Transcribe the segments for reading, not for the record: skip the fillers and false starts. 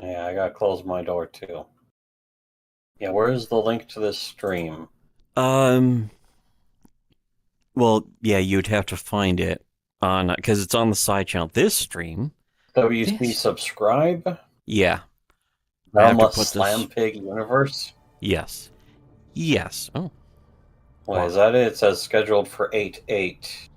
Yeah, I gotta close my door too. Yeah, where's the link to this stream? Well, yeah, you'd have to find it on because it's on the side channel. This stream, WC this, subscribe? yeah, I have to Velma put this. slampig universe? Yes, yes. Oh, Wait, wow. is that it? It says scheduled for 8/8.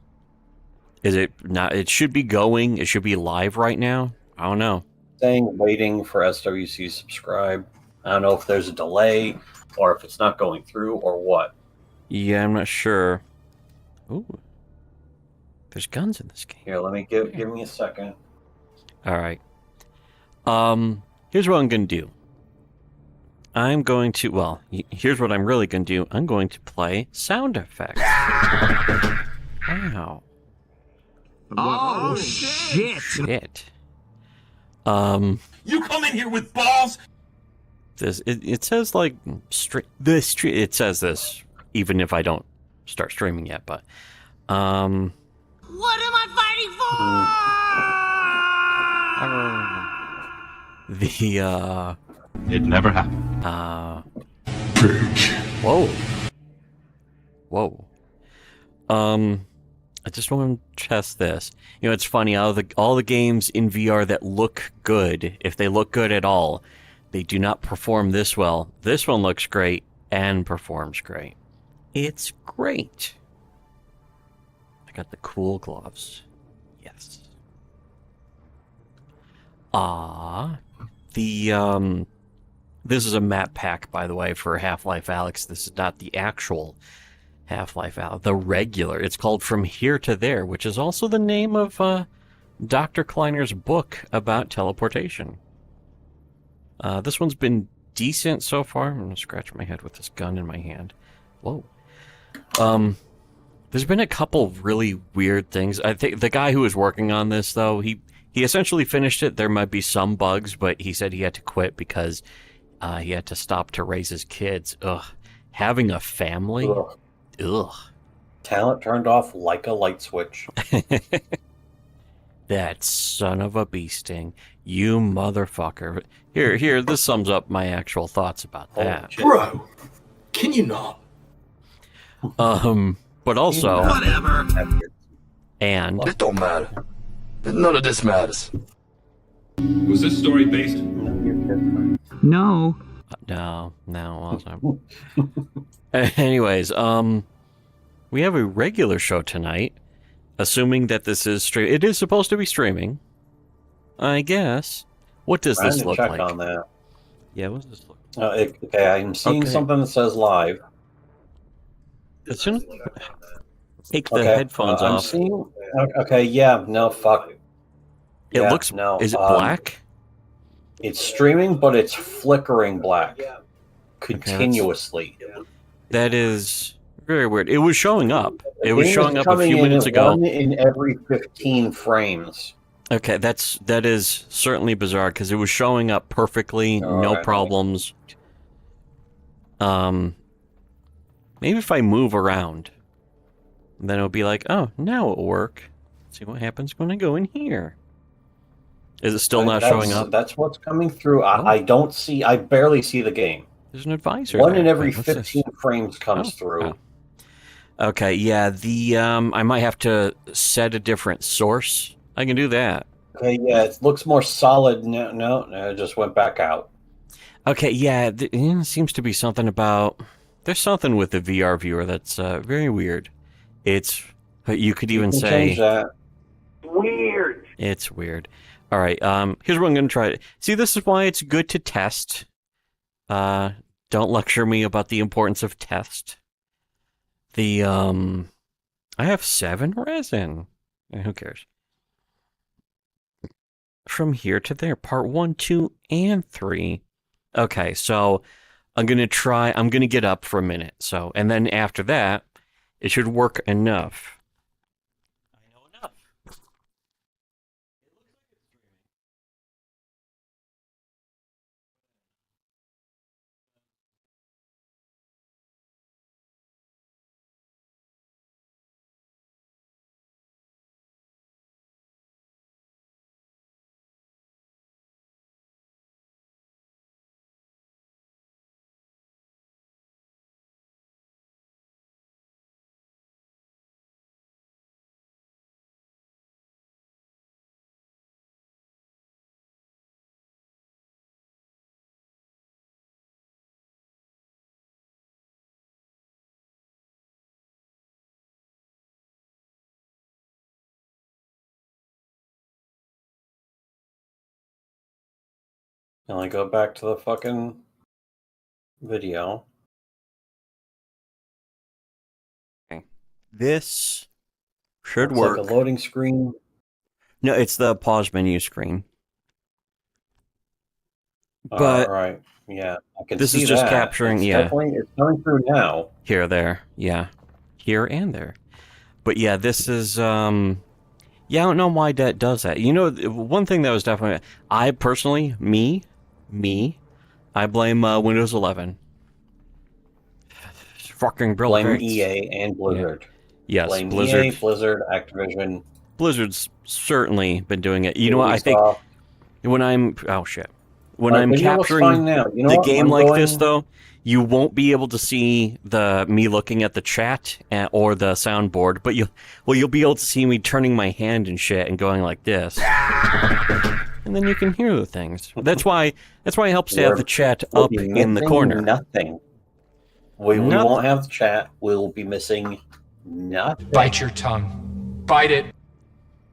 Is it not? It should be going. It should be live right now. I don't know. Saying waiting for SWC subscribe. I don't know if there's a delay or if it's not going through or what. Yeah, I'm not sure. Ooh, there's guns in this game. Here, let me give me a second. All right. Here's what I'm gonna do. I'm going to. Well, here's what I'm really gonna do. I'm going to play sound effects. Wow. Oh, shit. Shit. You come in here with balls? It says like it says this even if I don't start streaming yet, but What am I fighting for? It never happened. Whoa. Whoa. I just want to test this. You know, it's funny, all the games in VR that look good, if they look good at all, they do not perform this well. This one looks great and performs great. It's great. I got the cool gloves. Yes. This is a map pack, by the way, for Half-Life Alyx. This is not the actual Half-Life Alyx, the regular. It's called From Here to There, which is also the name of Dr. Kleiner's book about teleportation. This one's been decent so far. I'm gonna scratch my head with this gun in my hand. Whoa. There's been a couple really weird things. I think the guy who was working on this, though, he essentially finished it. There might be some bugs, but he said he had to quit because he had to stop to raise his kids. Ugh. Having a family? Ugh. Talent turned off like a light switch. That son of a bee sting. You motherfucker. Here, this sums up my actual thoughts about that. Bro, can you not? But also... Whatever. And... It don't matter. None of this matters. Was this story based? No. No, also. Anyways, we have a regular show tonight. Assuming that this is stream, it is supposed to be streaming. I guess. What does this look check like? on that. Yeah, what does this look? Okay, I'm seeing something that says live. As soon as take the headphones I'm off. Seeing, okay, yeah, no, fuck. It Yeah, looks. no. Is it black? It's streaming, but it's flickering black continuously. That is very weird. It was showing up. It was Game showing is up a few coming in minutes at ago. 1 in every 15 frames. Okay, that is certainly bizarre because it was showing up perfectly, no problems. Maybe if I move around, then it'll be like, oh, now it'll work. Let's see what happens when I go in here. Is it still not showing up? That's what's coming through. I don't see. I barely see the game. There's an advisor. 1 there. in every Wait, what's 15 this? frames comes through. Oh. Okay, yeah. I might have to set a different source. I can do that. Okay, yeah, it looks more solid. No, it just went back out. Okay, yeah, it seems to be something about... There's something with the VR viewer that's very weird. You could even say... change that. Weird. It's weird. All right, here's what I'm going to try. See, this is why it's good to test. Don't lecture me about the importance of test. I have 7 resin. Who cares? From Here to There, part 1, 2, and 3. Okay, so I'm going to get up for a minute. And then after that, it should work enough. And I go back to the fucking video. This should It's work. like a loading screen. No, it's the pause menu screen. But right, yeah, I can this see is just that. capturing, It's yeah. definitely, it's coming through now. Here, there, yeah. Here and there. But yeah, this is, yeah, I don't know why that does that. You know, one thing that was definitely, I personally, me, I blame Windows 11. Fucking Bill Blame Gates. EA and Blizzard. Yeah. Yes, Blame Blizzard. EA, Blizzard, Activision. Blizzard's certainly been doing it. You know what? I think when I'm when I'm capturing the game like this, though, you won't be able to see me looking at the chat or the soundboard, but you'll be able to see me turning my hand and shit and going like this, and then you can hear the things. That's why it helps to have the chat up in the corner. Nothing. We won't have the chat. We'll be missing nothing. Bite your tongue. Bite it.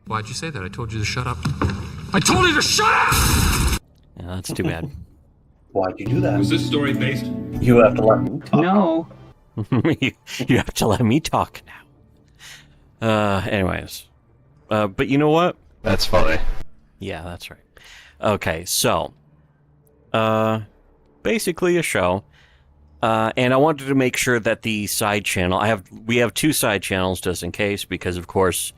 Why'd you say that? I told you to shut up. I told you to shut up! Yeah, that's too bad. Why'd you do that? Was this story based? You have to let me talk. No. You have to let me talk now. Anyways. But you know what? That's funny. Yeah, that's right. Okay, so. Basically a show. And I wanted to make sure that the side channel, we have 2 side channels just in case, because of course,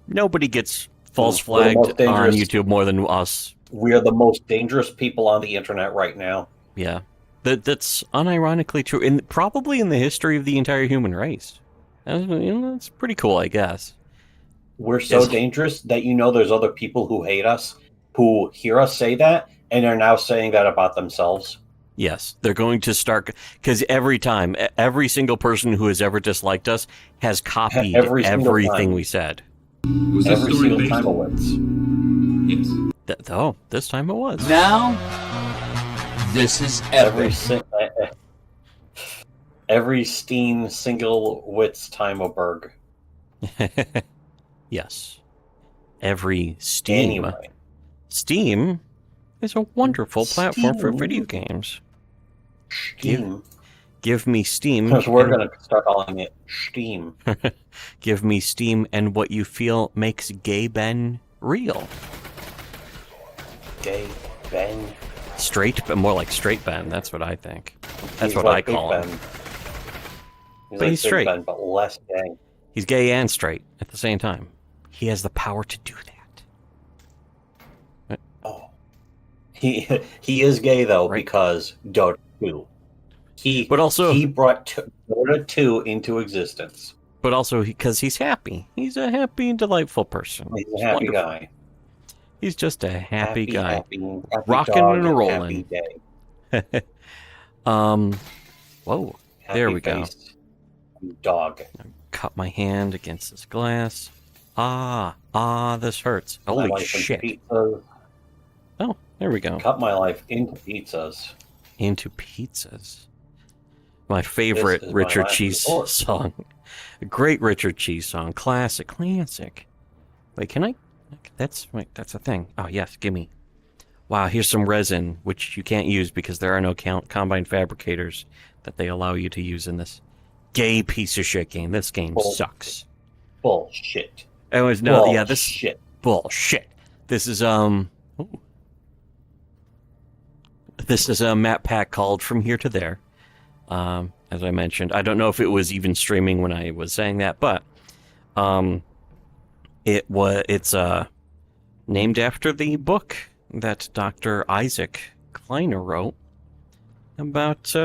nobody gets false flagged on YouTube more than us. We are the most dangerous people on the internet right now. Yeah. That's unironically true, probably in the history of the entire human race. That's pretty cool, I guess. We're so dangerous that there's other people who hate us, who hear us say that, and are now saying that about themselves. Yes, they're going to start, because every single person who has ever disliked us has copied everything we said. Was this Every story single based? time it was. Yes. This time it was. Now, this is epic. Every Steam single wits Timeoberg. Yes. Every Steam. Anyway. Steam is a wonderful platform for video games. Steam. Give me Steam. Because we're going to start calling it Steam. Give me Steam and what you feel makes Gay Ben real. Gay Ben. Straight, but more like Straight Ben. That's what I think. That's what I call him. He's but like he's straight. Ben, but less gay. He's gay and straight at the same time. He has the power to do that. Oh. He is gay, though, because Dota 2. He brought Dota 2 into existence. But also because he's happy. He's a happy and delightful person. He's a happy guy. He's just a happy guy. Happy rocking and rolling. Whoa. There we go. Dog. Cut my hand against this glass. This hurts. Holy shit. Oh, there we go. Cut my life into pizzas. Into pizzas. My favorite Richard Cheese song. A great Richard Cheese song. Classic. Wait, can I? That's a thing. Oh, yes, gimme. Wow, here's some resin, which you can't use because there are no combine fabricators that they allow you to use in this gay piece of shit game. This game sucks. Bullshit. Anyways, Bullshit. Bullshit. This is This is a map pack called From Here to There. As I mentioned, I don't know if it was even streaming when I was saying that, but it's named after the book that Dr. Isaac Kleiner wrote about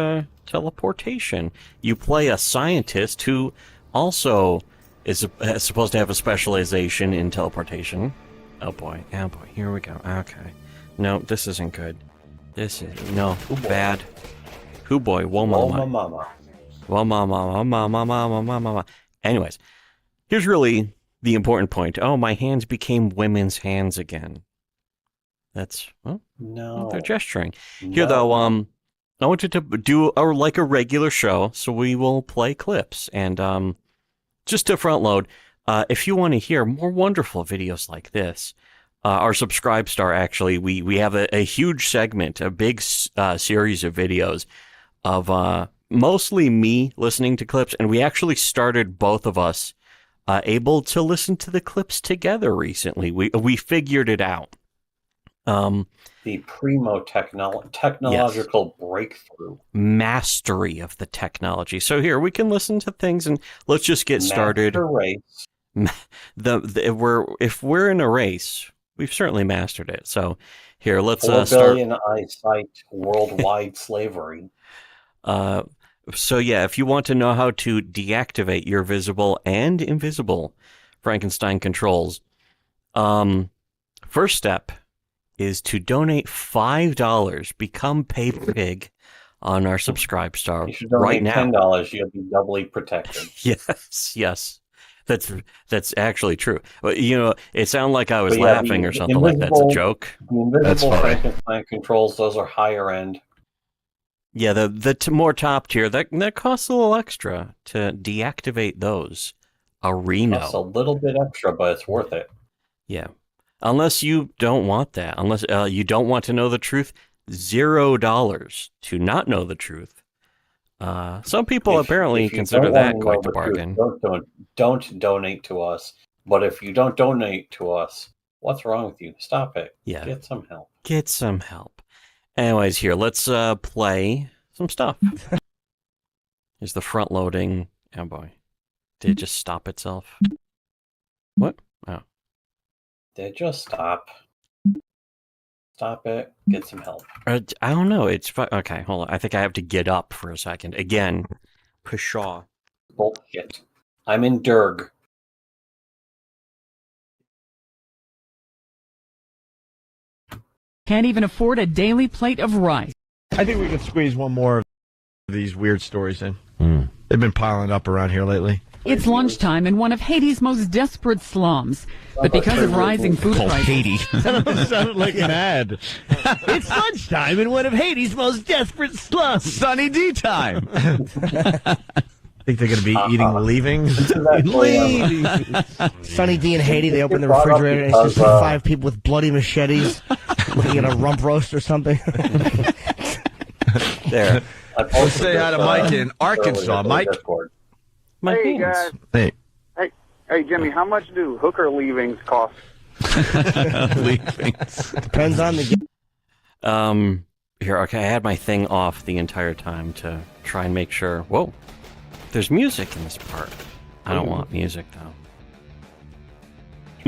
teleportation. You play a scientist who also is supposed to have a specialization in teleportation. Oh boy, here we go. Okay. No, this isn't good. Bad. Hoo boy, whoa mama. Whoa mama. Anyways, here's really the important point. Oh, my hands became women's hands again. That's, no. They're gesturing. Here though, I wanted to do like a regular show, so we will play clips. And just to front load, if you want to hear more wonderful videos like this, our Subscribe Star, actually, we have a huge segment, a big series of videos of mostly me listening to clips, and we actually started both of us able to listen to the clips together recently. We figured it out. The primo technological breakthrough. Mastery of the technology. So here, we can listen to things, and let's just get started. Race. If we're in a race, we've certainly mastered it. So here, let's 4 start. billion eyesight worldwide slavery. So yeah, if you want to know how to deactivate your visible and invisible Frankenstein controls, first step is to donate $5. Become Paper Pig on our Subscribe Star You should donate right now. $10. You'll be doubly protected. Yes. That's actually true. You know, it sounded like I was laughing or something like that's a joke. The invisible Frankenstein controls, those are higher end. Yeah, the more top tier, that costs a little extra to deactivate those. A Reno. Costs a little bit extra, but it's worth it. Yeah. Unless you don't want that. Unless you don't want to know the truth, $0 to not know the truth. Some people apparently consider that quite the bargain. Don't donate to us. But if you don't donate to us, what's wrong with you? Stop it. Yeah. Get some help. Get some help. Anyways, here, let's play some stuff. Here's the front loading. Oh boy. Did it just stop itself? What? Oh. Did it just stop? Stop it. Get some help. I don't know. It's okay. Hold on. I think I have to get up for a second. Again. Pshaw. Bullshit. I'm in Derg. Can't even afford a daily plate of rice. I think we can squeeze one more of these weird stories in. They've been piling up around here lately. It's lunchtime in one of Haiti's most desperate slums. But because of rising food prices... Haiti. That sounded like an ad. It's lunchtime in one of Haiti's most desperate slums. Sunny D time. Think they're going to be eating leavings? Sunny D in Haiti, they open the refrigerator and it's just 5 people with bloody machetes looking at a rump roast or something. There. Let's say hi to Mike in Arkansas. Mike? My Hey, hands. guys. Hey. Hey, Jimmy, how much do hooker leavings cost? Leavings. Depends on the... Here, okay, I had my thing off the entire time to try and make sure. Whoa. There's music in this part. I don't want music, though.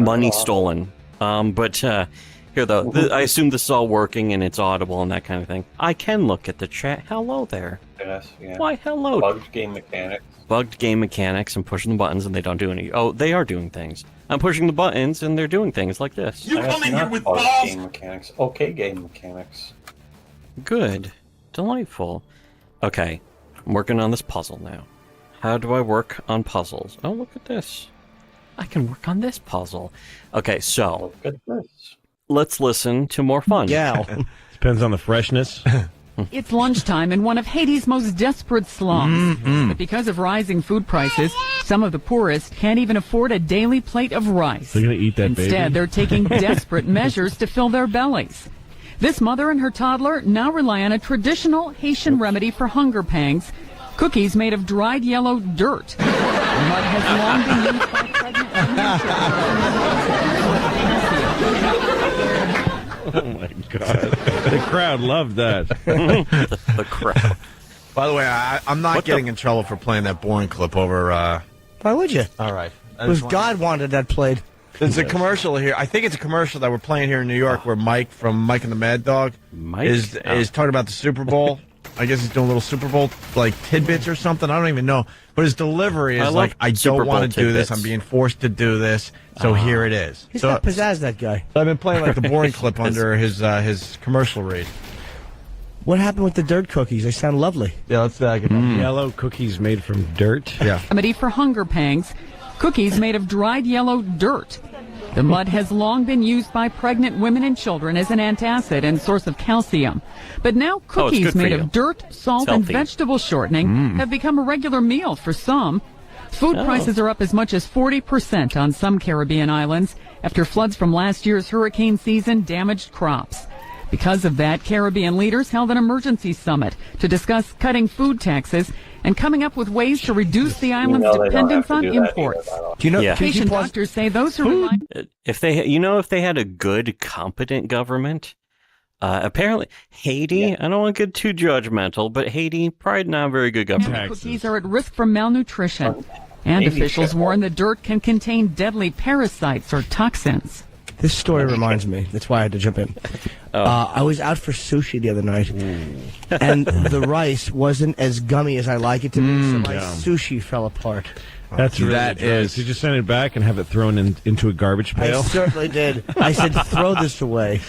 Money stolen. But here, though, I assume this is all working and it's audible and that kind of thing. I can look at the chat. Hello there. Yes, yeah. Why, hello. Bugged game mechanics. Bugged game mechanics. I'm pushing the buttons and they don't do any. Oh, they are doing things. I'm pushing the buttons and they're doing things like this. You come in here with balls? Game mechanics. Okay, game mechanics. Good. Delightful. Okay, I'm working on this puzzle now. How do I work on puzzles? Oh, look at this. I can work on this puzzle. Okay, so Look at this. let's listen to more fun. Yeah. Depends on the freshness. It's lunchtime in one of Haiti's most desperate slums. But because of rising food prices, some of the poorest can't even afford a daily plate of rice. They're going to eat that Instead, baby? they're taking desperate measures to fill their bellies. This mother and her toddler now rely on a traditional Haitian remedy for hunger pangs, cookies made of dried yellow dirt. Mud has long been used by pregnant women. Oh, my God. The crowd loved that. The crowd. By the way, I'm not getting in trouble for playing that boring clip over... Why would you? All right. Because God wanted that played. There's a commercial here. I think it's a commercial that we're playing here in New York where Mike from Mike and the Mad Dog is talking about the Super Bowl. I guess he's doing a little Super Bowl like tidbits or something. I don't even know. But his delivery is like, I don't want to do this. I'm being forced to do this. So here it is. He's got pizzazz, that guy. I've been playing like the boring clip under his commercial read. What happened with the dirt cookies? They sound lovely. Yeah, let's get Yellow cookies made from dirt? Yeah. Remedy for hunger pangs, cookies made of dried yellow dirt. The mud has long been used by pregnant women and children as an antacid and source of calcium. But now cookies made of dirt, salt, and vegetable shortening have become a regular meal for some. Food prices are up as much as 40% on some Caribbean islands after floods from last year's hurricane season damaged crops. Because of that, Caribbean leaders held an emergency summit to discuss cutting food taxes and coming up with ways to reduce the island's dependence on imports. Do you know? Patient doctors say those who rely... If they had a good, competent government, apparently Haiti. I don't want to get too judgmental, but Haiti probably not a very good government. Cookies are at risk from malnutrition, and officials warn the dirt can contain deadly parasites or toxins. This story reminds me. That's why I had to jump in. I was out for sushi the other night, and the rice wasn't as gummy as I like it to be, so my sushi fell apart. That's really Did you just send it back and have it thrown into a garbage pail? I certainly did. I said, throw this away.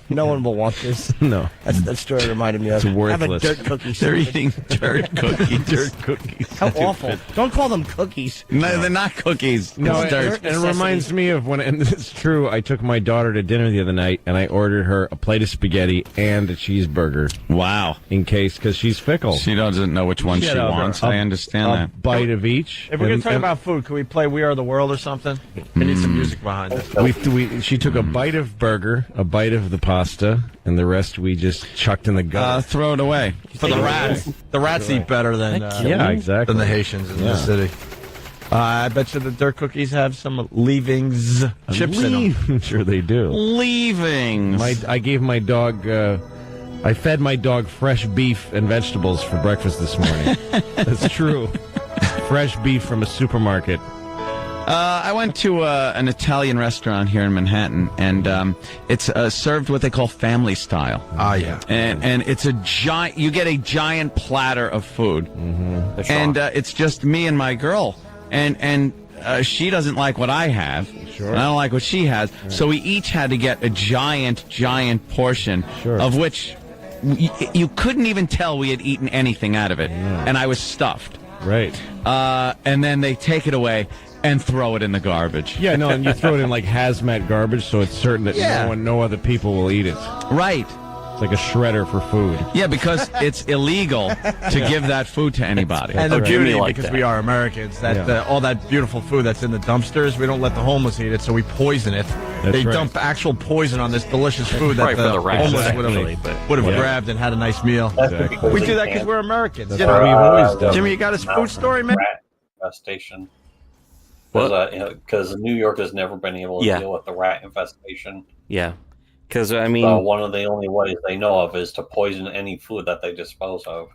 No one will want this. No. That story reminded me of. It's worthless. Have a dirt cookie. They're eating dirt cookies. Dirt cookies. How awful. Don't call them cookies. No, they're not cookies. No, it's dirt. And it reminds me of when, and it's true, I took my daughter to dinner the other night, and I ordered her a plate of spaghetti and a cheeseburger. Wow. In case, because she's fickle. She doesn't know which one she wants. I understand that. A bite of each. If we're going to talk about food, can we play We Are the World or something? We need some music behind it. She took a bite of burger, a bite of the pasta, and the rest we just chucked in the gut. Throw it away. For the rats. The rats eat better than exactly. than the Haitians in the city. I bet you the dirt cookies have some leavings, chips in them. Sure they do. Leavings. I gave my dog... I fed my dog fresh beef and vegetables for breakfast this morning. That's true. Fresh beef from a supermarket. I went to an Italian restaurant here in Manhattan, and it's served what they call family style. Ah, yeah. And it's a giant. You get a giant platter of food, and it's just me and my girl, and she doesn't like what I have. Sure. And I don't like what she has. Right. So we each had to get a giant portion, of which you couldn't even tell we had eaten anything out of it, and I was stuffed. Right. And then they take it away and throw it in the garbage. Yeah, no, and you throw it in like hazmat garbage, so it's certain that no other people will eat it. Right. It's like a shredder for food. Yeah, because it's illegal to give that food to anybody. And the beauty, because we are Americans, that all that beautiful food that's in the dumpsters, we don't let the homeless eat it, so we poison it. They dump actual poison on this delicious food that the homeless would have grabbed and had a nice meal. Exactly. We do that because we're Americans. That's what we've always done. Jimmy, you got a food story, man? Rat infestation. Because New York has never been able to deal with the rat infestation. Yeah. Because, I mean... one of the only ways they know of is to poison any food that they dispose of.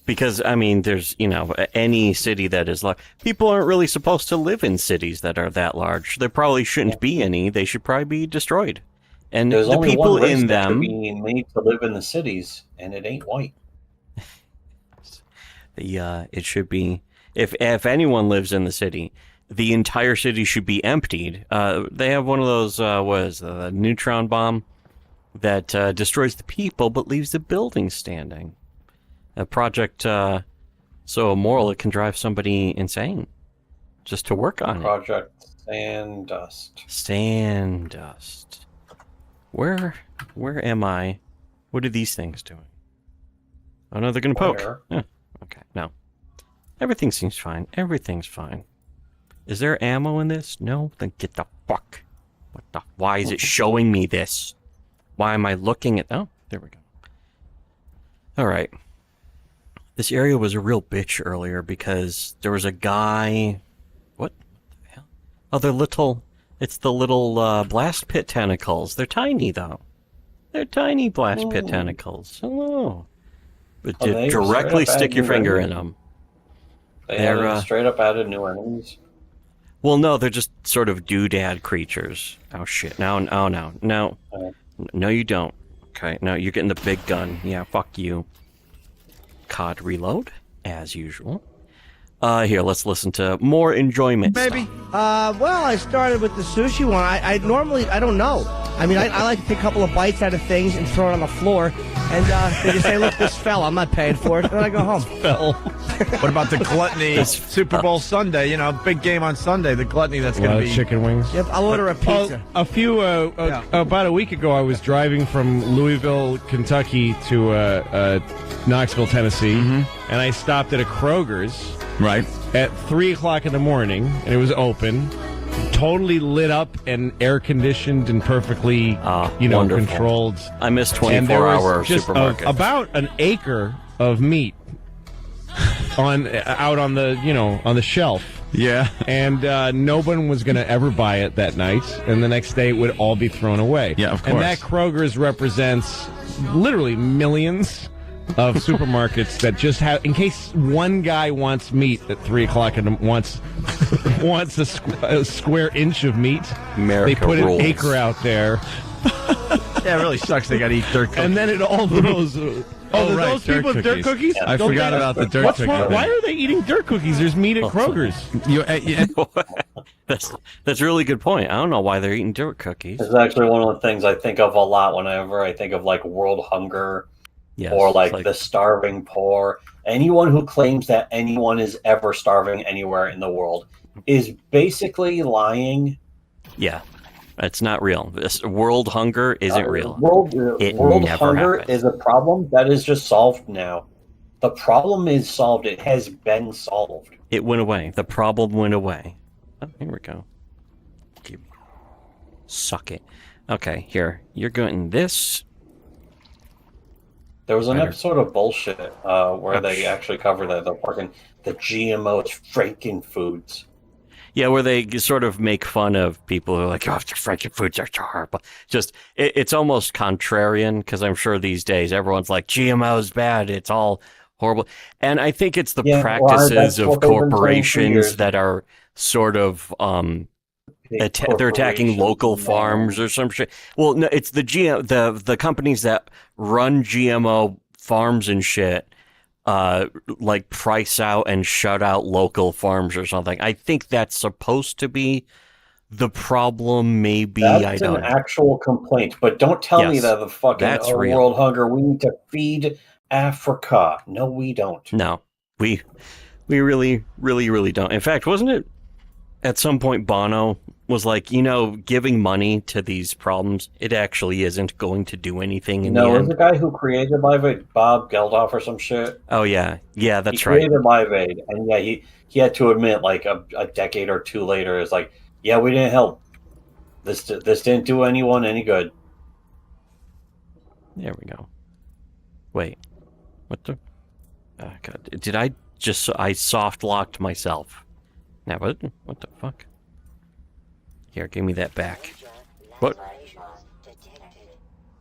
Because, I mean, there's, any city that is large. People aren't really supposed to live in cities that are that large. There probably shouldn't be any. They should probably be destroyed. And there's the only people one race in that them... being made to live in the cities, and it ain't white. It should be... If anyone lives in the city, the entire city should be emptied. They have one of those, the neutron bomb that destroys the people but leaves the building standing. A project so immoral it can drive somebody insane just to work on Project Sandust. Sandust. Where am I? What are these things doing? Oh no, they're gonna poke. Yeah. Okay, no. Everything seems fine. Everything's fine. Is there ammo in this? No? Then get the fuck. Why is it showing me this? Why am I looking at... Oh, there we go. Alright. This area was a real bitch earlier because there was a guy... What the hell? Oh, they're little... It's the little blast pit tentacles. They're tiny, though. They're tiny blast pit tentacles. Hello. But directly stick your finger in them. They're straight up added new enemies. Well, no, they're just sort of doodad creatures. Oh shit! No, you don't. Okay, no, you're getting the big gun. Yeah, fuck you. COD reload as usual. Here, let's listen to more enjoyment. Baby. Well, I started with the sushi one. I normally don't know. I mean, I like to take a couple of bites out of things and throw it on the floor, and they just say, look, this fell. I'm not paying for it. And then I go home. Fell. What about the gluttony? Super Bowl Sunday, big game on Sunday. The gluttony that's going to be chicken wings. Yep, I'll order a pizza. About a week ago, I was driving from Louisville, Kentucky to Knoxville, Tennessee, and I stopped at a Kroger's at 3 o'clock in the morning, and it was open, totally lit up and air conditioned and perfectly, wonderful. controlled. I miss 24-hour supermarkets. About an acre of meat out on the on the shelf. Yeah. And no one was going to ever buy it that night, and the next day it would all be thrown away. Yeah, of course. And that Kroger's represents literally millions of supermarkets that just have, in case one guy wants meat at 3 o'clock and wants a square inch of meat, America they put rules. an acre out there. Yeah, it really sucks. They got to eat dirt cookies. And then it all goes. Those people with dirt cookies? I forgot about the dirt cookies. Why are they eating dirt cookies? There's meat at Kroger's. That's a really good point. I don't know why they're eating dirt cookies. This is actually one of the things I think of a lot whenever I think of world hunger or the starving poor. Anyone who claims that anyone is ever starving anywhere in the world is basically lying. Yeah. It's not real. This world hunger isn't real. World hunger is a problem that is just solved now. The problem is solved. It has been solved. It went away. The problem went away. Oh, here we go. Suck it. Okay, here. You're getting this. There was an episode of Bullshit where they actually covered that. They're fucking the GMOs freaking foods. Yeah, where they sort of make fun of people who are like, oh, the French foods are horrible. Just, it's almost contrarian, because I'm sure these days everyone's like, GMO's bad, it's all horrible. And I think it's the practices of corporations that are sort of, they're attacking local farms or some shit. Well, no, it's the companies that run GMO farms and shit, price out and shut out local farms or something. I think that's supposed to be the problem. Maybe that's an actual complaint, but don't tell me that the fucking world hunger. We need to feed Africa. No, we don't. No, we really, really, really don't. In fact, wasn't it at some point Bono was like, giving money to these problems, it actually isn't going to do anything in the end. No, it was the guy who created Live Aid, Bob Geldof or some shit. Oh, yeah. Yeah, that's right. He created Live Aid, and yeah, he had to admit, a decade or two later, it's like, yeah, we didn't help. This didn't do anyone any good. There we go. Wait. What the? Oh, God. Did I soft-locked myself. Now, what the fuck? Here, give me that back. What?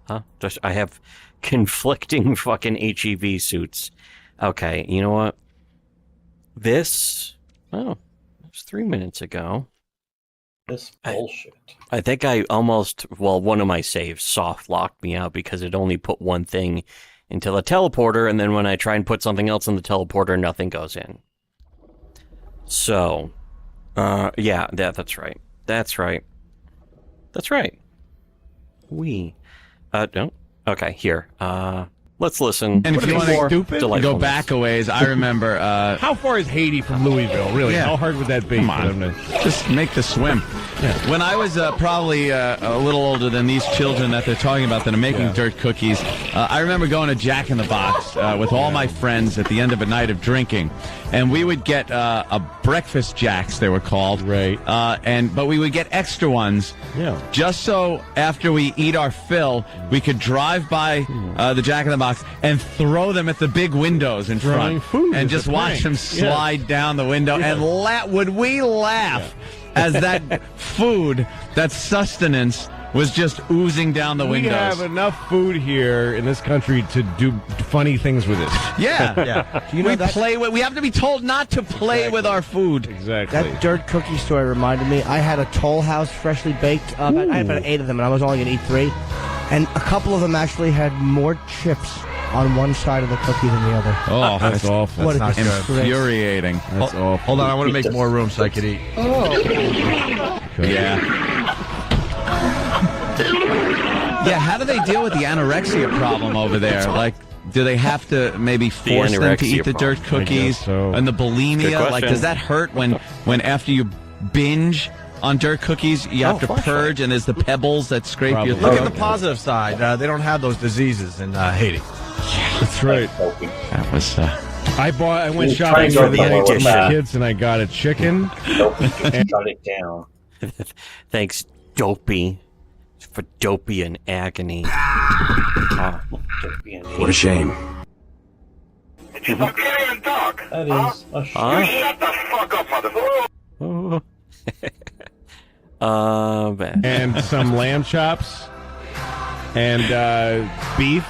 Huh? I have conflicting fucking HEV suits. Okay, you know what? This... Oh, it was 3 minutes ago. This bullshit. I think I almost... Well, one of my saves soft-locked me out because it only put one thing into the teleporter, and then when I try and put something else in the teleporter, nothing goes in. So... yeah, that's right. That's right. No. Okay, here. Let's listen. And if you want to go back a ways, I remember... how far is Haiti from Louisville, really? Yeah. How hard would that be? Come on. Just make the swim. Yeah. When I was probably a little older than these children that they're talking about that are making dirt cookies, I remember going to Jack in the Box with all my friends at the end of a night of drinking. And we would get a breakfast jacks, they were called. Right. But we would get extra ones. Yeah. Just so after we eat our fill, we could drive by the Jack in the Box and throw them at the big windows in front. And just watch them slide down the window. Yeah. And would we laugh as that food, that sustenance, was just oozing down the windows. We have enough food here in this country to do funny things with it. Yeah. Yeah. Do you know we have to be told not to play with our food. Exactly. That dirt cookie story reminded me. I had a Toll House freshly baked. I had about 8 of them, and I was only going to eat 3. And a couple of them actually had more chips on one side of the cookie than the other. Oh, that's awful. What that's infuriating. That's awful. Hold on, I want to make more room so I could eat. Oh. Yeah. Yeah, how do they deal with the anorexia problem over there? Like, do they have to maybe force them to eat the dirt cookies and the bulimia? Like, does that hurt when after you binge on dirt cookies, you have to purge, and there's the pebbles that scrape your throat? Look at the positive side. They don't have those diseases in Haiti. Yeah, that's right. That was... I went shopping for the kids, and I got a chicken. Shut it down. Thanks, Dopey, for Dopey and agony. What a shame. That is a shame. Shut the fuck up, motherfucker. And some lamb chops and beef.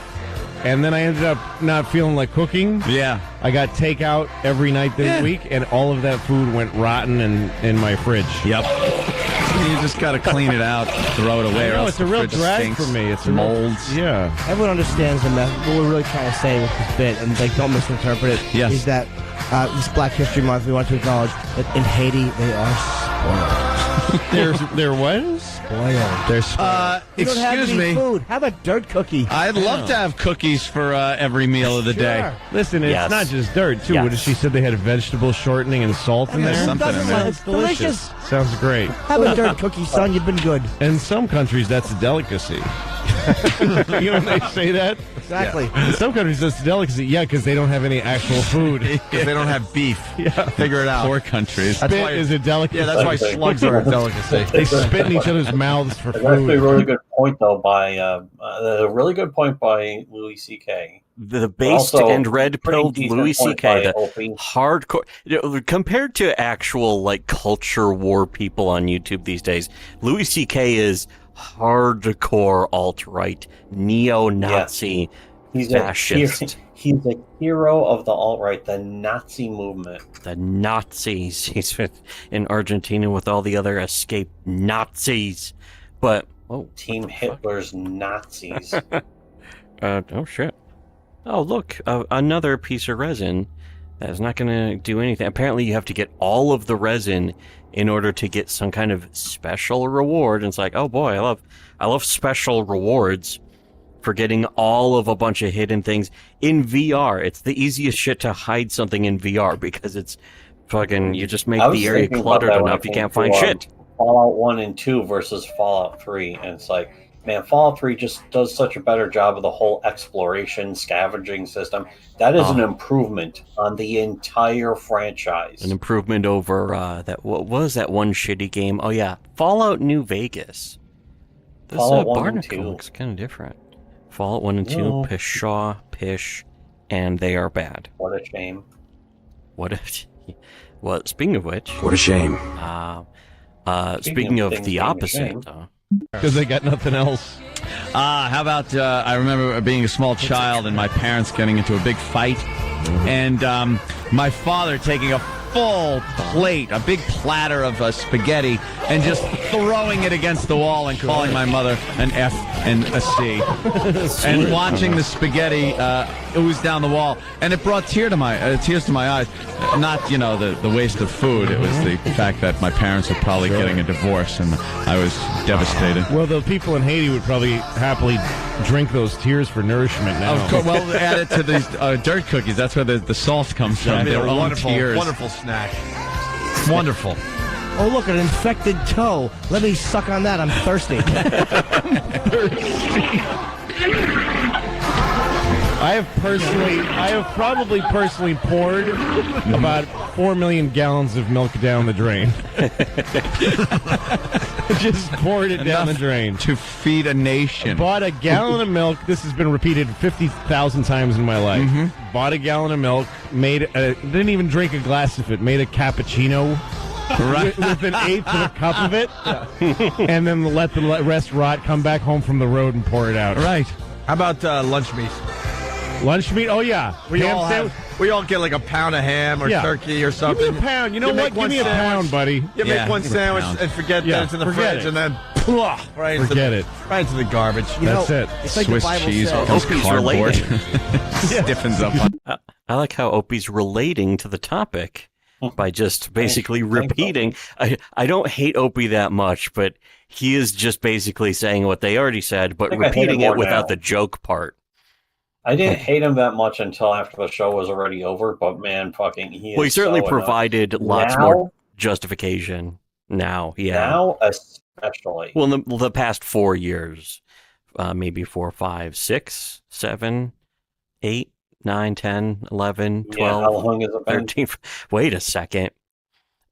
And then I ended up not feeling like cooking. Yeah. I got takeout every night this week, and all of that food went rotten in my fridge. Yep. You just got to clean it out, throw it away. No, it's a real drag for me. It's molds. Yeah. Everyone understands the message. What we're really trying to say with this bit, and like, don't misinterpret it, is that this Black History Month, we want to acknowledge that in Haiti, they are spoiled. They're what? Spoiled. They're spoiled. Excuse me. Food. Have a dirt cookie. I'd love to have cookies for every meal of the day. Listen, it's not just dirt, too. What she said, they had vegetable shortening and salt in there. Something in there. It's delicious. Sounds great. Have a dirt cookie, son. You've been good. In some countries, that's a delicacy. You know when they say that? Exactly. In some countries, that's a delicacy. Yeah, because they don't have any actual food. Because they don't have beef. Yeah. Figure it out. Poor countries. Spit is a delicacy. Yeah, that's why slugs are a delicacy. They spit in each other's mouths for food. That's actually a really good point, though, by a really good point by Louis C.K. The based and red-pilled Louis C.K., the hardcore... compared to actual, like, culture war people on YouTube these days, Louis C.K. is hardcore alt-right, neo-Nazi, fascist. He's a hero of the alt-right, the Nazi movement. The Nazis. He's in Argentina with all the other escaped Nazis. But, Team Hitler's Nazis. Oh, shit. Oh, look, another piece of resin that's not going to do anything. Apparently, you have to get all of the resin in order to get some kind of special reward. And it's like, oh boy, I love special rewards for getting all of a bunch of hidden things in VR. It's the easiest shit to hide something in VR because it's fucking, you just make the area cluttered enough, you can't find shit. Fallout 1 and 2 versus Fallout 3, and it's like, man, Fallout 3 just does such a better job of the whole exploration, scavenging system. That is an improvement on the entire franchise. An improvement over what was that one shitty game? Oh yeah, Fallout New Vegas. This Fallout 1 and Barnacle 2 looks kind of different. Fallout 1 and 2, Pshaw, Pish, and they are bad. What a shame. Well, speaking of which... What a shame. Speaking of the opposite... Because they got nothing else. How about, I remember being a small child and my parents getting into a big fight, and my father taking a full plate, a big platter of spaghetti, and just throwing it against the wall and calling my mother an F and a C. And watching the spaghetti ooze down the wall. And it brought tears to my eyes. Not, the waste of food. It was the fact that my parents were probably getting a divorce, and I was devastated. Well, the people in Haiti would probably happily drink those tears for nourishment now. Of course, well, add it to these dirt cookies. That's where the salt comes from. Their own tears. Wonderful snack. Wonderful. Oh, look, an infected toe. Let me suck on that. I'm thirsty. I have probably personally poured about 4 million gallons of milk down the drain. Just poured it down the drain. To feed a nation. Bought a gallon of milk. This has been repeated 50,000 times in my life. Mm-hmm. Bought a gallon of milk. Didn't even drink a glass of it. Made a cappuccino. Right. With an eighth of a cup of it. Yeah. And then let the rest rot, come back home from the road and pour it out. Right. How about lunch meat? Lunch meat? Oh, yeah. We all get like a pound of ham or turkey or something. Give me a pound. You know what? Give me a pound, buddy. You make one sandwich and forget that it's in the fridge, and then right into the garbage. That's it. It's like Swiss the Bible cheese says. becomes cardboard. Stiffens up. I like how Opie's relating to the topic by just basically repeating. I don't hate Opie that much, but he is just basically saying what they already said, but repeating it without the joke part. I didn't hate him that much until after the show was already over, but man, fucking, he certainly provided lots more justification now. Yeah. Now, especially. Well, the past 4 years, maybe 4, 5, 6, 7, 8, 9, 10, 11, 12, how long has it been? 13. Wait a second.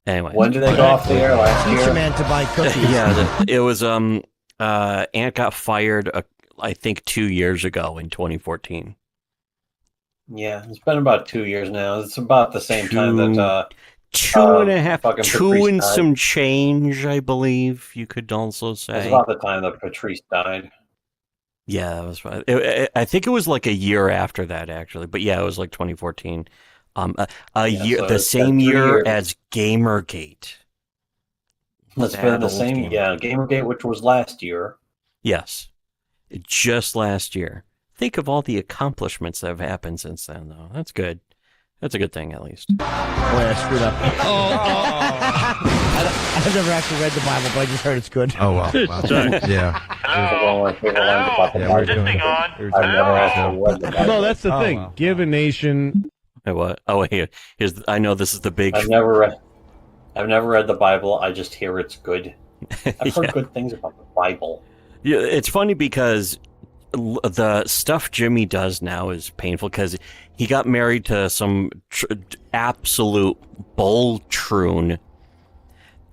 Anyway. When did they go off the air last year? Teach a man to buy cookies. Yeah, it was, Ant got fired, I think 2 years ago in 2014. Yeah, it's been about 2 years now. It's about the same time that two and a half, two and some change, I believe you could also say. It's about the time that Patrice died. Yeah, that was fine. I think it was like a year after that, actually. But yeah, it was like 2014. Year, so the same year as Gamergate. It's been the same, Gamergate, which was last year. Yes, just last year. Think of all the accomplishments that have happened since then, though. That's good. That's a good thing, at least. Boy, I screwed up. I've never actually read the Bible, but I just heard it's good. Oh, well. Yeah. No, that's the thing. Wow. Give a nation... What? Oh, here's. I know this is the big... I've never read the Bible. I just hear it's good. I've heard good things about the Bible. Yeah, it's funny because the stuff Jimmy does now is painful because he got married to some absolute bull troon,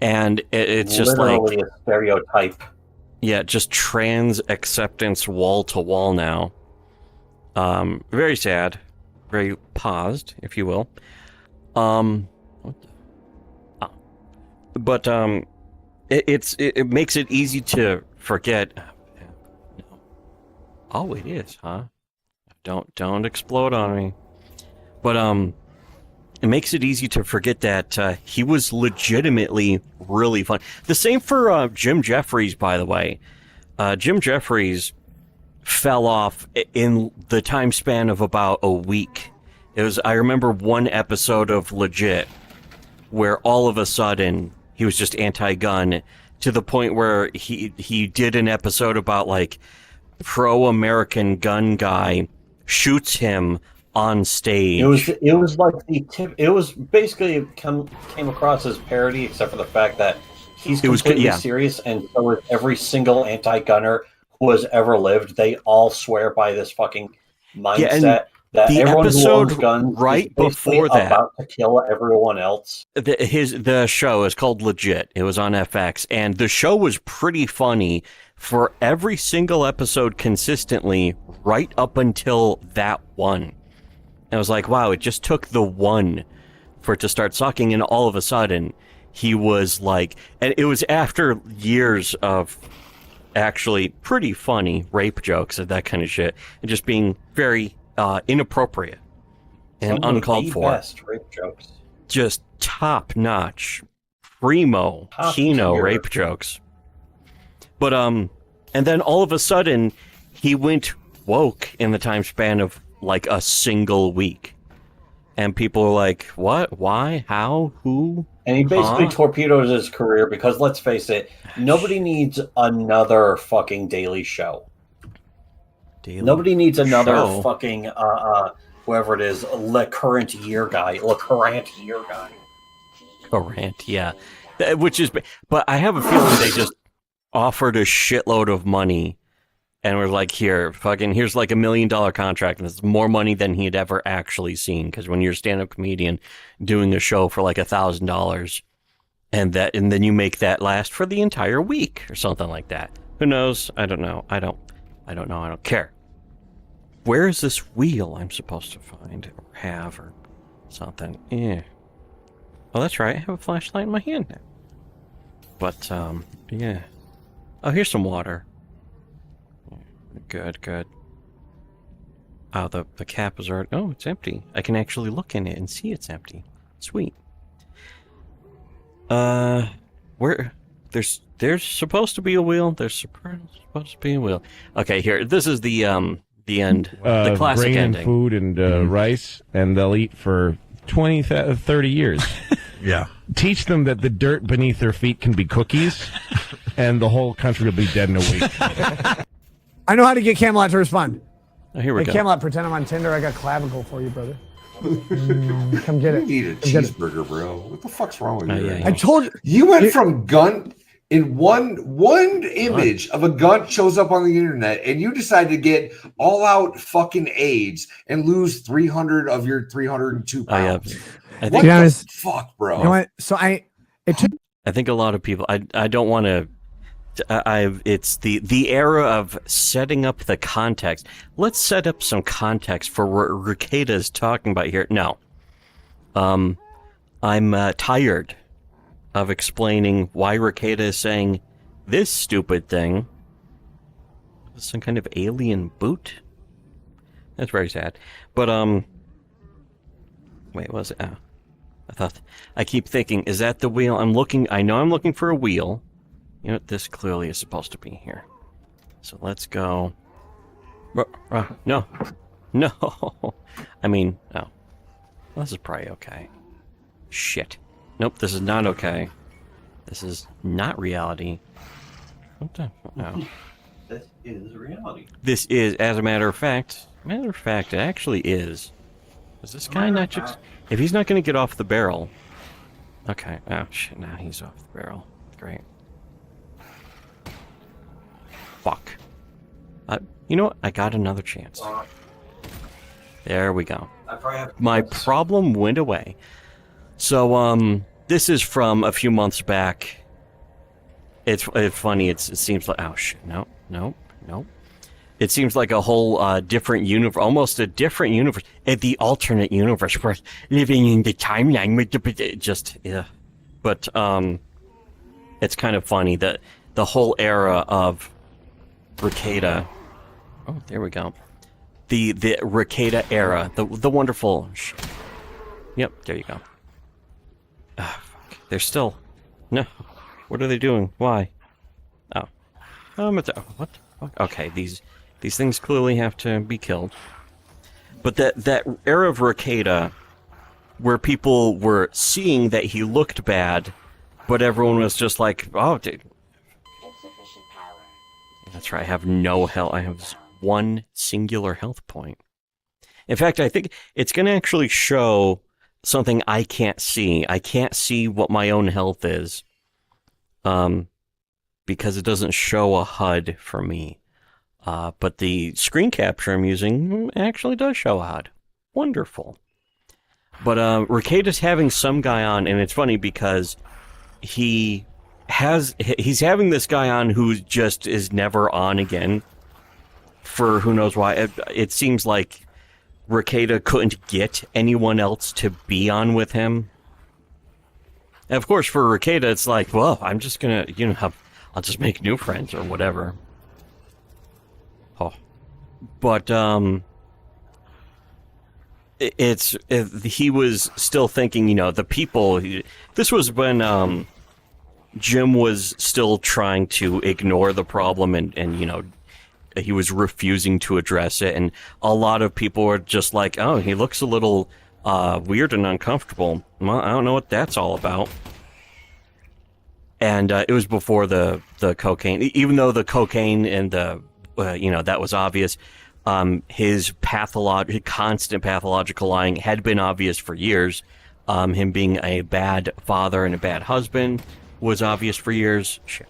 and it's just literally like a stereotype. Yeah, just trans acceptance wall to wall now. Very sad, very paused, if you will. But it makes it easy to forget. Oh, it is, huh? Don't explode on me. But it makes it easy to forget that he was legitimately really fun. The same for Jim Jeffries, by the way. Jim Jeffries fell off in the time span of about a week. I remember one episode of Legit where all of a sudden he was just anti-gun to the point where he did an episode about like pro-American gun guy shoots him on stage. It was like the tip. It was basically came across as parody, except for the fact that he's completely serious, and so is every single anti-gunner who has ever lived. They all swear by this fucking mindset that the everyone episode who owns guns right is before that about to kill everyone else. The show is called Legit. It was on FX, and the show was pretty funny for every single episode consistently right up until that one. And I was like, wow, it just took the one for it to start sucking, and all of a sudden he was like, and it was after years of actually pretty funny rape jokes and that kind of shit, and just being very inappropriate and uncalled for. Best rape jokes. Just top-notch, primo, Kino rape jokes. But, and then all of a sudden, he went woke in the time span of, like, a single week. And people were like, what? Why? How? Who? And he basically torpedoed his career because, let's face it, nobody needs another fucking Daily Show. Nobody needs another fucking, whoever it is, Le Current Year guy. Current, yeah. Which is, but I have a feeling they just offered a shitload of money and were like, here's like $1 million contract, and it's more money than he had ever actually seen. Because when you're a stand-up comedian doing a show for like $1,000, and then you make that last for the entire week or something like that. Who knows? I don't know. I don't know. I don't care. Where is this wheel I'm supposed to find or have or something? Yeah. Oh, that's right. I have a flashlight in my hand now. But, yeah. Oh, here's some water. Good. Oh, the cap is already... Oh, it's empty. I can actually look in it and see it's empty. Sweet. Where... There's supposed to be a wheel. There's supposed to be a wheel. Okay, here. This is the end. The classic grain ending. And food and rice, and they'll eat for 20, 30 years. Yeah. Teach them that the dirt beneath their feet can be cookies, and the whole country will be dead in a week. I know how to get Camelot to respond. Oh, here we go. Camelot, pretend I'm on Tinder. I got clavicle for you, brother. Come get it. You need a cheeseburger, bro. What the fuck's wrong with you? Yeah. I told you. You went from gun in one image of a gun shows up on the internet, and you decide to get all out fucking AIDS and lose 300 of your 302 pounds. I What think, the fuck, bro? You know what? So I think a lot of people. I don't want to. It's the era of setting up the context. Let's set up some context for what Rekieta is talking about here. No. I'm tired of explaining why Rekieta is saying this stupid thing. Some kind of alien boot? That's very sad. But, wait, what was it? Oh. I keep thinking, is that the wheel? I know I'm looking for a wheel. You know what? This clearly is supposed to be here. So let's go. No. I mean, oh. Well, this is probably okay. Shit. Nope, this is not okay. This is not reality. What the? No. This is reality. This is, as a matter of fact, it actually is. Is this guy not just... If he's not going to get off the barrel... Okay. Oh, shit. Now he's off the barrel. Great. Fuck. You know what? I got another chance. There we go. My problem went away. So, this is from a few months back. It's funny. It seems like... Oh, shit. No. It seems like a whole different universe, almost a different universe. The alternate universe. We're living in the timeline with the... yeah. But, it's kind of funny that the whole era of Rekieta... Oh, there we go. The Rekieta era. The wonderful... Yep, there you go. Ah, fuck. They're still... No. What are they doing? Why? Oh. What the fuck? Okay, these things clearly have to be killed. But that era of Rekieta, where people were seeing that he looked bad, but everyone was just like, oh, dude. That's right, I have no health. I have one singular health point. In fact, I think it's going to actually show something I can't see. I can't see what my own health is. Because it doesn't show a HUD for me. But the screen capture I'm using actually does show a HUD. Wonderful. But Rekieta's having some guy on, and it's funny because he's having this guy on who just is never on again for who knows why. It seems like Rekieta couldn't get anyone else to be on with him. And of course, for Rekieta, it's like, well, I'm just gonna, I'll just make new friends or whatever. Oh, but he was still thinking, the people. This was when Jim was still trying to ignore the problem, and he was refusing to address it, and a lot of people were just like, oh, he looks a little weird and uncomfortable. Well, I don't know what that's all about. And it was before the cocaine, even though the cocaine and the that was obvious. His constant pathological lying had been obvious for years. Him being a bad father and a bad husband was obvious for years. Shit.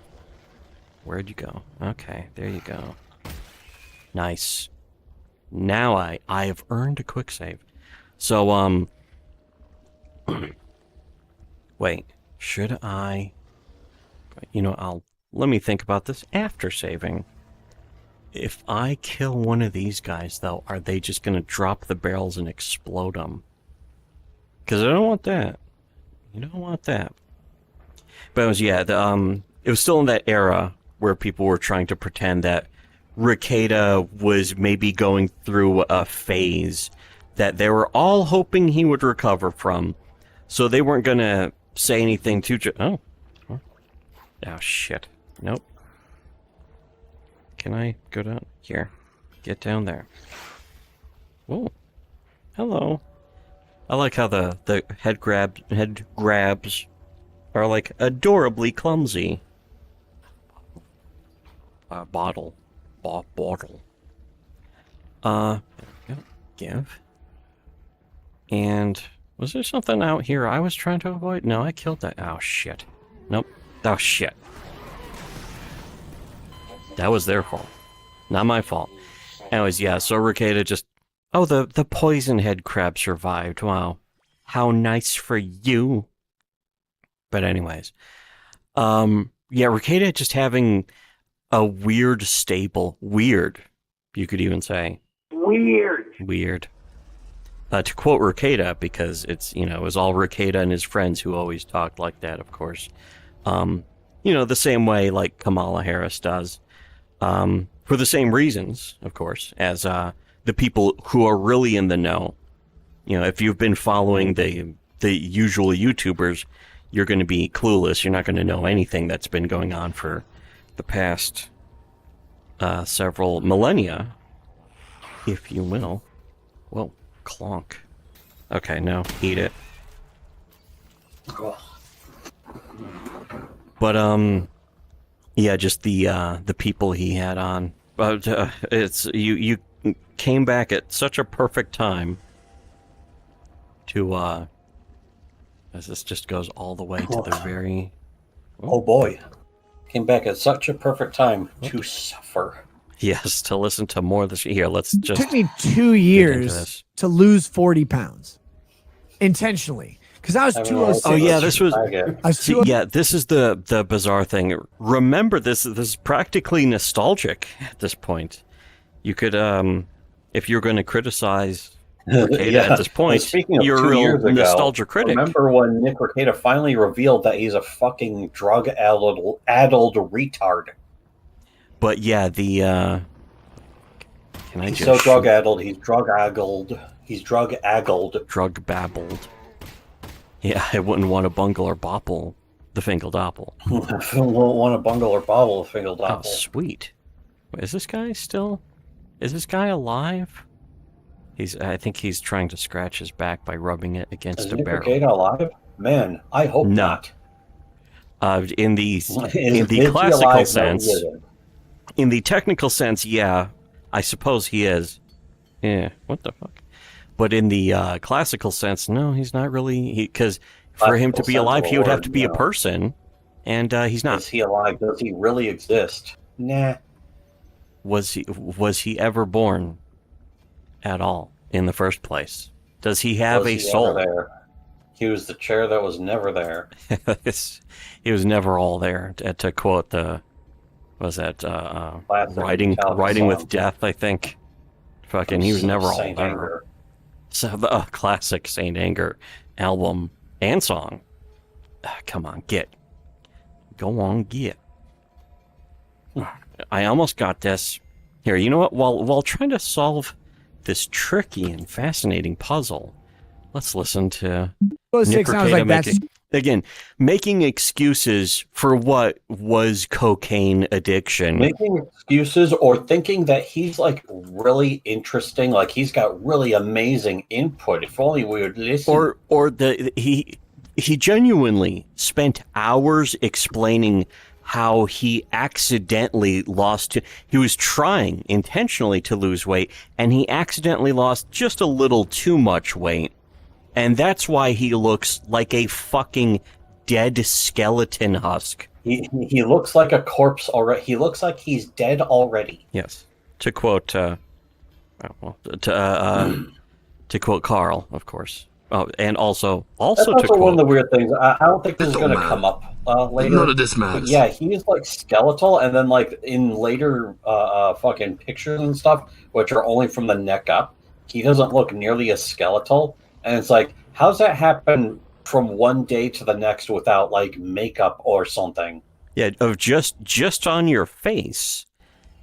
Where'd you go? Okay, there you go. Nice. Now I have earned a quick save. So, wait, should I... let me think about this after saving. If I kill one of these guys, though, are they just going to drop the barrels and explode them? Because I don't want that. You don't want that. But it was, it was still in that era where people were trying to pretend that Rekieta was maybe going through a phase that they were all hoping he would recover from. So they weren't going to say anything too... Oh, shit. Nope. Can I go down? Here. Get down there. Whoa. Hello. I like how the head grabs are like adorably clumsy. Bottle. Give. And was there something out here I was trying to avoid? No, I killed that. Oh, shit. Nope. Oh, shit. That was their fault. Not my fault. Anyways, yeah, so Ricada just... Oh, the poison head crab survived. Wow. How nice for you. But anyways. Yeah, Ricada just having a weird stable. Weird, you could even say. Weird. To quote Ricada, because it's, it was all Ricada and his friends who always talked like that, of course. The same way like Kamala Harris does. For the same reasons, of course, as the people who are really in the know. If you've been following the usual YouTubers, you're going to be clueless. You're not going to know anything that's been going on for the past several millennia, if you will. Well, clonk. Okay, no, eat it. But yeah, just the people he had on. It's you came back at such a perfect time to as this just goes all the way to the very. Oh boy, came back at such a perfect time to suffer. Yes, to listen to more of this. Here, let's just. It took me 2 years to lose 40 pounds intentionally. Because I was 206. Oh yeah, this was. Yeah, this is the bizarre thing. Remember, this is practically nostalgic at this point. You could, if you're going to criticize Ricada at this point, you're a real nostalgia critic. Remember when Nick Ricada finally revealed that he's a fucking drug-addled retard? But yeah, he's so drug-addled. He's drug-aggled. He's drug-aggled. Drug-babbled. Yeah, I wouldn't want to bungle or bopple the Fingeldopple. I won't want to bungle or bobble the Fingeldopple. Oh, sweet. Wait, is this guy alive? I think he's trying to scratch his back by rubbing it against a barrel. Is Nick Ricada alive? Man, I hope not. In the classical sense, in the technical sense, yeah, I suppose he is. Yeah, what the fuck? But in the classical sense, no, he's not really. Because for him to be alive, he would have to be a person, and he's not. Is he alive? Does he really exist? Nah. Was he ever born at all in the first place? Does he have a soul? There? He was the chair that was never there. He was never all there. To quote Riding with Death, I think. Fucking, he was never all there. Anger. So the classic Saint Anger album and song. Come on, go on, get. I almost got this. Here, you know what? While trying to solve this tricky and fascinating puzzle, let's listen to Nick Ricada making excuses for what was cocaine addiction. Making excuses or thinking that he's like really interesting, like he's got really amazing input. If only we would listen. Or he genuinely spent hours explaining how he accidentally he was trying intentionally to lose weight, and he accidentally lost just a little too much weight. And that's why he looks like a fucking dead skeleton husk. He looks like a corpse already. He looks like he's dead already. Yes. To quote, to quote Carl, of course. Oh, and also that's to also quote. One of the weird things. I don't think this is going to come up later. None of this matters. But yeah, he is like skeletal, and then like in later fucking pictures and stuff, which are only from the neck up, he doesn't look nearly as skeletal. And it's like, how's that happen from one day to the next without like makeup or something? Yeah, of just on your face.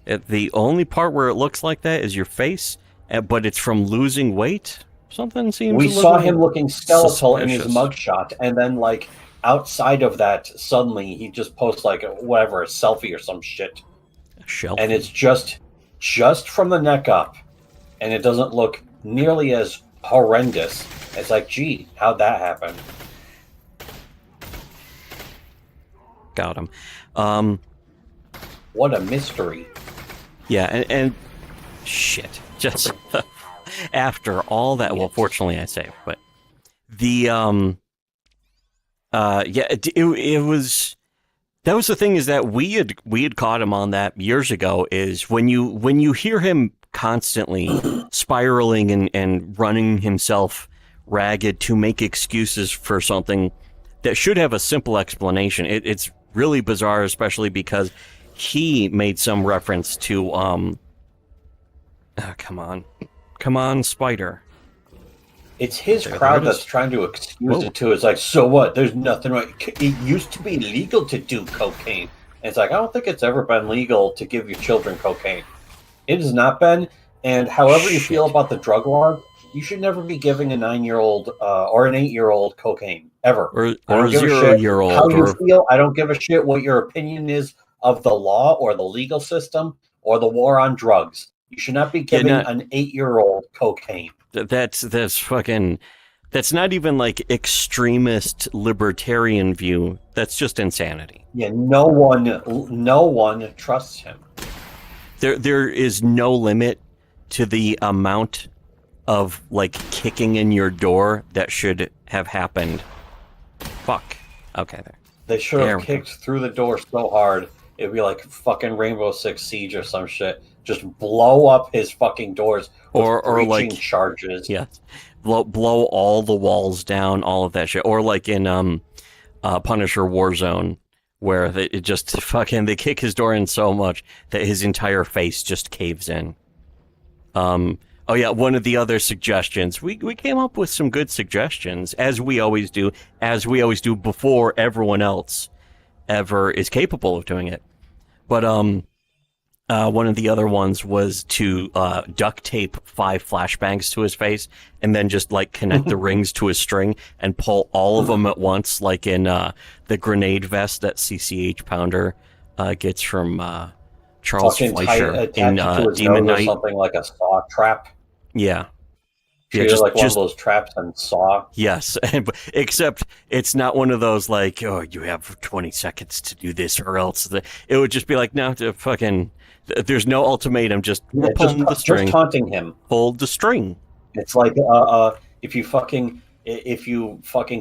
The only part where it looks like that is your face, but it's from losing weight. Something seems. We saw him looking skeletal in his mugshot, and then like outside of that, suddenly he just posts like a selfie or some shit. Shelfie. And it's just from the neck up, and it doesn't look nearly as horrendous. It's like, gee, how'd that happen? Got him. What a mystery. Yeah, and shit. Just after all that, well, fortunately I saved, but the it was, that was the thing, is that we had caught him on that years ago, is when you hear him constantly spiraling and running himself ragged to make excuses for something that should have a simple explanation. It's really bizarre, especially because he made some reference to come on, Spider. It's his crowd that's trying to excuse it too. It's like, so what? There's nothing right. It used to be legal to do cocaine. And it's like, I don't think it's ever been legal to give your children cocaine. It has not been. And however you feel about the drug laws, you should never be giving a 9-year-old or an 8-year-old cocaine ever. Or a 0-year-old. How you feel? I don't give a shit what your opinion is of the law or the legal system or the war on drugs. You should not be giving an 8-year-old cocaine. That's fucking. That's not even like extremist libertarian view. That's just insanity. Yeah, no one trusts him. There is no limit to the amount of like kicking in your door that should have happened. Fuck. Okay, there. They should have kicked through the door so hard it'd be like fucking Rainbow Six Siege or some shit. Just blow up his fucking doors with or like charges. Yeah, blow all the walls down, all of that shit. Or like in Punisher Warzone, where it just fucking they kick his door in so much that his entire face just caves in. Oh yeah, one of the other suggestions, we came up with some good suggestions, as we always do before everyone else ever is capable of doing it. But one of the other ones was to duct tape 5 flashbangs to his face and then just like connect the rings to a string and pull all of them at once, like in the grenade vest that CCH Pounder gets from Charles Fleischer in Demon Knight. Something like a saw trap. Yeah. Just like one of those traps and Saw. Yes, except it's not one of those like, oh, you have 20 seconds to do this or else. It would just be like, no, fucking, there's no ultimatum, just pull the string. Just taunting him. Pull the string. It's like if you fucking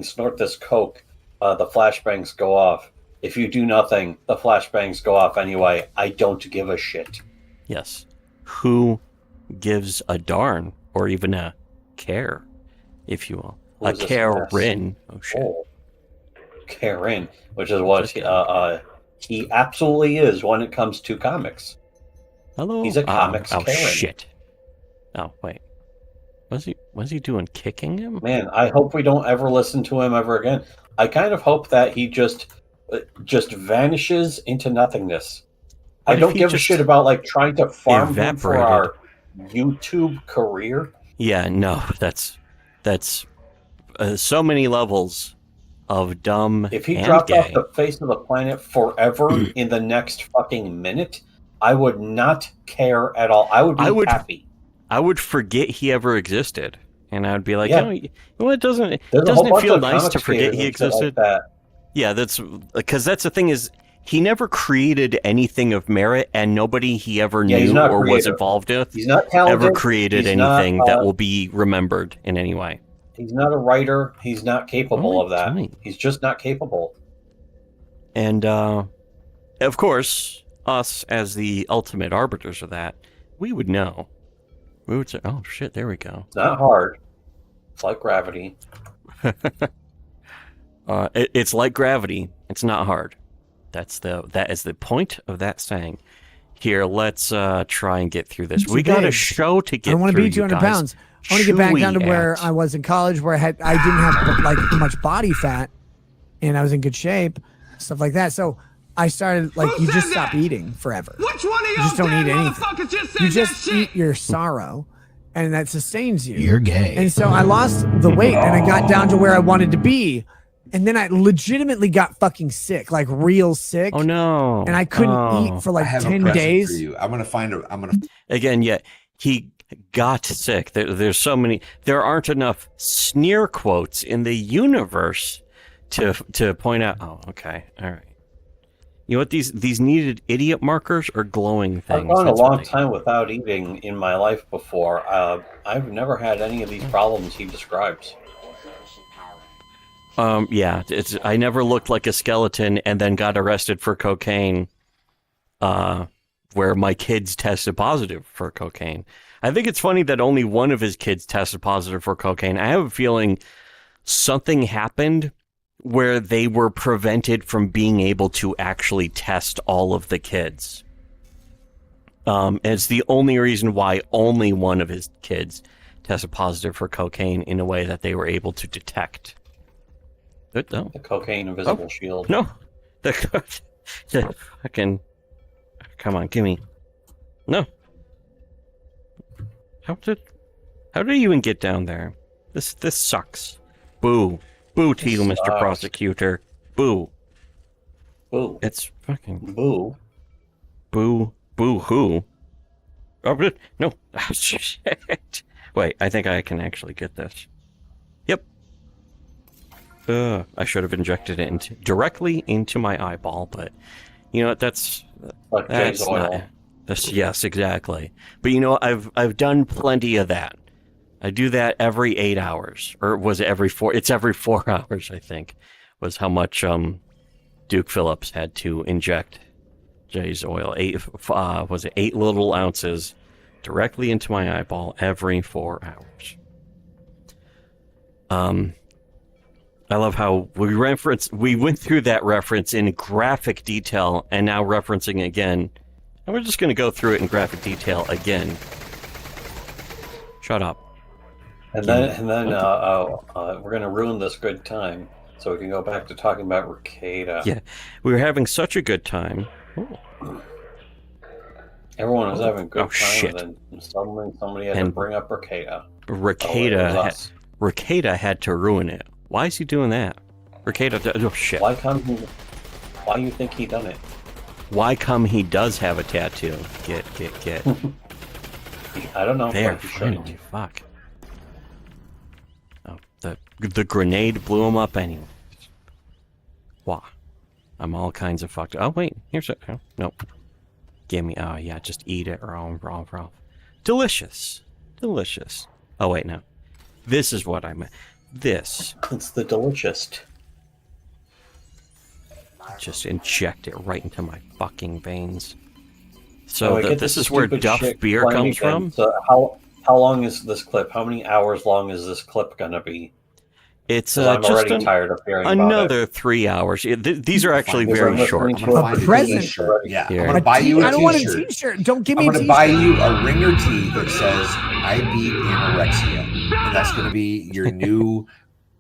snort this coke, the flashbangs go off. If you do nothing, the flashbangs go off anyway. I don't give a shit. Yes. Who gives a darn or even a care, if you will? A Karen. Oh shit. Karen, which is what he absolutely is when it comes to comics. Hello. He's a comics Karen. Shit. Oh wait. Was he doing kicking him? Man, I hope we don't ever listen to him ever again. I kind of hope that he just vanishes into nothingness. I don't give a shit about like trying to farm him for our YouTube career. Yeah, no, that's so many levels of dumb. If he dropped off the face of the planet forever in the next fucking minute, I would not care at all. I would be happy. I would forget he ever existed, and I would be like, it doesn't feel nice to forget he existed. Like that. Yeah, that's because that's the thing is, he never created anything of merit, and nobody he ever knew or was involved with ever created anything that will be remembered in any way. He's not a writer. He's not capable of that. He's just not capable. And, of course, us as the ultimate arbiters of that, we would know. We would say, oh, shit, there we go. It's not hard. It's like gravity. It's like gravity. It's not hard. That is the point of that saying. Here, let's try and get through this. We got a show to get through. I want to be 200 pounds. I want to get back down to where I was in college, where I didn't have like much body fat, and I was in good shape, stuff like that. So I started you just stop eating forever. Which one of you just don't eat anything. You just eat your sorrow, and that sustains you. You're gay. And so I lost the weight, and I got down to where I wanted to be. And then I legitimately got fucking sick, like real sick. Oh no! And I couldn't eat for like 10 days. For you. I'm gonna. Again, yeah. He got sick. There's so many. There aren't enough sneer quotes in the universe to point out. Oh, okay, all right. You know what? These needed idiot markers are glowing things. I've gone a long time without eating in my life before. I've never had any of these problems he describes. Yeah, I never looked like a skeleton and then got arrested for cocaine. Where my kids tested positive for cocaine. I think it's funny that only one of his kids tested positive for cocaine. I have a feeling something happened where they were prevented from being able to actually test all of the kids. And it's the only reason why only one of his kids tested positive for cocaine in a way that they were able to detect. No. The cocaine invisible shield. No. The fucking... Come on, gimme. No. How did you even get down there? This sucks. Boo. Boo to you, Mr. Prosecutor. Boo. Boo. It's fucking boo. Boo. Boo who? Oh, no. Oh, shit. Wait, I think I can actually get this. Yep. I should have injected it directly into my eyeball, but you know what? That's oil. Yes, exactly. But you know, I've done plenty of that. I do that every 8 hours, or was it every 4? It's every 4 hours, I think, was how much Duke Phillips had to inject Jay's oil. 8 little ounces directly into my eyeball every 4 hours. I love how we went through that reference in graphic detail and now referencing it again. And we're just going to go through it in graphic detail again. Shut up. And then we're going to ruin this good time so we can go back to talking about Ricada. Yeah, we were having such a good time. Everyone was having a good time, shit. and then suddenly somebody had to bring up Ricada. Ricada had to ruin it. Why is he doing that? Ricada, oh shit. Why you think he done it? Why come he does have a tattoo? Get. I don't know. There, finally, fuck. Oh, the grenade blew him up anyway. Wow. I'm all kinds of fucked. Oh, wait. Here's it. Oh, nope. Gimme. Oh, yeah, just eat it. Raw. Delicious. Oh, wait, no. This is what I meant. This. It's the delicious. Just inject it right into my fucking veins. So this is where Duff beer comes from? So how long is this clip? How many hours long is this clip gonna be? It's I'm just already tired of hearing another about it. 3 hours. These are actually very short. A present. Yeah, Here. I'm gonna buy you a t-shirt. I don't want a t-shirt. Don't give me a I'm t-shirt. gonna buy you a ringer tee that says "I beat anorexia," and that's gonna be your new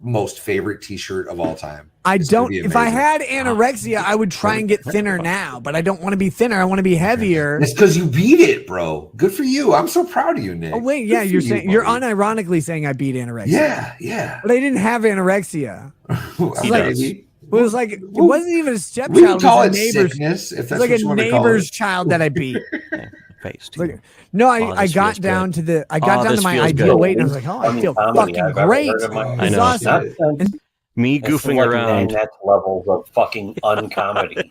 most favorite t-shirt of all time. If I had anorexia, I would try and get thinner now, but I don't want to be thinner. I want to be heavier. It's because you beat it, bro. Good for you. I'm so proud of you, Nick. Oh wait, yeah, you're unironically saying I beat anorexia. Yeah. But I didn't have anorexia. It wasn't even a stepchild. We can call it was it sickness, if that's like what you a want to call neighbor's it. child that I beat. Face. No, I got down to my ideal weight, and I was like, I feel fucking great. I It's know. awesome. Me goofing around. That's levels of fucking uncomedy.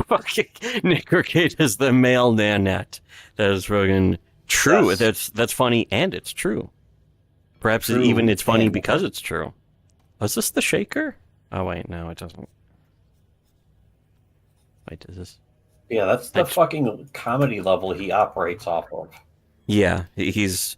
Fucking Nick Ricade is the male Nanette. That is fucking true. Yes. That's funny, and it's true. Perhaps True even it's funny and because it's true. Was this the shaker? Oh wait, no, it doesn't. Wait, does this? Yeah, that's the fucking comedy level he operates off of. Yeah, he's.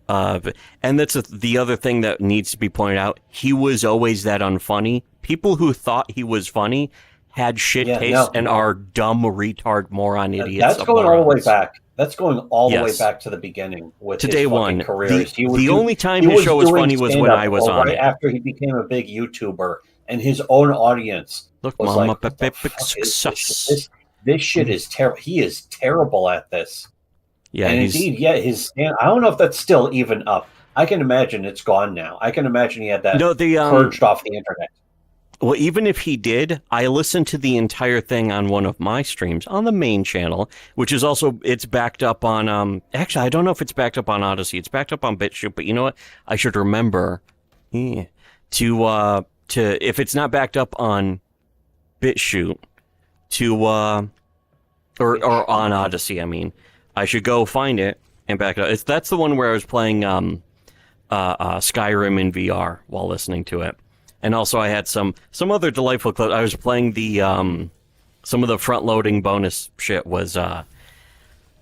And that's the other thing that needs to be pointed out. He was always that unfunny. People who thought he was funny had shit taste and are dumb, retard, moron idiots. That's going all the way back. That's going all the way back to the beginning with to his day fucking one. career. The only time his show was funny was when I was on it. After he became a big YouTuber and his own audience was Mama, like, this shit is terrible. He is terrible at this. Yeah, and indeed, his stand. I don't know if that's still even up. I can imagine it's gone now. I can imagine he had that purged off the internet. Well, even if he did, I listened to the entire thing on one of my streams on the main channel, which is also, it's backed up on, actually, I don't know if it's backed up on Odyssey. It's backed up on BitChute, but you know what? I should remember to if it's not backed up on BitChute, or on Odyssey, I mean, I should go find it and back it up. That's the one where I was playing Skyrim in VR while listening to it. And also I had some other delightful clips. I was playing the some of the front loading bonus shit was I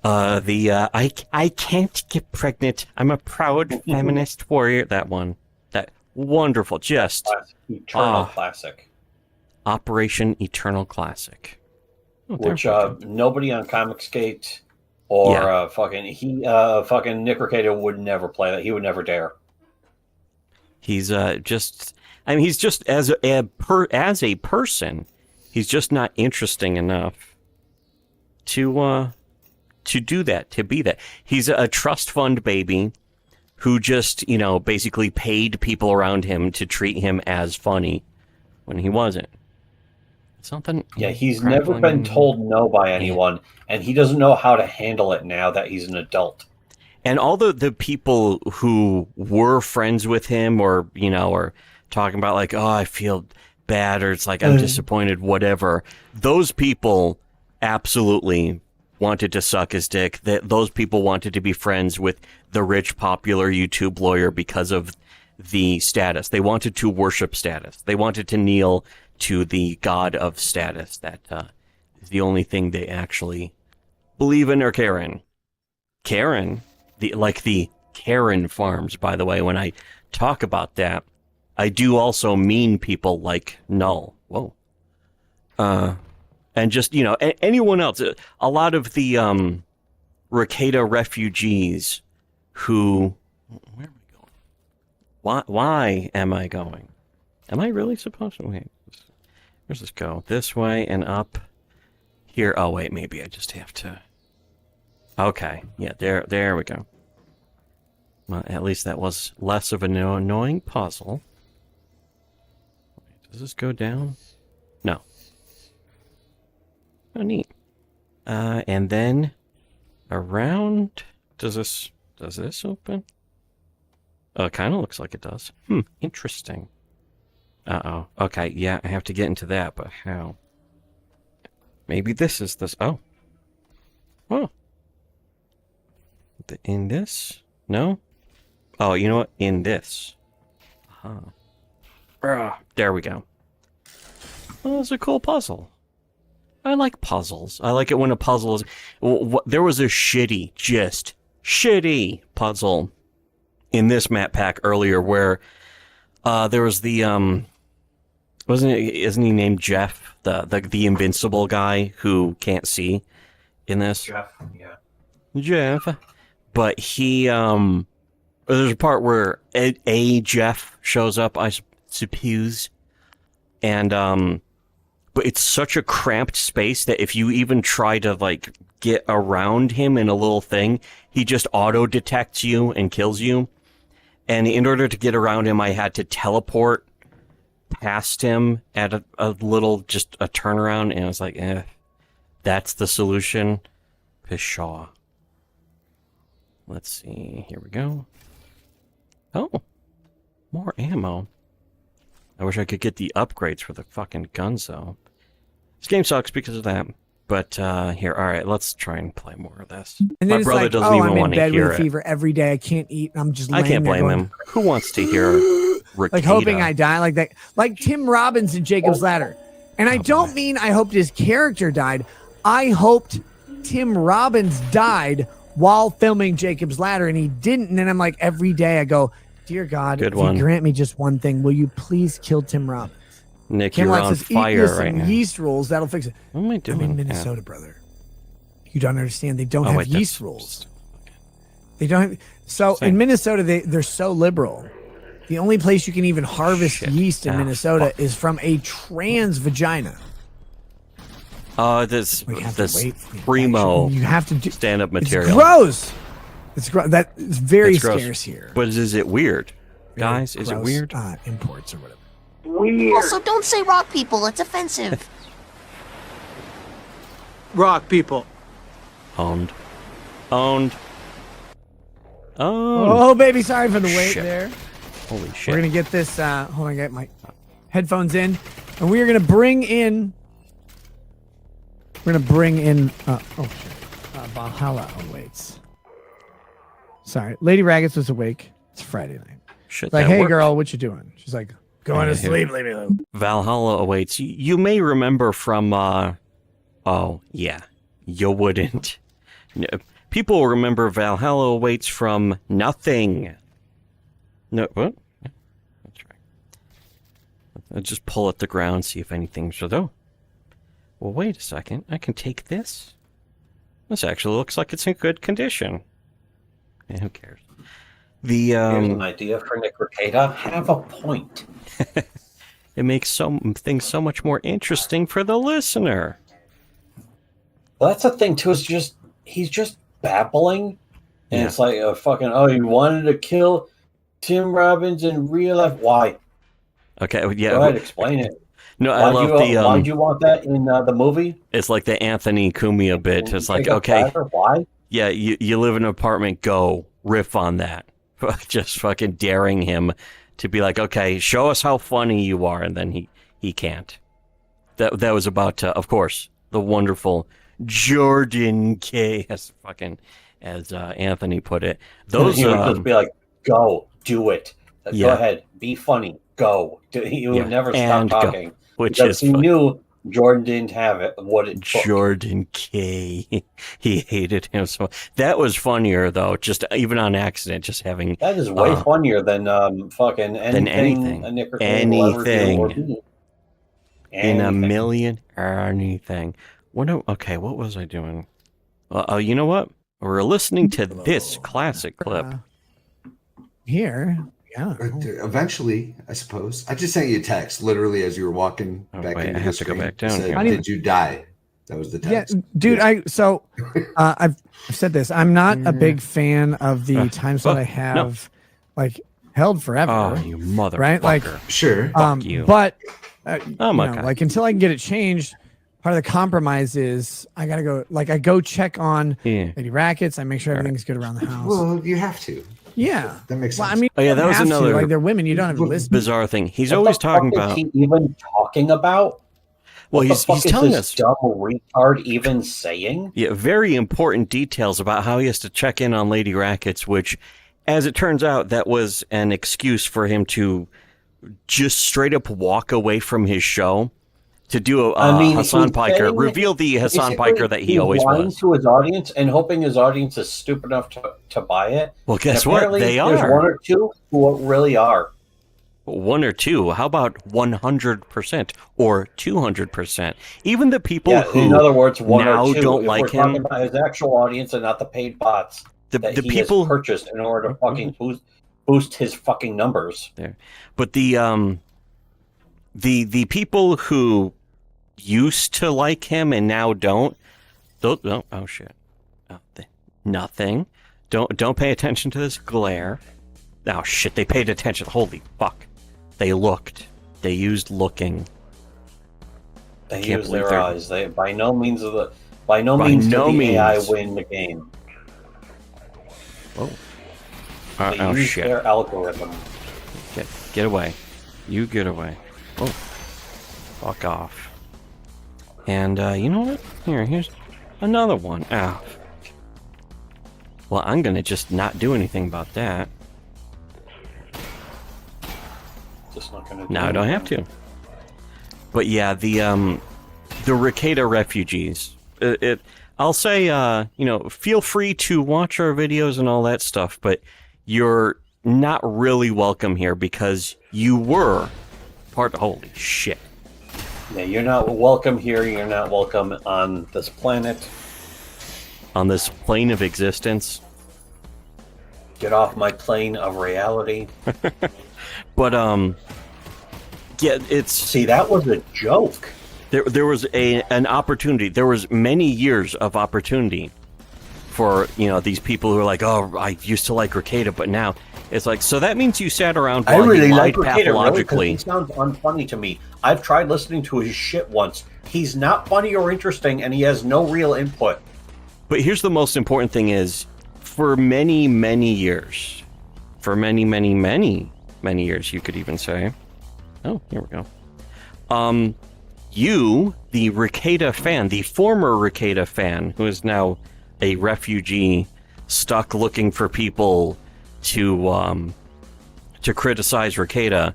can't get pregnant. I'm a proud feminist warrior. That one. That wonderful. Just Eternal Classic. Operation Eternal Classic. Which nobody on Comicsgate or fucking Nick Ricada would never play that. He would never dare. He's just, I mean, he's just as a person, he's just not interesting enough to do that, to be that. He's a trust fund baby who just, basically paid people around him to treat him as funny when he wasn't. Something. Yeah, he's never been told no by anyone, and he doesn't know how to handle it now that he's an adult. And all the people who were friends with him or talking about like, oh, I feel bad, or it's like, I'm disappointed, whatever. Those people absolutely wanted to suck his dick. Those people wanted to be friends with the rich, popular YouTube lawyer because of the status. They wanted to worship status. They wanted to kneel to the god of status. That is the only thing they actually believe in or care in. Karen, the Karen farms, by the way, when I talk about that, I do also mean people like Null. Whoa. And just, anyone else. A lot of the Ricada refugees who... Where am I going? Why am I going? Am I really supposed to... Wait. Where's this go? This way and up here. Oh, wait, maybe I just have to... Okay. Yeah, there we go. Well, at least that was less of an annoying puzzle. Does this go down? No. Oh, neat. And then around... Does this open? Oh, it kind of looks like it does. Interesting. Uh-oh. Okay, yeah, I have to get into that, but how? Maybe this is this. Oh. Oh. In this? No? Oh, you know what? In this. There we go. Well, it's a cool puzzle. I like puzzles. I like it when a puzzle is... There was a shitty puzzle in this map pack earlier where there was the... Isn't he named Jeff? The invincible guy who can't see in this? Jeff, yeah. Jeff. But he... there's a part where a Jeff shows up, I suppose. And, but it's such a cramped space that if you even try to, like, get around him in a little thing, he just auto-detects you and kills you. And in order to get around him, I had to teleport past him at a little, just a turnaround, and I was like, that's the solution. Pshaw. Let's see, here we go. Oh, more ammo. I wish I could get the upgrades for the fucking guns, though. This game sucks because of that. But here, all right, let's try and play more of this. And my brother like, doesn't even want to hear it. I'm in bed with a fever every day. I can't eat. I'm just laying I can't blame there him. Who wants to hear Ricada? Like hoping I die like that. Like Tim Robbins in Jacob's Ladder. And I don't mean I hoped his character died. I hoped Tim Robbins died while filming Jacob's Ladder, and he didn't. And then I'm like, every day I go, dear God, if you grant me just one thing, will you please kill Tim Robbins? Nick, you're on fire right now. Yeast rules, that'll fix it. What am I doing? I'm in Minnesota, brother. You don't understand. They don't have yeast rules. They don't have... So in Minnesota, they're so liberal. The only place you can even harvest yeast in Minnesota is from a trans vagina. This primo you have to do stand-up material. It's gross. It's gross. That is very scarce here. But is it weird, guys? Is it weird? Imports or whatever. Weird. Also, don't say rock people. It's offensive. Rock people. Owned. Oh, baby, sorry for the wait there. Holy shit. We're going to get this, hold on, get my headphones in. And we are going to bring in, Valhalla awaits. Sorry, Lady Raggets was awake. It's Friday night. Shit, like, that hey, worked. girl, what you doing? She's like, going to sleep, leave me alone. Valhalla awaits. You may remember from, oh, yeah, you wouldn't. No, people remember Valhalla awaits from nothing. No, what? That's right. I'll just pull at the ground, see if anything's though. Well, wait a second. I can take this. This actually looks like it's in good condition. Yeah, who cares? Here's an idea for Nick Rekieta. Have a point. It makes some things so much more interesting for the listener. Well, that's the thing too. Is just he's just babbling, and it's like a fucking. Oh, you wanted to kill Tim Robbins in real life? Why? Okay, yeah. Go ahead, explain it. No, I love the. Why'd you want that in the movie? It's like the Anthony Cumia bit. It's like, okay, why? Yeah, you live in an apartment. Go riff on that. Just fucking daring him to be like, okay, show us how funny you are, and then he can't. That was about, of course, the wonderful Jordan K. as Anthony put it. Those he would just be like, go do it. Go ahead, be funny. Go. He would never stop talking, because he knew Jordan didn't have it. What it took. Jordan K. He hated him so. That was funnier though. Just even on accident, just having that is way funnier than fucking anything. Anything. In a million anything. Okay, what was I doing? You know what? We're listening to this classic clip. Here. Yeah. Eventually, I suppose. I just sent you a text literally as you were walking back into I have to go back down said, here. Did you die? That was the text. Yeah, dude, I've said this. I'm not a big fan of the time slot I have held forever. Oh, you motherfucker. Right? Like sure. Fuck you. But oh my God. Like until I can get it changed, part of the compromise is I gotta go I go check on Lady Rackets, I make sure everything's good around the house. Well, you have to. Yeah, that makes sense. Well, I mean, that was another like they're women. You don't have to listen. Bizarre thing. He's what always the fuck talking is about. He even talking about? Well, he's telling us. Dumb retard even saying? Yeah, very important details about how he has to check in on Lady Rackets, which, as it turns out, that was an excuse for him to just straight up walk away from his show. To do Hassan Piker, reveal the Hassan Piker that he always was. To his audience and hoping his audience is stupid enough to buy it. Well, guess what? They are. There's one or two who really are. One or two. How about 100% or 200%? Even the people who, in other words, one now or two, don't if like we're him. Talking about his actual audience and not the paid bots that he people has purchased in order to fucking boost his fucking numbers. There, but the people who used to like him and now don't. Oh shit! Nothing. Don't pay attention to this glare. Oh shit! They paid attention. Holy fuck! They looked. They used looking. They used their eyes. They by no means did the AI win the game. Oh. They used shit! Their algorithm. Get away! You get away! Oh, fuck off! And you know what? Here's another one. Ah. Well, I'm gonna just not do anything about that. Just not gonna. No, I don't have to. But yeah, the Rekieta refugees. I'll say, feel free to watch our videos and all that stuff, but you're not really welcome here because you were part. Holy shit. Yeah, you're not welcome here. You're not welcome on this planet. On this plane of existence. Get off my plane of reality. But, yeah, it's... See, that was a joke. There was an opportunity. There was many years of opportunity for, these people who are like, oh, I used to like Rekieta, but now It's like, so that means you sat around I while really he like lied Ricada, pathologically. really, he sounds unfunny to me. I've tried listening to his shit once. He's not funny or interesting, and he has no real input. But here's the most important thing is, for many, many years, years, you could even say, oh, here we go. You, the Ricada fan, the former Ricada fan, who is now a refugee stuck looking for people to criticize Ricada,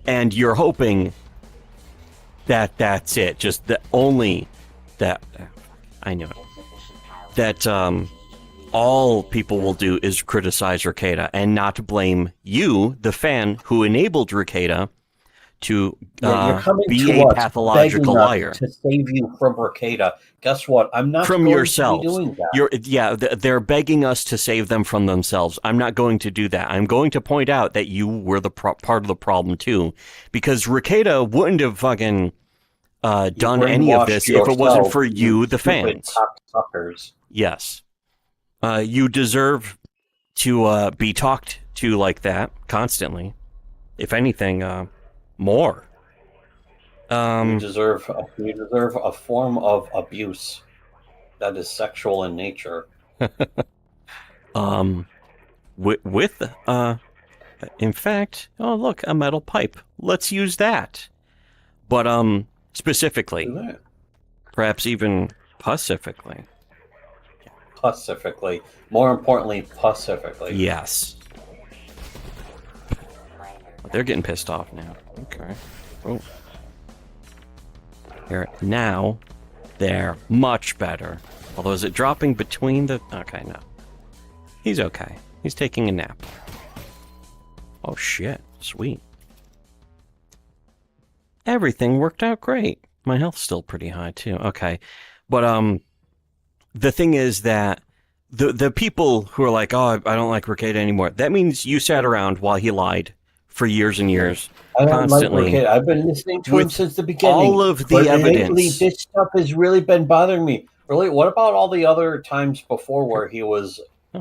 and you're hoping that that's it, just that only that, I knew it, that all people will do is criticize Ricada and not blame you, the fan who enabled Ricada to be a pathological liar. To save you from Ricada. Guess what? I'm not from going yourselves. to be doing that. They're begging us to save them from themselves. I'm not going to do that. I'm going to point out that you were the part of the problem too, because Ricada wouldn't have fucking done any of this if it wasn't for you, the fans. Suckers. Yes. You deserve to be talked to like that constantly. If anything, more. You deserve a form of abuse that is sexual in nature. With in fact, oh look, a metal pipe. Let's use that. But specifically, perhaps even pacifically. Pacifically. More importantly, pacifically. Yes. They're getting pissed off now. Okay. Oh. Here now, they're much better. Although, is it dropping between the? Okay, no. He's okay. He's taking a nap. Oh shit! Sweet. Everything worked out great. My health's still pretty high too. Okay, but the thing is that the people who are like, oh, I don't like Ricada anymore. That means you sat around while he lied for years and years, I don't constantly. like Ricada. I've been listening to him since the beginning. All of the but evidence. Lately, this stuff has really been bothering me. Really, what about all the other times before where he was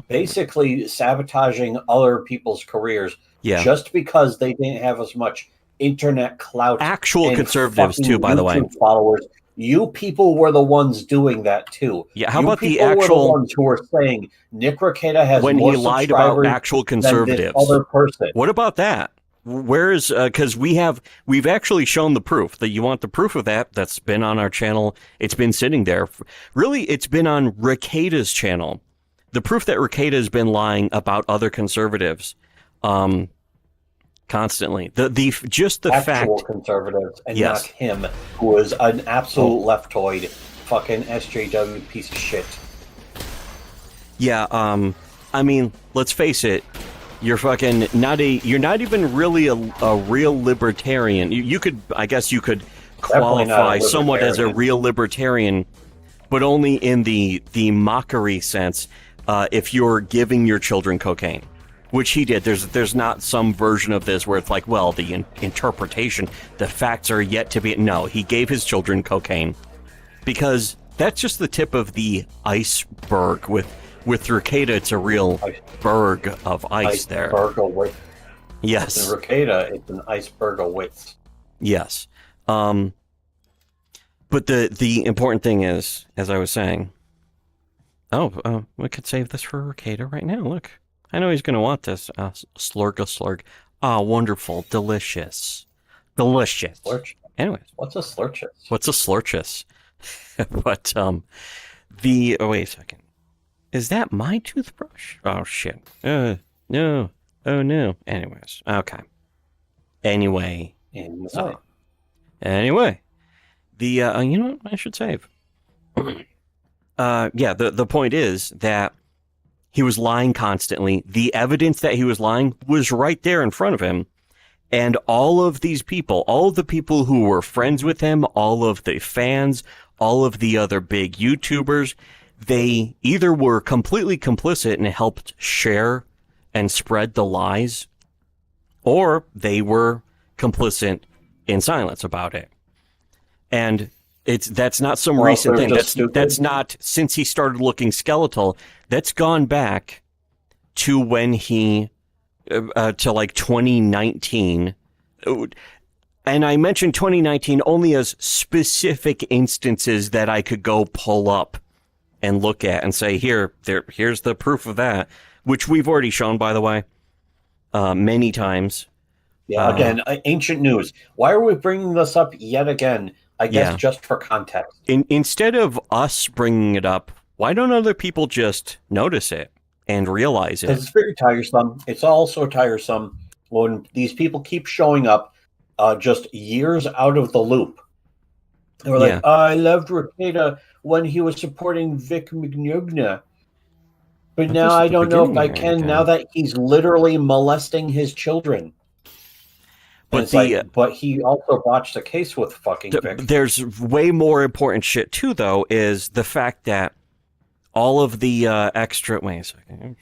basically sabotaging other people's careers just because they didn't have as much internet clout? Actual conservatives too, by the way. Followers. You people were the ones doing that too. Yeah, how you about the people actual were the ones who were saying Nick Ricada has when more he lied about actual conservatives? Than this other person. What about that? Where is because we've actually shown the proof that you want the proof of that. That's been on our channel. It's been sitting there. Really, it's been on Ricada's channel. The proof that Ricada has been lying about other conservatives, constantly. Just the actual fact conservatives and not him, who was an absolute leftoid, fucking SJW piece of shit. Yeah. I mean, let's face it. You're fucking you're not even really a real libertarian. You could, I guess you could qualify somewhat as a real libertarian, but only in the mockery sense, if you're giving your children cocaine, which he did. There's not some version of this where it's like, well, the interpretation, the facts are yet to be. No, he gave his children cocaine because that's just the tip of the iceberg. With Ricada, it's a real berg of ice there. Iceberg of width. Yes. In Ricada, it's an iceberg of width. Yes. But the important thing is, as I was saying, we could save this for Ricada right now. Look, I know he's going to want this. Slurg. Ah, wonderful. Delicious. Slurch. Anyways. What's a slurchus? But, oh, wait a second. Is that my toothbrush? Oh, shit. No. Oh, no. Anyways. Okay. Anyway. Anyway. You know what? I should save. The point is that he was lying constantly. The evidence that he was lying was right there in front of him. And all of these people, all of the people who were friends with him, all of the fans, all of the other big YouTubers, they either were completely complicit and helped share and spread the lies, or they were complicit in silence about it. And that's not some recent thing. That's not since he started looking skeletal. That's gone back to when he to like 2019. And I mentioned 2019 only as specific instances that I could go pull up and look at and say, here's the proof of that, which we've already shown, by the way, many times. Yeah, again, ancient news. Why are we bringing this up yet again? I guess just for context. Instead of us bringing it up, why don't other people just notice it and realize it? Because it's very tiresome. It's also tiresome when these people keep showing up just years out of the loop. They were like, I loved Rekieta when he was supporting Vic Mignogna. But now I don't know if I can, now that he's literally molesting his children. But but he also botched a case with fucking Vic. There's way more important shit too, though, is the fact that all of the extra. Wait a second.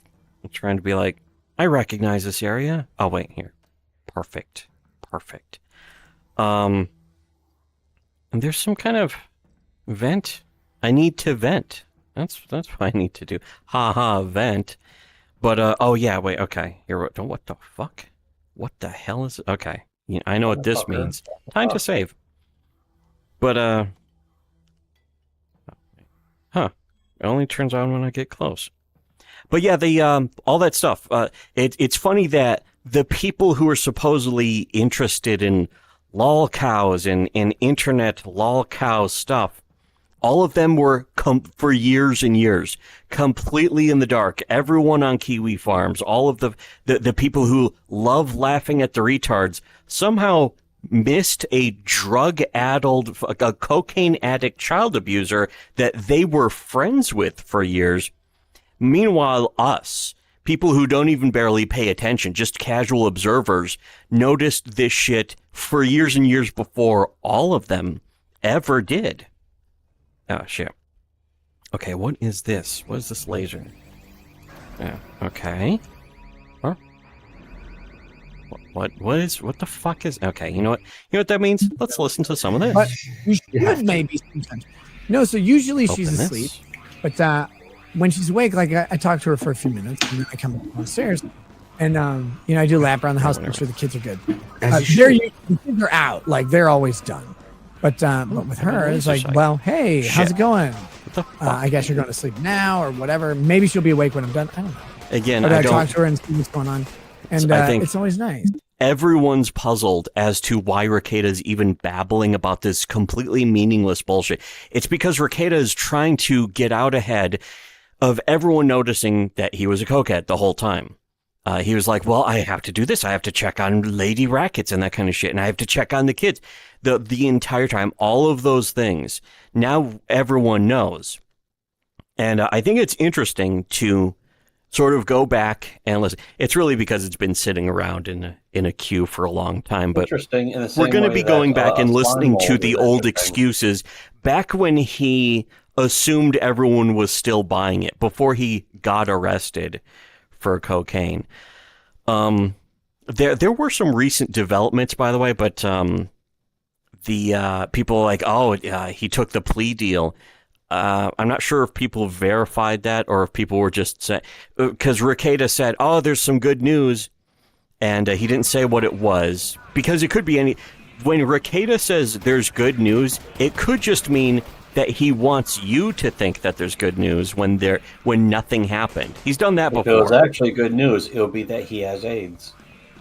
I'm trying to be like, I recognize this area. Oh wait, here. Perfect. And there's some kind of vent. I need to vent. That's what I need to do. Vent. But oh yeah, wait. Okay. Here. What the fuck? What the hell is it? Okay. I know what this means. Time to save. But, it only turns on when I get close. But yeah, all that stuff. It's funny that the people who are supposedly interested in lol cows and internet lol cow stuff, all of them were for years and years completely in the dark. Everyone on Kiwi Farms, all of the people who love laughing at the retards, somehow missed a drug-addled, a cocaine addict child abuser that they were friends with for years. Meanwhile, us, people who don't even barely pay attention, just casual observers, noticed this shit for years and years before all of them ever did. Oh, shit. Okay, what is this? What is this laser? Yeah, okay. Huh? What the fuck is... Okay, you know what that means? Let's listen to some of this. But you should maybe sometimes. No, so usually she's asleep. But when she's awake, like I talk to her for a few minutes, and then I come downstairs. And, I do a lap around the house, make sure the kids are good. The kids are out. Like, they're always done. But with her, it's like, well, hey, how's it going? I guess you're going to sleep now or whatever. Maybe she'll be awake when I'm done. I don't know. Again, I talk to her and see what's going on. And I think it's always nice. Everyone's puzzled as to why Rekieta's even babbling about this completely meaningless bullshit. It's because Rekieta is trying to get out ahead of everyone noticing that he was a cokehead the whole time. He was like, well, I have to do this. I have to check on lady rackets and that kind of shit. And I have to check on the kids. The entire time, all of those things. Now everyone knows. And I think it's interesting to sort of go back and listen. It's really because it's been sitting around in a queue for a long time. But interesting in the same we're going to be going back and listening to the old excuses back when he assumed everyone was still buying it before he got arrested for cocaine. There were some recent developments, by the way, but the people are like, he took the plea deal. I'm not sure if people verified that or if people were just saying, because Rekieta said, there's some good news, and he didn't say what it was, because it could be when Rekieta says there's good news, it could just mean that he wants you to think that there's good news when nothing happened. He's done that before. If it was actually good news, it would be that he has AIDS.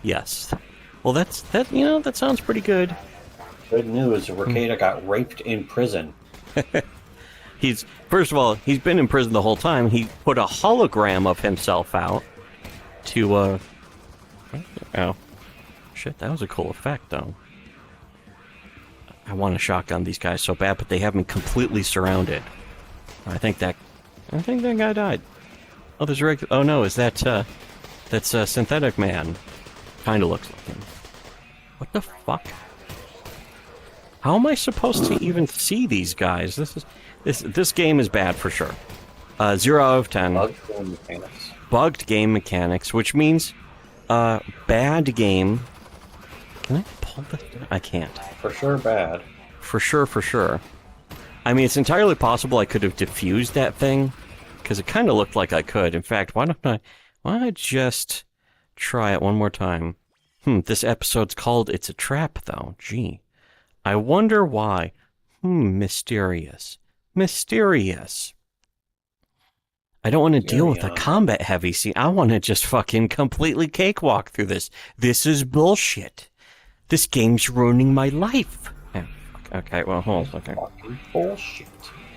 Yes. Well, that sounds pretty good. Good news, Rekieta got raped in prison. First of all, he's been in prison the whole time. He put a hologram of himself out to oh shit, that was a cool effect though. I want to shotgun these guys so bad, but they have me completely surrounded. I think that guy died. Oh, there's oh no, is that's Synthetic Man. Kinda looks like him. What the fuck? How am I supposed to even see these guys? This game is bad for sure. 0 out of 10. Bugged game mechanics. Bugged game mechanics, which means bad game. Can I pull this down? I can't. For sure bad. For sure. I mean, it's entirely possible I could have diffused that thing, because it kind of looked like I could. In fact, why don't I just try it one more time. This episode's called It's a Trap, though. Gee. I wonder why. Mysterious. Mysterious. I don't want to deal with a combat heavy scene. I want to just fucking completely cakewalk through this. This is bullshit. This game's ruining my life. Okay, well, hold on. Okay. Bullshit.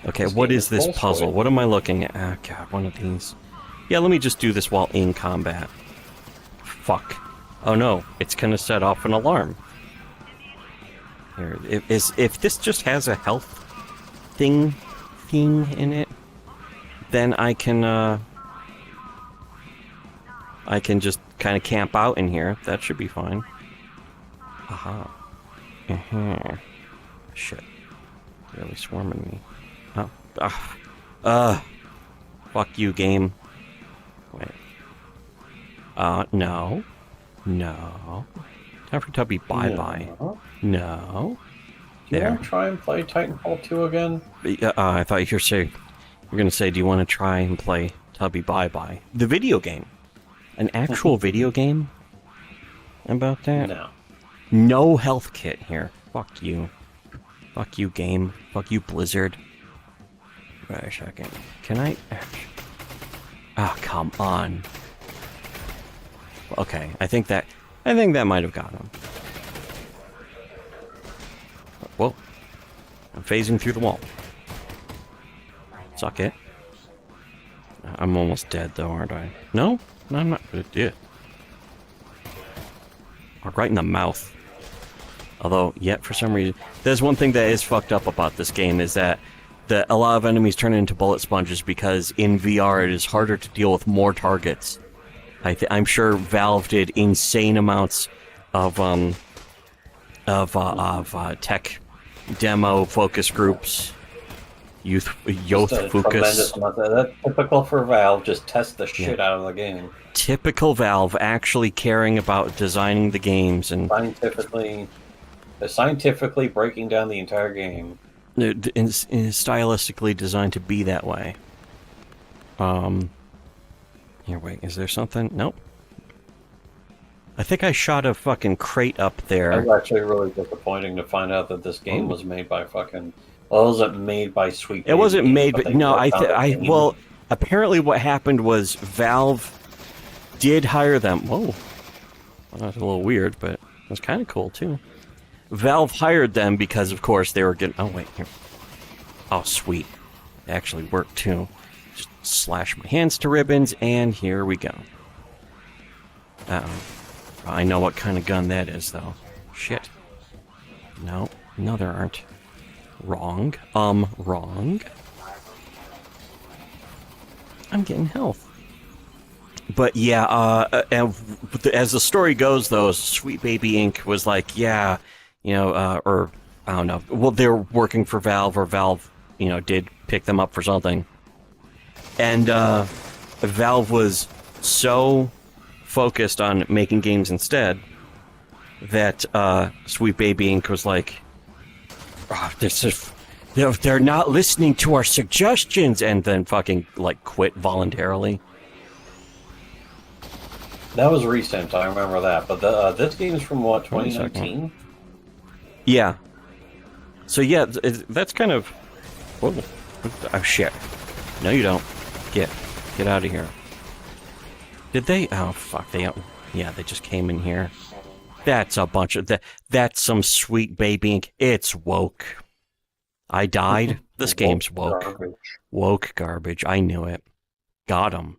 Okay, what is this puzzle? What am I looking at? Oh, God, one of these. Yeah, let me just do this while in combat. Fuck. Oh, no. It's going to set off an alarm. Here, if this just has a health thing in it, then I can just kind of camp out in here. That should be fine. Aha. Shit. Really swarming me. Fuck you, game. Wait. No. No. Time for Tubby bye-bye. No. Do you want to try and play Titanfall 2 again? I thought you were going to say, do you want to try and play Tubby bye-bye? The video game. An actual video game? About that? No. No health kit here. Fuck you. Fuck you, game. Fuck you, Blizzard. Wait a second. Can I... Ah, come on. Okay, I think that might have got him. Whoa. I'm phasing through the wall. Suck it. I'm almost dead, though, aren't I? No? No, I'm not. Yeah. Or right in the mouth. Although, yet for some reason... There's one thing that is fucked up about this game, is that a lot of enemies turn into bullet sponges because in VR it is harder to deal with more targets. I'm sure Valve did insane amounts of tech demo focus groups, youth focus. That's typical for Valve. Just test the shit out of the game. Typical Valve, actually caring about designing the games and scientifically breaking down the entire game. It is stylistically designed to be that way. Here, wait, is there something? Nope. I think I shot a fucking crate up there. It was actually really disappointing to find out that this game was made by fucking... Well, it wasn't made by Sweet Baby. It wasn't made, but no, well, apparently what happened was Valve did hire them. Whoa. Well, that's a little weird, but it was kind of cool, too. Valve hired them because, of course, they were getting... Oh, wait, here. Oh, sweet. It actually worked, too. Just slash my hands to ribbons, and here we go. Uh-oh. I know what kind of gun that is, though. Shit. No. No, there aren't. Wrong. Wrong. I'm getting health. But yeah, as the story goes, though, Sweet Baby Inc. was like, yeah, you know, or, I don't know. Well, they were working for Valve, or Valve, you know, did pick them up for something. And Valve was so focused on making games instead that Sweet Baby Inc. was like, oh, they're not listening to our suggestions, and then fucking like quit voluntarily. That was recent, I remember that. But this game is from what, 2019? Yeah. So yeah, that's kind of. Whoa. Oh shit! No, you don't. Get out of here. Did they? Oh fuck! Yeah, they just came in here. That's a bunch of that's some Sweet Baby. It's woke. I died. This game's woke. Garbage. Woke garbage. I knew it. Got him.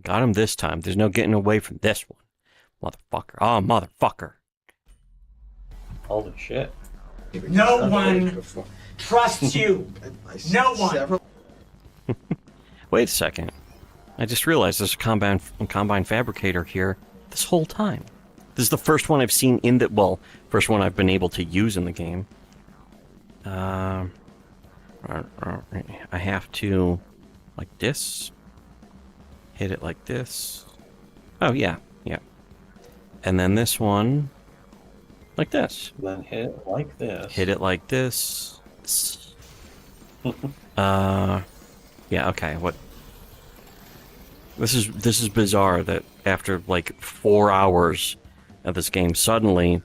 Got him this time. There's no getting away from this one. Motherfucker. Oh, motherfucker. Holy shit. No one trusts you. No one. Wait a second. I just realized there's a combine fabricator here this whole time. This is the first one I've seen in the... Well, first one I've been able to use in the game. I have to... Like this. Hit it like this. Oh, yeah. Yeah. And then this one... Like this. Then hit it like this. Hit it like this. Yeah, okay. What? This is bizarre that after like 4 hours of this game, suddenly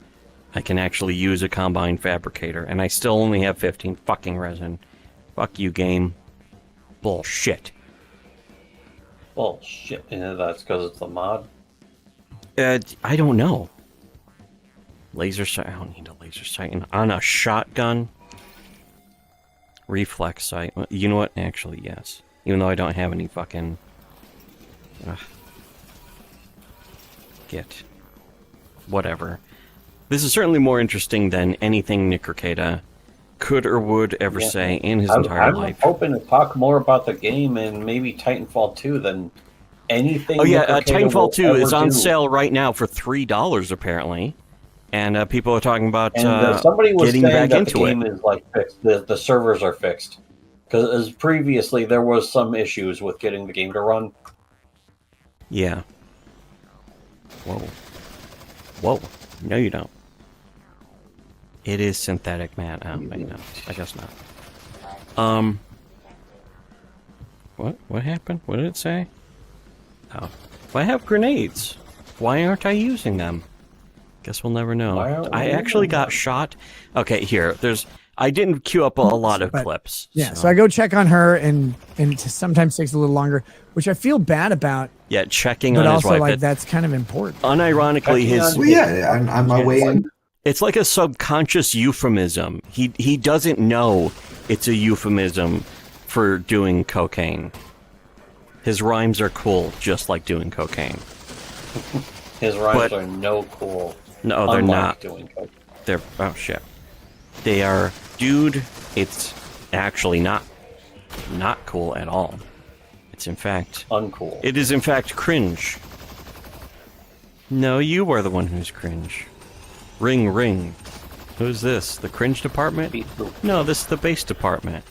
I can actually use a combine fabricator, and I still only have 15 fucking resin. Fuck you, game. Bullshit. Bullshit. Yeah, that's because it's the mod. I don't know. Laser sight. I don't need a laser sight on a shotgun. Reflex sight. You know what? Actually, yes. Even though I don't have any fucking. Get. Whatever. This is certainly more interesting than anything Nick Rekieta could or would ever say in his entire life. I'm hoping to talk more about the game and maybe Titanfall 2 than anything. Oh yeah, Titanfall 2 is on sale right now for $3 apparently, and people are talking about somebody was getting saying back that into the game is like fixed. The servers are fixed because previously there was some issues with getting the game to run. Yeah. Whoa. Whoa. No, you don't. It is synthetic, man. Oh, wait, no. I guess not. What happened? What did it say? Oh. If I have grenades, why aren't I using them? Guess we'll never know. I actually got shot. Okay, here. I didn't queue up a lot of clips. Yeah, so I go check on her, and it sometimes takes a little longer, which I feel bad about. Yeah, checking but on his wife. But also, that's kind of important. Unironically, I'm on my way in. It's like a subconscious euphemism. He doesn't know it's a euphemism for doing cocaine. His rhymes are cool, just like doing cocaine. His rhymes are no cool. No, they're not. Doing cocaine. They're oh shit. They are, dude. It's actually not cool at all. It's in fact uncool. It is in fact cringe. No, you are the one who's cringe. Ring, ring. Who's this? The cringe department? No, this is the base department.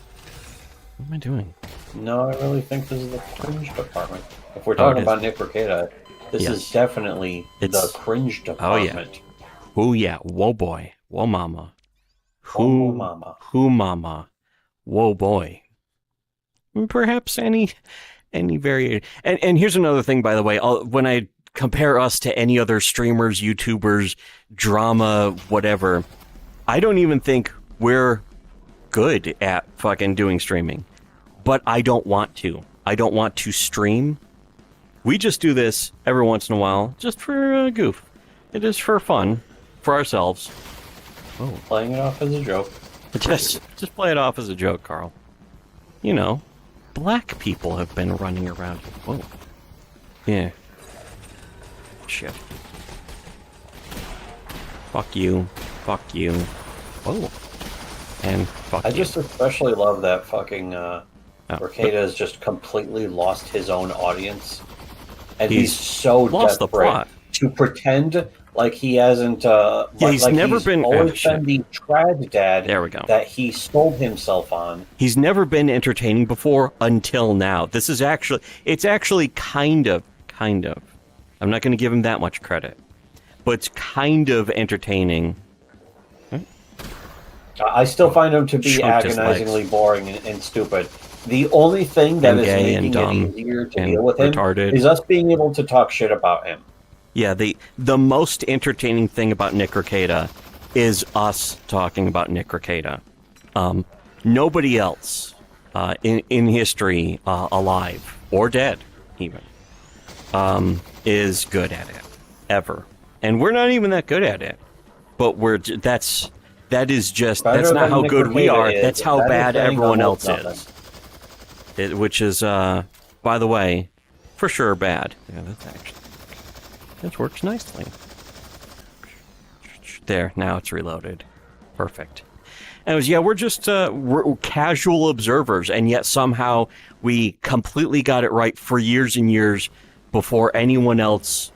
What am I doing? No, I really think this is the cringe department. If we're talking about Nick Rekieta, this is definitely the cringe department. Oh yeah. Whoa boy. Whoa mama. Who mama. Who mama. Whoa boy. Perhaps any variation. And here's another thing, by the way. When I compare us to any other streamers, YouTubers, drama, whatever, I don't even think we're good at fucking doing streaming. But I don't want to. I don't want to stream. We just do this every once in a while, just for a goof. It is for fun, for ourselves. Oh, playing it off as a joke. Just play it off as a joke, Carl. You know, black people have been running around. Whoa. Yeah. Shit. Fuck you. Fuck you. Oh. And fuck you. I just especially love that fucking Rekieta has just completely lost his own audience. And he's so lost the plot to pretend like he hasn't he's never been always been the trad dad there we go that he sold himself on. He's never been entertaining before until now. This is actually kind of I'm not going to give him that much credit, but it's kind of entertaining. I still find him to be agonizingly boring and stupid. The only thing that is making it easier to deal with him is us being able to talk shit about him. Yeah, the most entertaining thing about Nick Rekieta is us talking about Nick Rekieta. Nobody else in history, alive or dead even, is good at it ever, and we're not even that good at it. But that's not how good we are. That's how bad everyone else is. Which is, by the way, for sure bad. Yeah, that works nicely. There, now it's reloaded. Perfect. Anyways, yeah, we're just we're casual observers, and yet somehow we completely got it right for years and years before anyone else.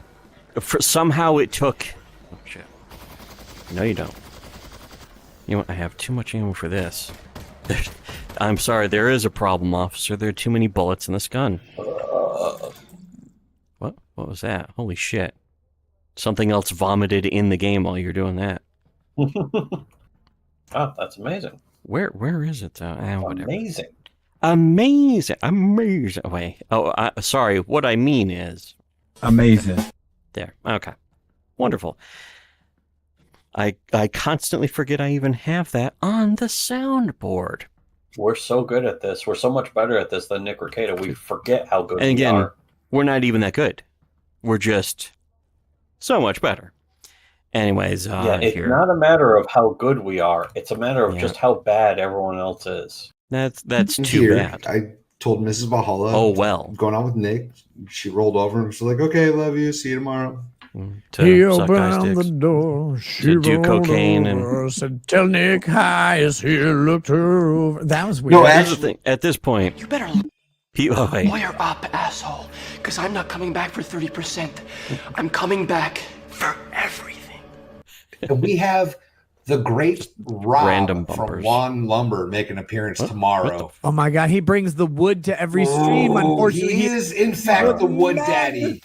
Somehow it took. Oh shit! No, you don't. You know what? I have too much ammo for this. I'm sorry, there is a problem, officer. There are too many bullets in this gun. What? What was that? Holy shit. Something else vomited in the game while you're doing that. Oh, that's amazing. Where is it, though? Whatever. Amazing. Amazing. Wait. Sorry. What I mean is amazing. There. Okay. Wonderful. I constantly forget I even have that on the soundboard. We're so good at this. We're so much better at this than Nick Rekieta. We forget how good And again, we are. we're not even that good. We're just so much better. Anyways, it's not a matter of how good we are. It's a matter of just how bad everyone else is. That's too bad. I told Mrs. Valhalla. Oh, well. Going on with Nick. She rolled over and was like, "Okay, love you. See you tomorrow." He opened the door. She to do rolled cocaine over, and said, "Tell Nick hi as he looked her over." That was weird. No, here's the thing. At this point, You better wait. lawyer up, asshole. Because I'm not coming back for 30%. I'm coming back for everything. And we have the great Rob Random from bumpers. Juan Lumber make an appearance tomorrow. Oh my God, he brings the wood to every stream. Unfortunately, he is in fact the wood daddy.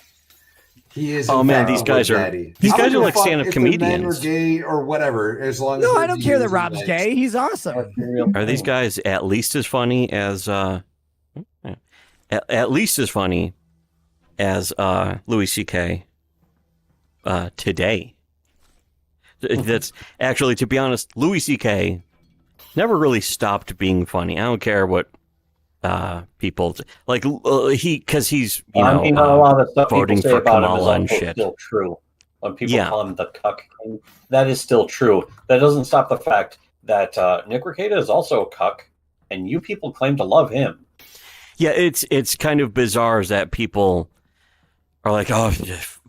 He is. Oh in man, fact these the guys wood are daddy. these I guys don't are give a like fuck stand-up if they're men comedians. or gay or whatever, as long as No, they're I don't care that using, Rob's like, gay. He's awesome. Are these guys at least as funny as at least as funny as Louis C.K. Today? That's actually, to be honest, Louis C.K. never really stopped being funny. I don't care what people like. Because he's a lot of stuff voting people say for about him is Kamala and also shit. still true. When people call him the cuck king, that is still true. That doesn't stop the fact that Nick Rekieta is also a cuck, and you people claim to love him. Yeah, it's kind of bizarre that people are like, oh,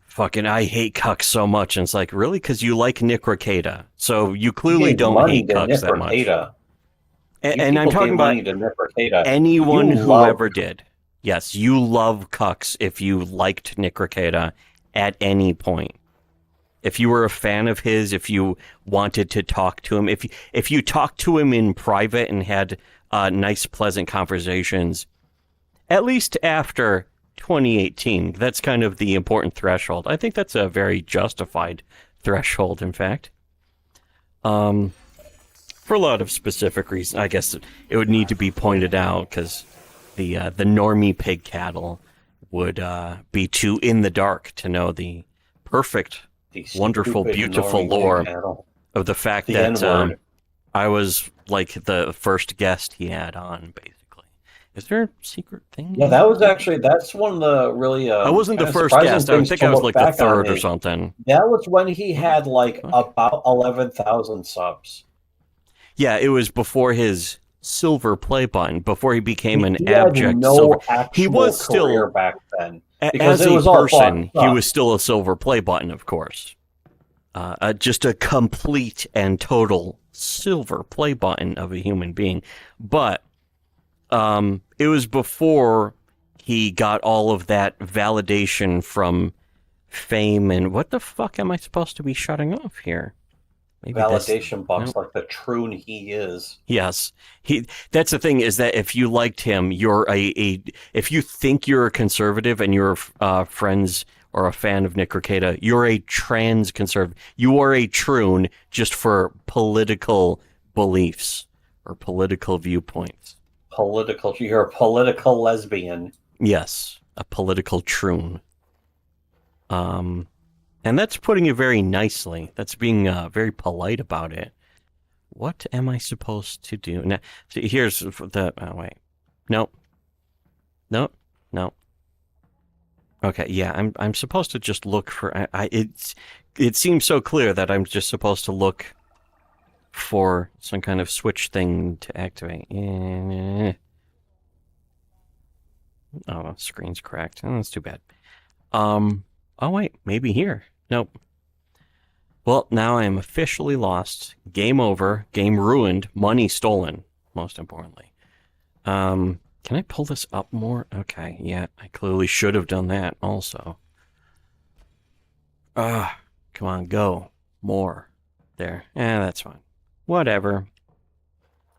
fucking, I hate cucks so much. And it's like, really? Because you like Nick Rekieta. So you clearly don't hate cucks that much. And I'm talking about anyone who ever did. Yes, you love cucks if you liked Nick Rekieta at any point. If you were a fan of his, if you wanted to talk to him, if you talked to him in private and had nice, pleasant conversations, at least after 2018, that's kind of the important threshold. I think that's a very justified threshold, in fact. For a lot of specific reasons. I guess it would need to be pointed out because the normie pig cattle would be too in the dark to know the perfect, wonderful, beautiful lore of the fact that I was like the first guest he had on, basically. Is there a secret thing? Yeah, that's one of the really. I wasn't the first guest. I think I was like the third or something. That was when he had like about 11,000 subs. Yeah, it was before his silver play button, before he became an abject silver. He was still back then. As a person, he was still a silver play button, of course. Just a complete and total silver play button of a human being. But it was before he got all of that validation from fame. And what the fuck am I supposed to be shutting off here? Maybe validation bumps like the troon he is. Yes, that's the thing, is that if you liked him, you're if you think you're a conservative and you're friends or a fan of Nick Rekieta, you're a trans conservative. You are a troon just for political beliefs or political viewpoints. You're a political lesbian. Yes, a political troon. And that's putting it very nicely. That's being very polite about it. What am I supposed to do? Now, see, here's the... Oh, wait. Nope. Okay, yeah, I'm supposed to just look for... It seems so clear that I'm just supposed to look for some kind of switch thing to activate. Oh, screen's cracked. Oh, that's too bad. Oh, wait, maybe here. Nope. Well, now I am officially lost. Game over. Game ruined. Money stolen, most importantly. Can I pull this up more? Okay, yeah, I clearly should have done that also. Come on, go. More. There. That's fine. Whatever.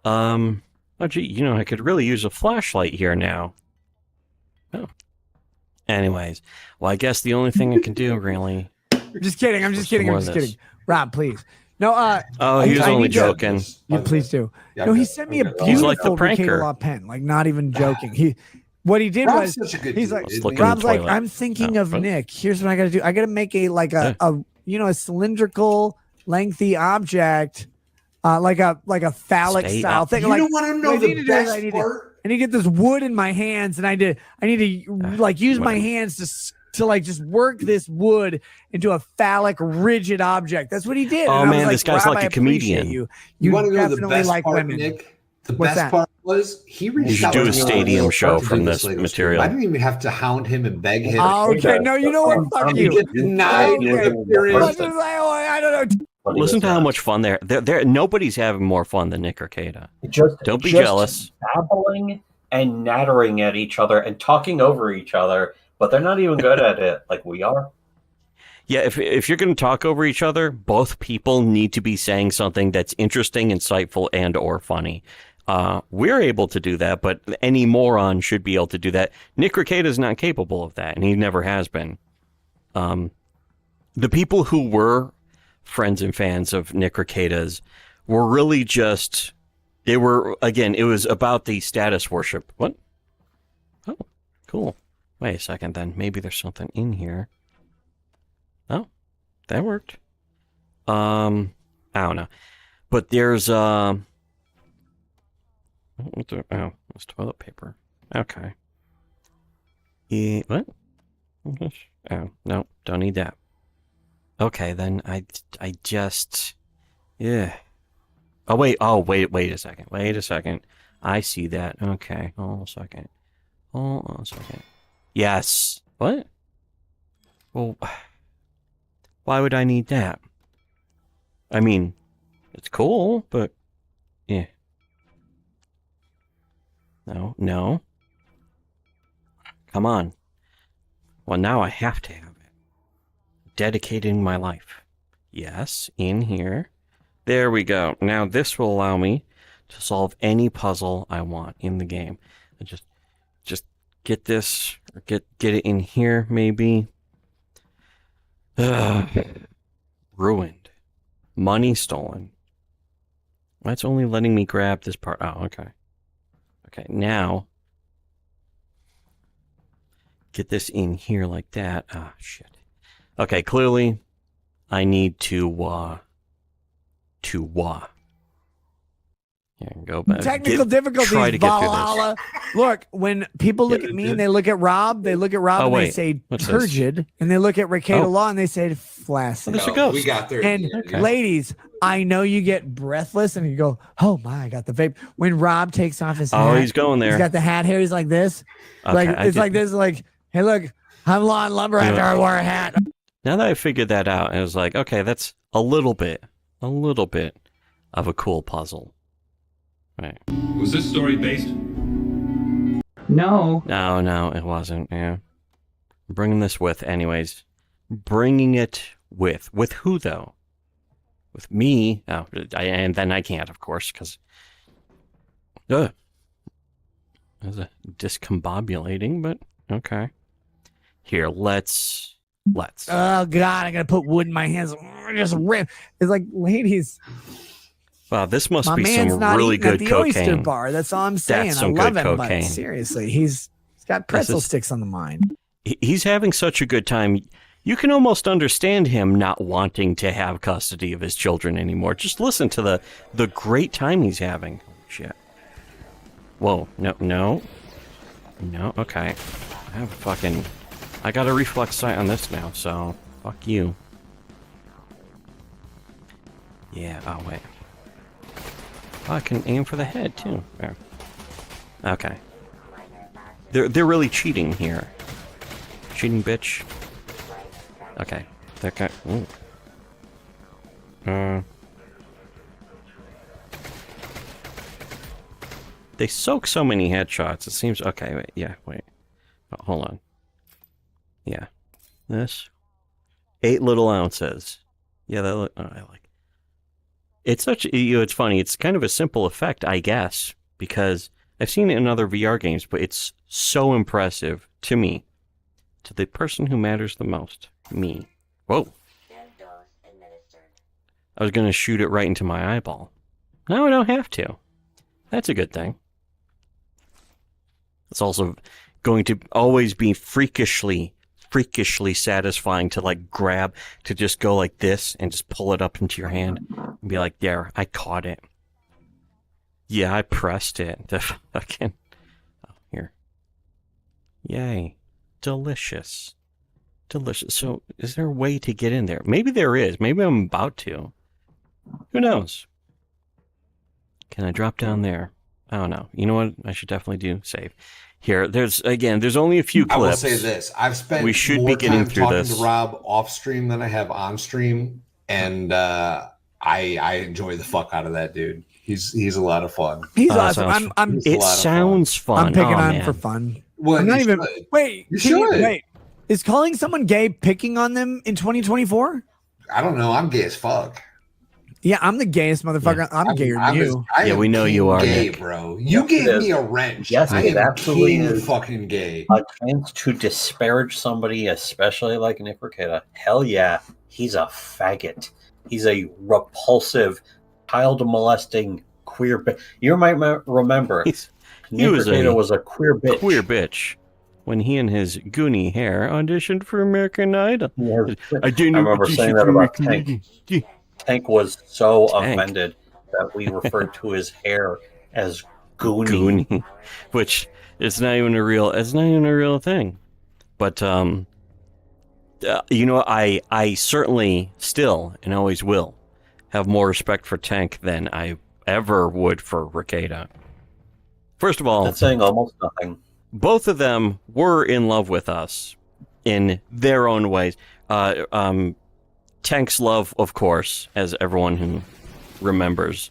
Oh, gee, I could really use a flashlight here now. Oh. Anyways, well, I guess the only thing I can do, really... I'm just kidding. Rob, please. No, oh, he was only joking. Yeah, please do. No, he sent me a beautiful He's like the Ricada pranker. Law pen. Like, not even joking. What he did Rob's was, such a good he's dude, like, isn't he? Rob's like, I'm thinking of Nick. Here's what I got to do. I got to make a a cylindrical, lengthy object, like a phallic style thing. You like, don't want to know the best part? I need to get this wood in my hands, and I need to like use my hands to like just work this wood into a phallic, rigid object. That's what he did. Oh and I man, was this guy's Rob, like I a comedian. appreciate You want to know the definitely best like part, women. Nick? The What's best that? part was he You reached should out do to a me stadium on show to from do this Lego material. stream. I didn't even have to hound him and beg him. Oh, okay, no, you know what? Fuck He you. just denied his experience. I don't know. Listen to how much fun they're nobody's having more fun than Nick or Kada. Don't be just jealous. Babbling and nattering at each other and talking over each other, but they're not even good at it like we are. Yeah, if you're going to talk over each other, both people need to be saying something that's interesting, insightful, and or funny. We're able to do that, but any moron should be able to do that. Nick Ricada is not capable of that, and he never has been. The people who were friends and fans of Nick Ricada's were really just, it was about the status worship. What? Oh, cool. Wait a second then. Maybe there's something in here. Oh, that worked. I don't know. But there's, oh, it's toilet paper. Okay. What? Oh, no, don't need that. Okay, then I just, yeah. Oh, wait a second. I see that. Okay, hold on a second. Yes. What? Well, why would I need that? I mean, it's cool, but, yeah. No. Come on. Well, now I have to have it. Dedicating my life. Yes, in here. There we go. Now this will allow me to solve any puzzle I want in the game. I just get this, or get it in here, maybe. Ruined. Money stolen. That's only letting me grab this part. Oh, okay. Okay, now get this in here like that. Ah, shit. Okay, clearly I need to go back. Technical difficulties, Try to get through this. Valhalla. Look, when people look at me and they look at Rob, and they say turgid, and they look at Ricada Law and they say flaccid. We got there. And ladies, I know you get breathless and you go, "Oh my, I got the vape." When Rob takes off his hat, oh, he's going there. He's got the hat hair. He's like this, like this, like, "Hey, look, I'm Law and Lumber after I wore a hat." Now that I figured that out, I was like, okay, that's a little bit of a cool puzzle. Right. Was this story based? No. No, it wasn't. Yeah. I'm bringing this with, anyways. Bringing it with. With who, though? With me. Oh, and then I can't, of course, because... That's discombobulating, but okay. Here, let's. Oh God, I gotta put wood in my hands. Just rip. It's like, ladies. Wow, this must My be man's some not really eating at good the cocaine. Oyster Bar. That's all I'm saying. That's I some love good him, cocaine. but seriously, he's got pretzel sticks on the mind. He's having such a good time. You can almost understand him not wanting to have custody of his children anymore. Just listen to the great time he's having. Shit. Whoa, no. Okay. I got a reflex sight on this now, so fuck you. Yeah, oh wait. Oh, I can aim for the head too. There. Okay. They're really cheating here. Cheating bitch. Okay. That guy. Ooh. They soak so many headshots. It seems okay. Wait, yeah. Wait. Oh, hold on. Yeah. This. 8 little ounces. Yeah, that look. Oh, I like. It's such. It's funny. It's kind of a simple effect, I guess, because I've seen it in other VR games, but it's so impressive to me, to the person who matters the most, me. Whoa. I was going to shoot it right into my eyeball. Now I don't have to. That's a good thing. It's also going to always be freakishly satisfying to like grab, to just go like this and just pull it up into your hand and be like, there, I caught it. Yeah, I pressed it. The fucking, oh, here. Yay. Delicious. So is there a way to get in there? Maybe there is. Maybe I'm about to. Who knows? Can I drop down there? I don't know. You know what? I should definitely do save. Here, there's only a few clips. I will say this: I've spent more time talking to Rob off stream than I have on stream, and I enjoy the fuck out of that dude. He's a lot of fun. He's awesome. It sounds fun. I'm picking on him for fun. Well, I'm not even. Should. Wait, you should. Wait, is calling someone gay picking on them in 2024? I don't know. I'm gay as fuck. Yeah, I'm the gayest motherfucker. Yeah. I'm gayer than you. Yeah, we know you are. Gay, Nick. bro. You gave me a wrench. Yes, I it am absolutely is fucking gay. A chance to disparage somebody, especially like Nick Rekieta. Hell yeah, he's a faggot. He's a repulsive, child molesting queer bitch. You might remember Nick Rekieta was a queer bitch. Queer bitch. When he and his goony hair auditioned for American Idol. I remember saying that about Tank. Tank was so offended that we referred to his hair as goony. Which is not even a real thing. But I certainly still and always will have more respect for Tank than I ever would for Rekieta. First of all, that's saying almost nothing. Both of them were in love with us in their own ways. Tank's love, of course, as everyone who remembers,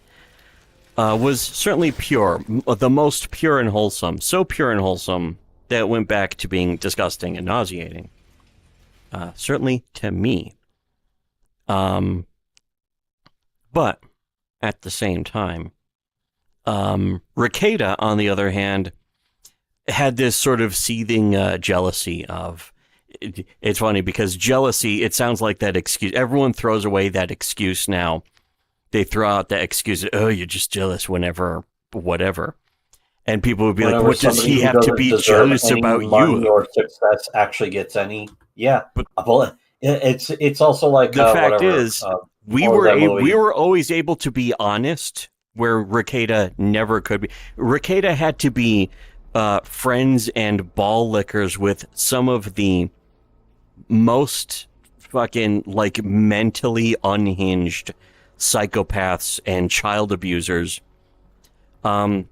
was certainly pure, the most pure and wholesome. So pure and wholesome that it went back to being disgusting and nauseating. Certainly to me. But at the same time, Rekieta, on the other hand, had this sort of seething jealousy of... It's funny because jealousy, it sounds like that excuse. Everyone throws away that excuse now. They throw out that excuse, oh, you're just jealous whenever, whatever. And people would be like, what does he have to be jealous about you? Or success actually gets any. Yeah. But it's also like the fact is, we were always able to be honest where Rekieta never could be. Rekieta had to be friends and ball lickers with some of the most fucking like mentally unhinged psychopaths and child abusers who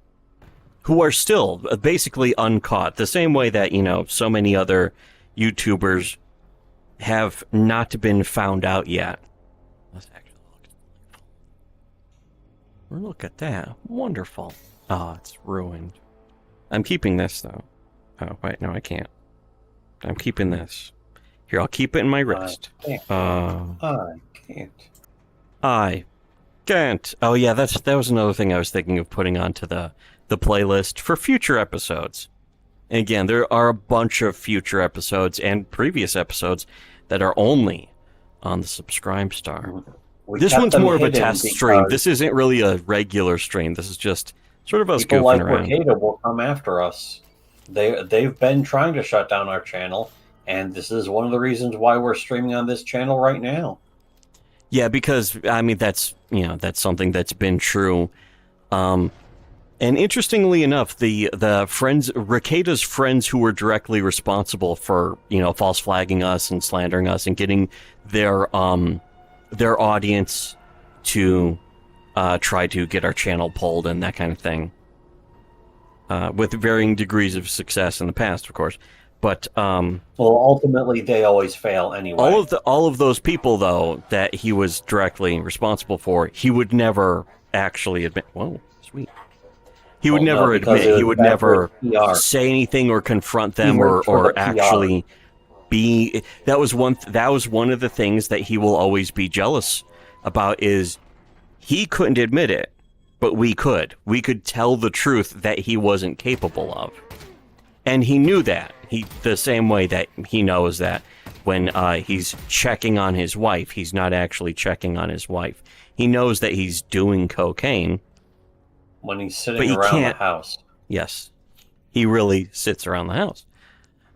are still basically uncaught, the same way that, you know, so many other YouTubers have not been found out yet. Let's actually look at that. Wonderful. Oh, it's ruined. I'm keeping this though. Oh wait, no, I can't. I'm keeping this. Here, I'll keep it in my wrist. I can't. Oh yeah, that was another thing I was thinking of putting onto the playlist for future episodes. And again, there are a bunch of future episodes and previous episodes that are only on the Subscribe Star. This one's more of a test stream. This isn't really a regular stream. This is just sort of us goofing like around. Rekieta will come after us. They've been trying to shut down our channel, and this is one of the reasons why we're streaming on this channel right now. Yeah, because I mean that's something that's been true. And interestingly enough, the friends, Rekieta's friends who were directly responsible for, you know, false flagging us and slandering us and getting their audience to try to get our channel pulled and that kind of thing, with varying degrees of success in the past, of course. But well, ultimately, they always fail anyway. All of those people, though, that he was directly responsible for, he would never actually admit. Whoa, sweet. He would never admit. He would never say anything or confront them or actually be. That was one of the things that he will always be jealous about. Is he couldn't admit it, but we could. We could tell the truth that he wasn't capable of. And he knew that. The same way that he knows that when he's checking on his wife, he's not actually checking on his wife. He knows that he's doing cocaine. When he's sitting around the house. Yes. He really sits around the house.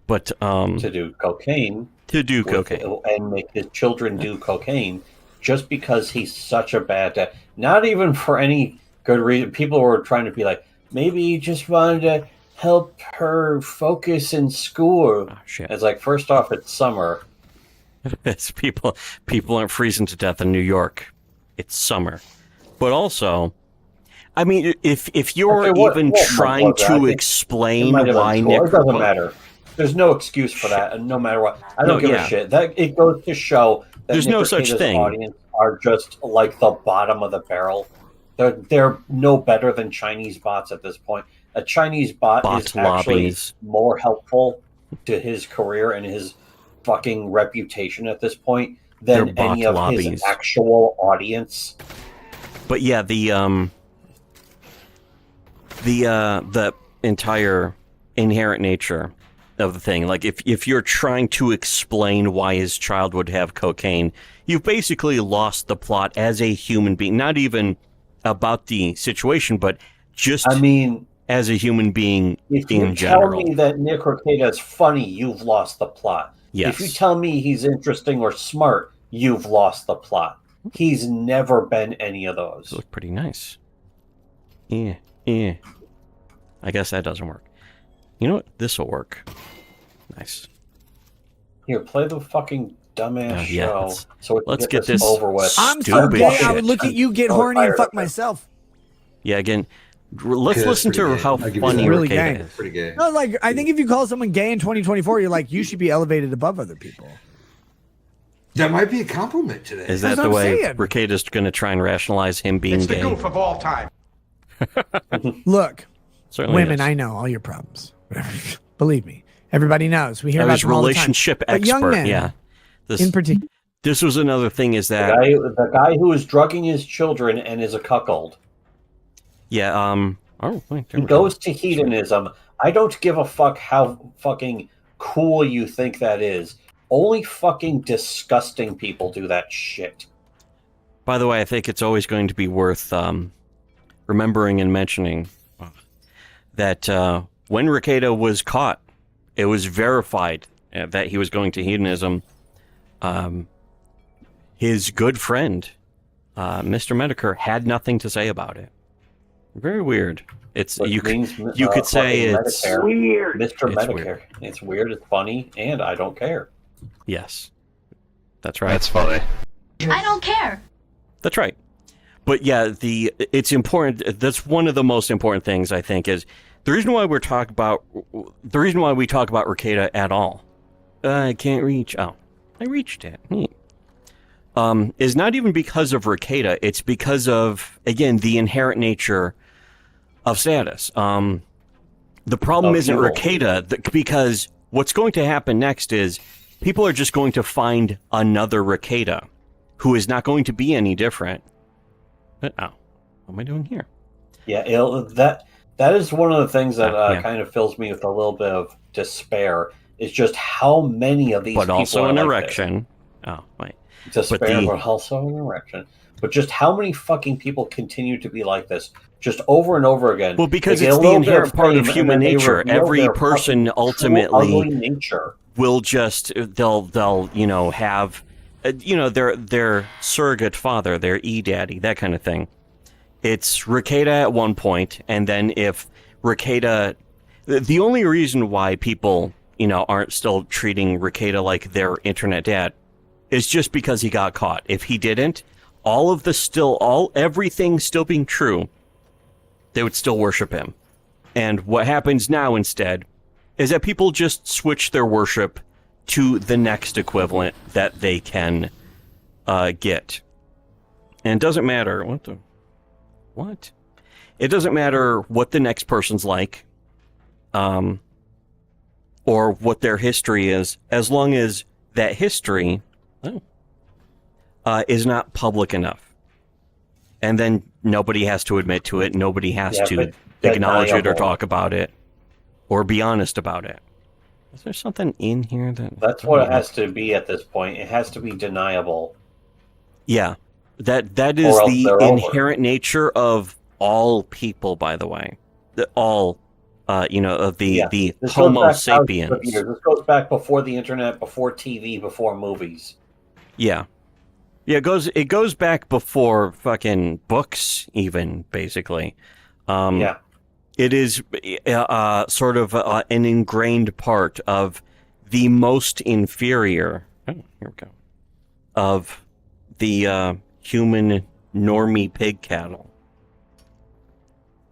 But to do cocaine. And make his children do cocaine just because he's such a bad dad. Not even for any good reason. People were trying to be like, maybe he just wanted to help her focus in school. Oh, shit. It's like, first off, it's summer. It's people aren't freezing to death in New York. It's summer. But also, I mean, if you're trying to explain why Nick... It doesn't matter. There's no excuse for that, and no matter what. I don't give a shit. That it goes to show that there's no such thing. Audience are just like the bottom of the barrel. They're no better than Chinese bots at this point. A Chinese bot is actually more helpful to his career and his fucking reputation at this point than any of his actual audience. But yeah, the entire inherent nature of the thing, like if you're trying to explain why his child would have cocaine, you've basically lost the plot as a human being. Not even about the situation, but just as a human being in general. If you tell me that Nick Rekieta is funny, you've lost the plot. Yes. If you tell me he's interesting or smart, you've lost the plot. He's never been any of those. Those look pretty nice. Yeah. I guess that doesn't work. You know what? This will work. Nice. Here, play the fucking dumbass show. So let's get this over with. I'm so gay. I would look at you get horny and fuck myself. Yeah, again, let's listen to how funny really Rekieta is. Pretty gay. No, like I think if you call someone gay in 2024, you're like you should be elevated above other people. That might be a compliment today. Is that the way Rekieta's going to try and rationalize him being gay? It's the goof of all time. Look, Certainly women, is. I know all your problems. Believe me, everybody knows. We hear about his them all the time. relationship But expert. young men, Yeah, in particular. This was another thing. Is that the guy who is drugging his children and is a cuckold? Yeah. Oh, wait, he goes to hedonism. I don't give a fuck how fucking cool you think that is. Only fucking disgusting people do that shit. By the way, I think it's always going to be worth remembering and mentioning that when Rekieta was caught, it was verified that he was going to hedonism. His good friend, Mr. Medicare, had nothing to say about it. Very weird. It's you could say it's weird. Mr. It's Medicare. weird. It's weird. It's funny, and I don't care. Yes, that's right. That's funny. I don't care. That's right. But yeah, it's important. That's one of the most important things, I think, is the reason why we talk about Rekieta at all. I can't reach. Oh, I reached it. Is not even because of Rekieta. It's because of, again, the inherent nature of status. The problem isn't Rekieta, because what's going to happen next is people are just going to find another Rekieta who is not going to be any different. But, what am I doing here? Yeah, that is one of the things that kind of fills me with a little bit of despair. Is just how many of these people also are an like erection. This. Oh, wait. Despair, but also an erection. But just how many fucking people continue to be like this, just over and over again? Well, because it's the inherent part of human nature. Every person ultimately will just they'll have their surrogate father, their e-daddy, that kind of thing. It's Rekieta at one point, and then if Rekieta, the only reason why people aren't still treating Rekieta like their internet dad is just because he got caught. If he didn't, everything still being true, they would still worship him. And what happens now instead is that people just switch their worship to the next equivalent that they can get. And it doesn't matter what? It doesn't matter what the next person's like, or what their history is, as long as that history is not public enough. And then nobody has to admit to it. Nobody has to acknowledge it or talk about it or be honest about it. Is there something in here that's what it has to be at this point? It has to be deniable. Yeah. That is the inherent nature of all people, by the way. All, of the Homo sapiens. This goes back before the internet, before TV, before movies. Yeah. Yeah, it goes back before fucking books, even, basically. It is sort of an ingrained part of the most inferior. Oh, here we go. Of the human normie pig cattle.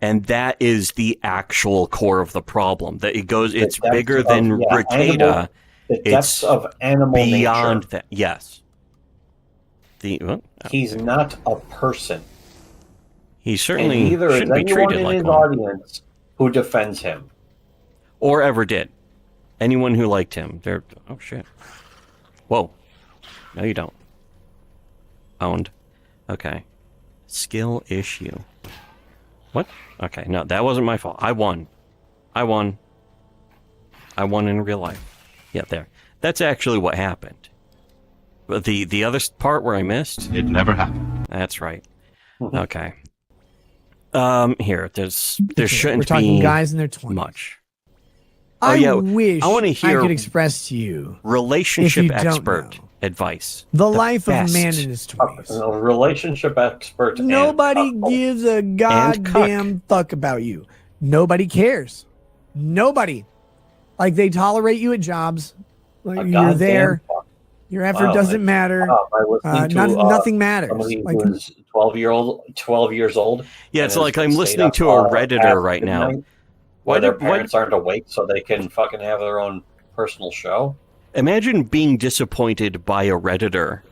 And that is the actual core of the problem. That it's bigger than Ricada. The depths of animal beyond nature. That. Yes. He's not a person. He certainly and neither shouldn't is be anyone treated in like his one. audience who defends him. Or ever did. Anyone who liked him. They're... Oh, shit. Whoa. No, you don't. Owned. Okay. Skill issue. What? Okay, no, that wasn't my fault. I won in real life. Yeah, there. That's actually what happened. But the other part where I missed... It never happened. That's right. Okay. Here, there shouldn't We're talking be guys in their 20s. much. I wish I want to hear I could express to you relationship expert advice. The life of a man in his 20s. A relationship expert. Nobody gives a goddamn fuck about you. Nobody cares. Nobody. Like, they tolerate you at jobs. Like, you're there. Your effort doesn't matter. Nothing matters. Somebody who is 12 years old. Yeah, it's like I'm listening to a Redditor right now. Why their parents aren't awake so they can fucking have their own personal show? Imagine being disappointed by a Redditor,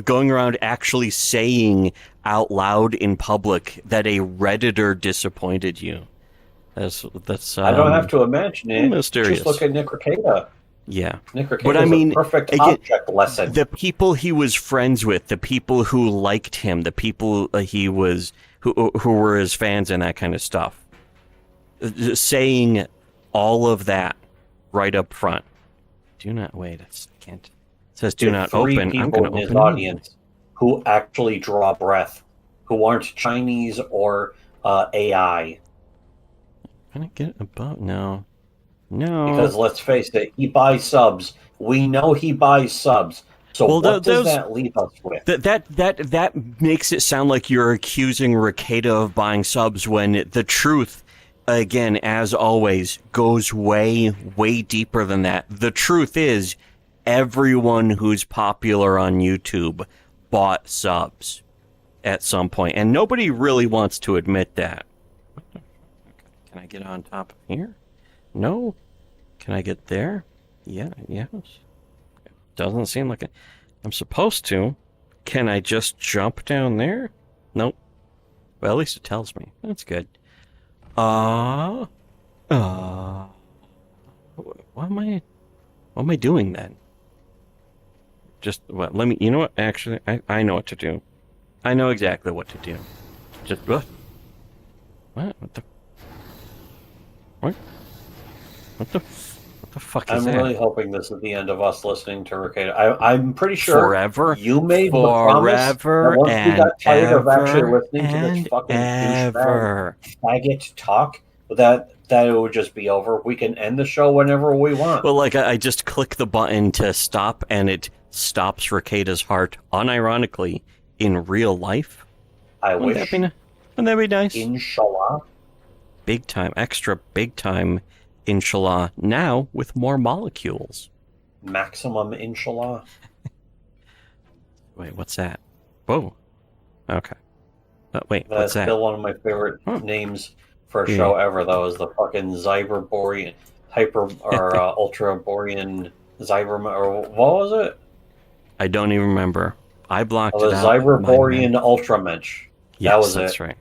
going around actually saying out loud in public that a Redditor disappointed you. That's. I don't have to imagine it. Mysterious. Just look at Nick Ricada. Yeah, Nick Ricada but I mean, a perfect object lesson. The people he was friends with, the people who liked him, the people he was who were his fans and that kind of stuff. Saying all of that right up front. Do not wait. I can't. It says do not open. I'm going to open his audience who actually draw breath, who aren't Chinese or AI. Can I get above? No. Because let's face it, he buys subs. We know he buys subs. So what does that leave us with? That makes it sound like you're accusing Ricada of buying subs when the truth, again, as always, goes way, way deeper than that. The truth is, everyone who's popular on YouTube bought subs at some point, and nobody really wants to admit that. Can I get on top of here? No. Can I get there? Yeah, yes. Doesn't seem like I'm supposed to. Can I just jump down there? Nope. Well, at least it tells me. That's good. What am I doing then? Just what? Let me. You know what? Actually, I know what to do. I know exactly what to do. Just what? What the? What? What the fuck is that? I'm really hoping this is the end of us listening to Ricada. I'm pretty sure forever. You made the promise that once we got tired of actually listening to this fucking faggot talk, that it would just be over. We can end the show whenever we want. Well, like I just click the button to stop, and it stops Ricada's heart, unironically, in real life. Wouldn't that be nice? Inshallah. Big time, extra big time, inshallah. Now with more molecules. Maximum inshallah. Wait, what's that? Whoa. Okay. Wait, That's what's that? still one of my favorite names for a show ever, though, is the fucking Cyberborean, Ultra Borean Cyber, or what was it? I don't even remember. I blocked the it out. Cyberborean Ultramensch. Yes, that was that's right.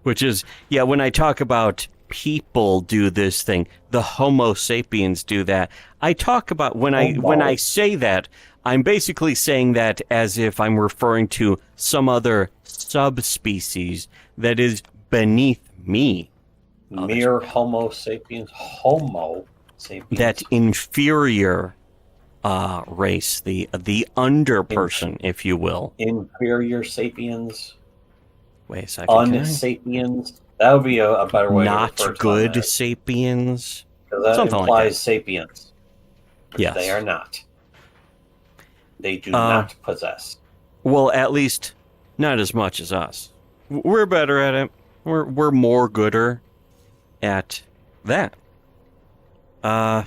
Which is, when I talk about people do this thing, the Homo sapiens do that. I talk about, when I say that, I'm basically saying that as if I'm referring to some other subspecies that is beneath me. Mere Homo sapiens. Homo sapiens. That inferior race, the under person, if you will. Inferior sapiens. Wait a second. Unsapiens. That would be a better way to refer to Not good sapiens. Because that Something implies like that. sapiens. Yes. They are not. They do not possess. Well, at least not as much as us. We're better at it. We're more gooder at that. I'm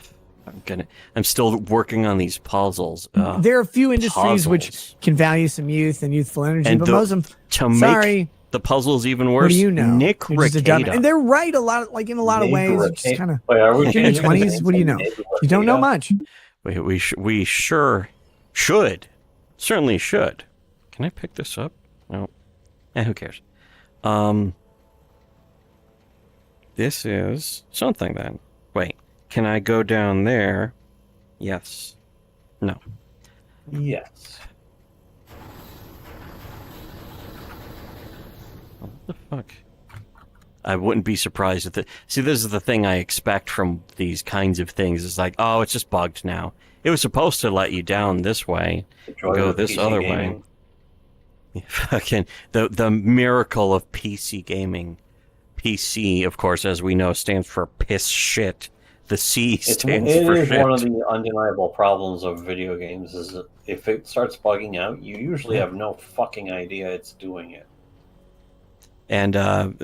still working on these puzzles. There are a few industries which can value some youth and youthful energy, And but the- most of them, to make sorry, the puzzles even worse. what do you know? Nick You're just a dumb- Ricada. and they're right a lot, like in a lot of ways. It's just kind of Wait, are we in your changing his 20s. name What do you know? to Nick You don't know Ricada? much. We sure should. Certainly should. Can I pick this up? No. Who cares? This is something then. Wait, can I go down there? Yes. No. Yes. What the fuck? I wouldn't be surprised if See, this is the thing I expect from these kinds of things. It's like, oh, it's just bugged now. It was supposed to let you down this way. Go this PC other gaming. way. Fucking the miracle of PC gaming. PC, of course, as we know, stands for piss shit. The C stands for It is shit. one of the undeniable problems of video games is that if it starts bugging out, you usually have no fucking idea it's doing it. And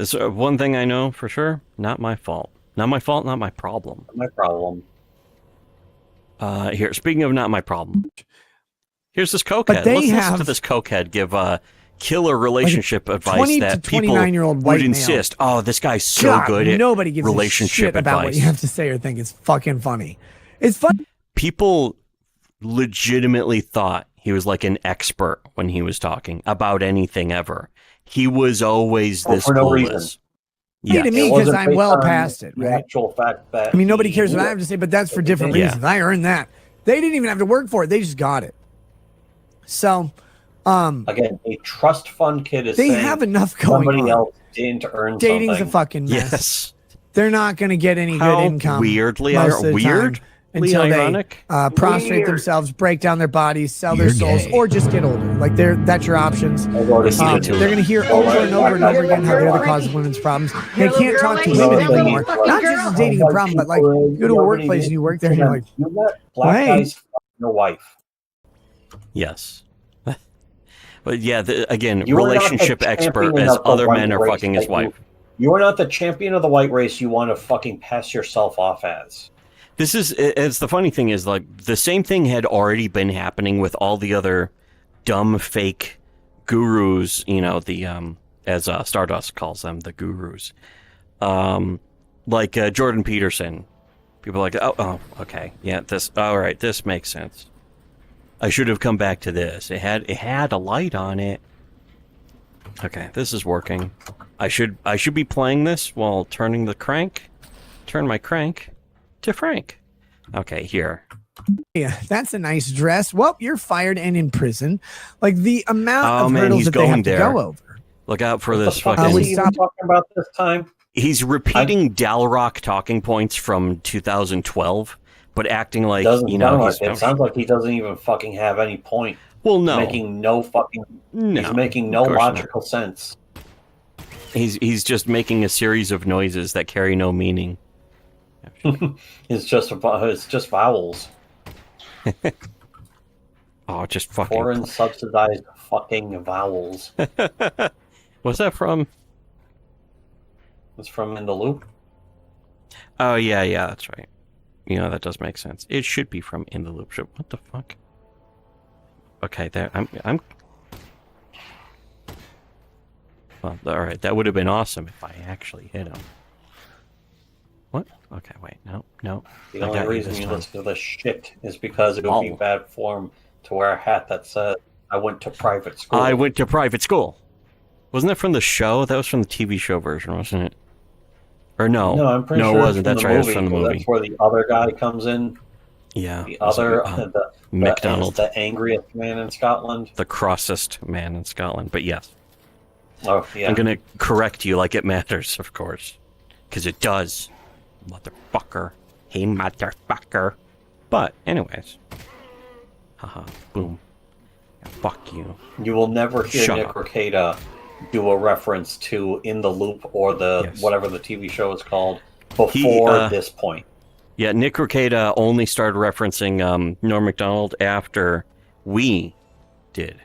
so one thing I know for sure, not my fault. Not my fault, not my problem. Not my problem. Here, speaking of not my problem, here's this cokehead. But they Let's listen have- to this cokehead give killer relationship advice 20 to that people 29-year-old would white male. insist, oh, this guy's so God, good at nobody gives a relationship shit about what advice. you have to say or think. It's fucking funny. It's fun. People legitimately thought he was like an expert when he was talking about anything ever. He was always this for no clueless. reason. To me, because I'm well past it, The right? actual fact that I mean, nobody cares what I have to say, but that's for different Yeah. reasons. I earned that. They didn't even have to work for it. They just got it. So, again, a trust fund kid is they saying have enough going somebody on. else didn't earn Dating's something. a fucking mess. Yes. They're not going to get any How good income. weirdly most of the weird? time until ironic? they prostrate themselves, break down their bodies, sell their You're souls, gay. or just get older. Like that's your options. Listen to They're it. going to hear over and over and over again how they're the cause of women's problems. They can't talk to women anymore. Not just as dating a problem, but like you go to a workplace and you work there and you're like, you let black Wait. guys fuck your wife. Yes. But yeah, again, You are not the relationship expert champion as of the other white men are race fucking his that wife. You are not the champion of the white race you want to fucking pass yourself off as. This is, it's the funny thing is, like, the same thing had already been happening with all the other dumb fake gurus, you know, the, as Stardust calls them, the gurus. Like Jordan Peterson. People are like, oh, okay, yeah, all right, this makes sense. I should have come back to this. It had a light on it. Okay, this is working. I should be playing this while turning the crank. Turn my crank to Frank. Okay, here. yeah, that's a nice dress. Well, you're fired and in prison. Like the amount Oh, of man, hurdles he's that they have going to there. go over. Look out for What this the fuck fucking. is he even talking about this time? He's repeating Dalrock talking points from 2012, but acting like, Doesn't you know, sound he's like it. Sounds like he doesn't even fucking have any point. Well, no. Making no fucking. No, he's making no of course not. logical sense. He's just making a series of noises that carry no meaning. It's just vowels. Oh, just fucking. Foreign subsidized fucking vowels. What's that from? It's from In the Loop. Oh yeah, that's right. You know, that does make sense. It should be from In the Loop. What the fuck? Okay, there. I'm. Well, all right. That would have been awesome if I actually hit him. What? Okay, wait. No. The I only got reason this you time. listen to this shit is because it would be bad form to wear a hat that says, I went to private school. I went to private school. Wasn't that from the show? That was from the TV show version, wasn't it? Or no? No, I'm pretty no, sure it wasn't. it's That's from right. It the was movie, from the 'cause movie. That's where the other guy comes in. Yeah. The other, McDonald. the angriest man in Scotland. The crossest man in Scotland. But yes. Oh, yeah. I'm going to correct you like it matters, of course. Because it does. Motherfucker. Hey, motherfucker. But, anyways. Haha. Boom. Fuck you. You will never hear Shut Nick up. Rekieta do a reference to In the Loop or whatever the TV show is called before this point. Yeah, Nick Rekieta only started referencing Norm Macdonald after we did.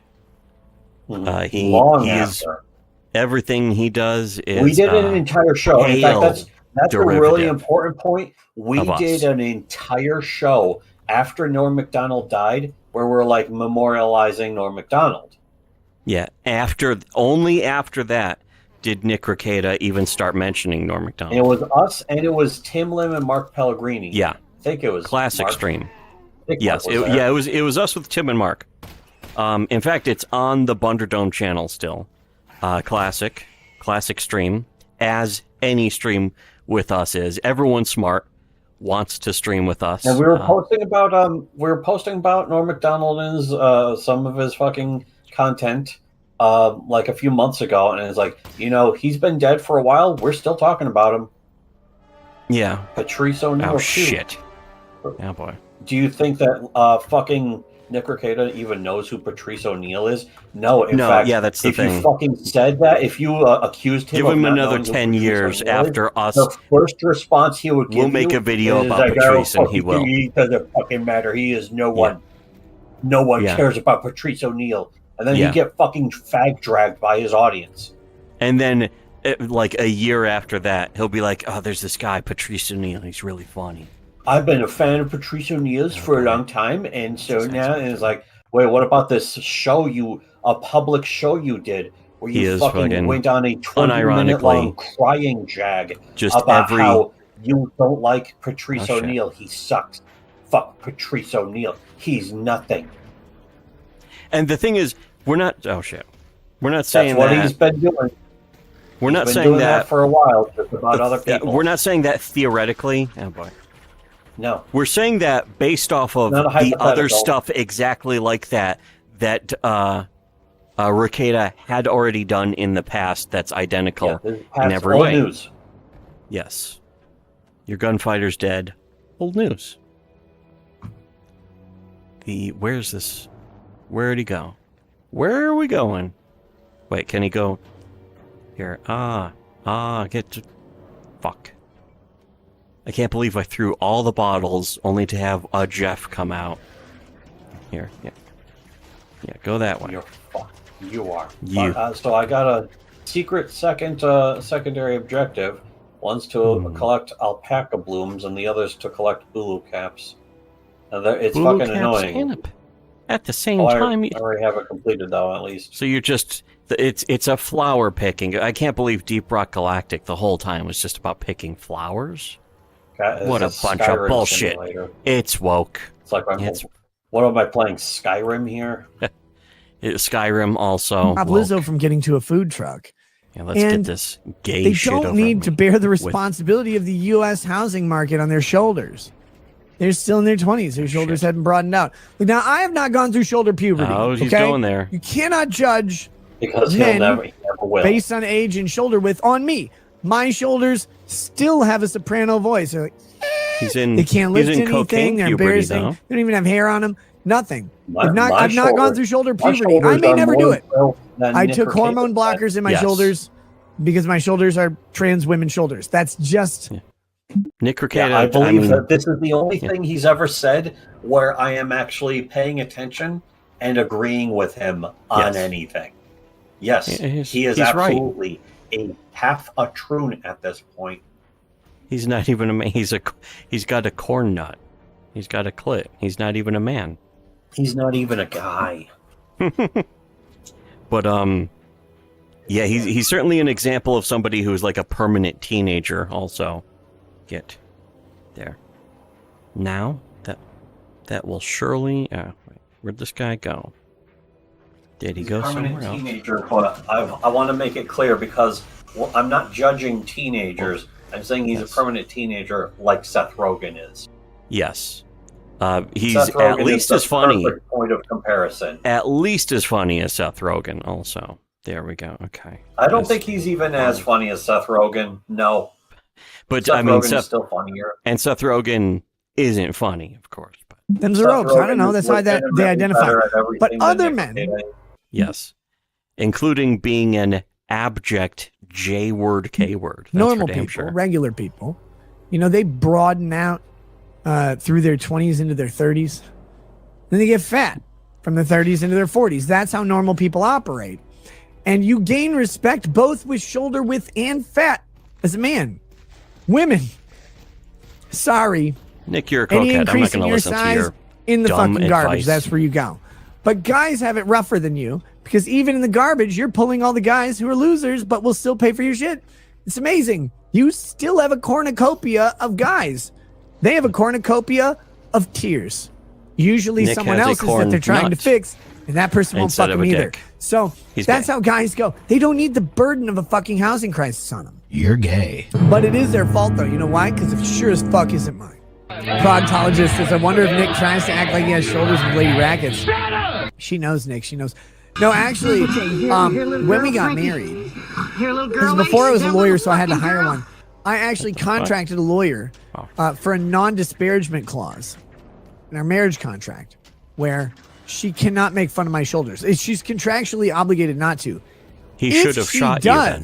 Long after. Everything he does is we did an entire show. In fact, that's a really important point. We did an entire show after Norm Macdonald died, where we're like memorializing Norm Macdonald. Yeah, only after that did Nick Rekieta even start mentioning Norm Macdonald. And it was us, and it was Tim Lim and Mark Pellegrini. Yeah, I think it was Classic Mark. Stream. Yes, it was us with Tim and Mark. In fact, it's on the Bunderdome channel still. Classic Stream, as any stream with us is. Everyone smart wants to stream with us. And we were posting about Norm Macdonald and his, some of his fucking content like a few months ago, and it's like, he's been dead for a while. We're still talking about him. Yeah, Patrice O'Neal. Oh shit! Oh boy. Do you think that fucking Nick Rekieta even knows who Patrice O'Neal is? No, in fact, yeah, that's the thing. If you fucking said that, if you accused him, give of him not another knowing who 10 Patrice years O'Neal after is, us. the first response he would give we'll make a video about Patrice, and he will. It doesn't fucking matter. He is no one. No one cares about Patrice O'Neal. And then you get fucking fag dragged by his audience. And then, like a year after that, he'll be like, "Oh, there's this guy, Patrice O'Neal. He's really funny. I've been a fan of Patrice O'Neal's for a long time, and so now it's like, wait, what about this show a public show you did where you fucking went on a 20-minute long crying jag about how you don't like Patrice O'Neal? He sucks. Fuck Patrice O'Neal. He's nothing." And the thing is, we're not. Oh shit! We're not saying that's what he's been doing. We're not been saying doing that for a while, just about other people. We're not saying that theoretically. Oh boy. No. We're saying that based off of the other stuff exactly like that Rekieta had already done in the past that's identical in every way. News. Yes. Your gunfighter's dead. Old news. Where's this? Where'd he go? Where are we going? Wait, can he go here? Get to... Fuck. I can't believe I threw all the bottles only to have a Jeff come out. Here, yeah. Yeah, go that way. You're fucked. You are. You. So I got a secret secondary objective. One's to collect alpaca blooms, and the other's to collect Ulu caps. It's Ulu fucking caps annoying. At the same time... I already have it completed, though, at least. So you're just... It's a flower picking. I can't believe Deep Rock Galactic the whole time was just about picking flowers. What a bunch of bullshit. Simulator. It's woke. It's like, what am I playing, Skyrim here? Skyrim also. Stop Lizzo from getting to a food truck. Yeah, let's get this gay shit over. They don't need to bear the responsibility of the U.S. housing market on their shoulders. They're still in their 20s. Their shoulders hadn't broadened out. Look, now, I have not gone through shoulder puberty. Oh, he's going there. You cannot judge because men he never will. Based on age and shoulder width on me. My shoulders still have a soprano voice. They're like, they can't lift anything. They're embarrassing. They don't even have hair on them. Nothing. I've not gone through shoulder puberty. I may never do it. I took hormone blockers in my shoulders because my shoulders are trans women's shoulders. That's just... Nick Rekieta, I believe that this is the only thing he's ever said where I am actually paying attention and agreeing with him on anything. Yes, he is absolutely half a troon at this point. He's not even a man. He's got a corn nut. He's got a clit. He's not even a man. He's not even a guy. But yeah, he's certainly an example of somebody who's like a permanent teenager. Also, get there. Now that will surely. Where'd this guy go? Did he go somewhere else? Teenager, but I want to make it clear because I'm not judging teenagers. I'm saying he's a permanent teenager like Seth Rogen is. Yes. He's at least as funny. Point of comparison. At least as funny as Seth Rogen also. There we go. Okay. I don't think he's even as funny as Seth Rogen. No. But Seth I mean, Rogen is still funnier. And Seth Rogen isn't funny, of course. But Them's the ropes. I don't know. That's how they identify. But other men. Yes. Including being an abject J-word, K-word. That's Normal for damn people, sure. regular people, they broaden out through their 20s into their 30s. Then they get fat from their 30s into their 40s. That's how normal people operate. And you gain respect both with shoulder width and fat as a man. Women, sorry. Nick, you're a Any cokehead. I'm not increase going in to your listen to size your in the dumb fucking garbage. advice. That's where you go. But guys have it rougher than you because even in the garbage, you're pulling all the guys who are losers, but will still pay for your shit. It's amazing. You still have a cornucopia of guys. They have a cornucopia of tears. Usually Nick someone has a else's that they're trying to nut fix, and that person won't instead fuck of them a either. dick. So He's that's gay. how guys go. They don't need the burden of a fucking housing crisis on them. You're gay. But it is their fault, though. You know why? Because it sure as fuck isn't mine. Proctologist says, I wonder if Nick tries to act like he has shoulders with Lady Rackets. She knows, Nick. She knows. No, actually, when we got married, because before I was a lawyer, so I had to hire one, I actually contracted a lawyer for a non-disparagement clause in our marriage contract where she cannot make fun of my shoulders. She's contractually obligated not to. He should have shot you then.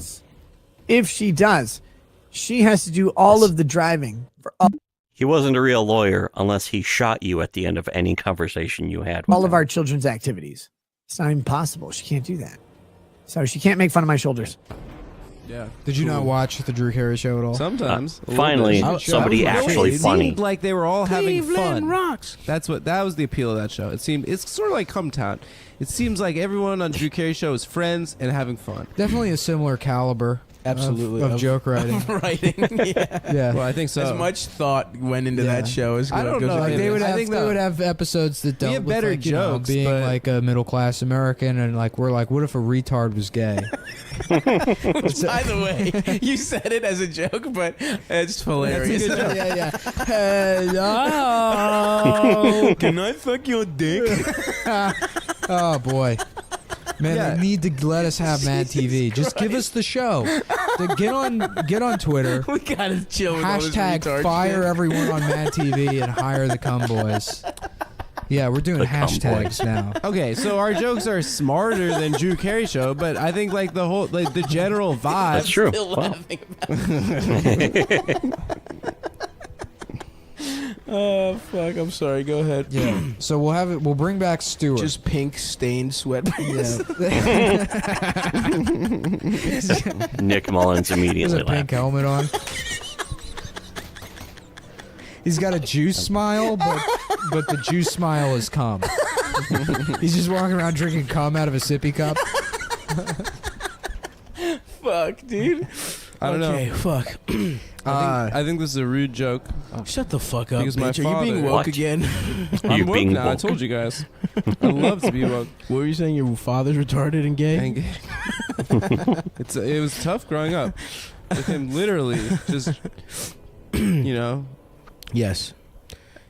If she does, she has to do all of the driving for He wasn't a real lawyer unless he shot you at the end of any conversation you had with all him. of our children's activities. It's not even possible. She can't do that. So she can't make fun of my shoulders. Yeah. Did you not watch the Drew Carey show at all? Sometimes. Finally, somebody actually it funny. seemed like they were all having Cleveland fun. rocks. That was the appeal of that show. It's sort of like Come Town. It seems like everyone on Drew Carey show is friends and having fun. Definitely a similar caliber. Absolutely. Of joke writing. Yeah. Well, I think so. As much thought went into that show. I don't know. Like they would have episodes that dealt have with better like, jokes, being but- like a middle class American, and like we're like, what if a retard was gay? By the way, you said it as a joke, but it's hilarious. That's a good joke. Hello. Can I fuck your dick? Oh boy. Man, they need to let us have Mad TV. Just give us the show. Get on Twitter. We gotta chill with all this retard Hashtag fire shit. everyone on Mad TV and hire the cum boys. Yeah, we're doing The cum hashtags boys. now. Okay, so our jokes are smarter than Drew Carey show, but I think like the whole the general vibe. That's true. Still Wow. laughing Oh fuck! I'm sorry. Go ahead. Yeah. So we'll bring back Stewart. Just pink stained sweatpants. Nick Mullins He has immediately a pink laughed. helmet on. He's got a juice smile, but the juice smile is cum. He's just walking around drinking cum out of a sippy cup. Fuck, dude. I don't know. Okay, fuck. I think this is a rude joke. Shut the fuck up, Because my bitch. Are you being father- woke What? again? I'm You woke being now. I woke. told you guys. I love to be woke. What were you saying? Your father's retarded and gay? It was tough growing up with him literally just Yes.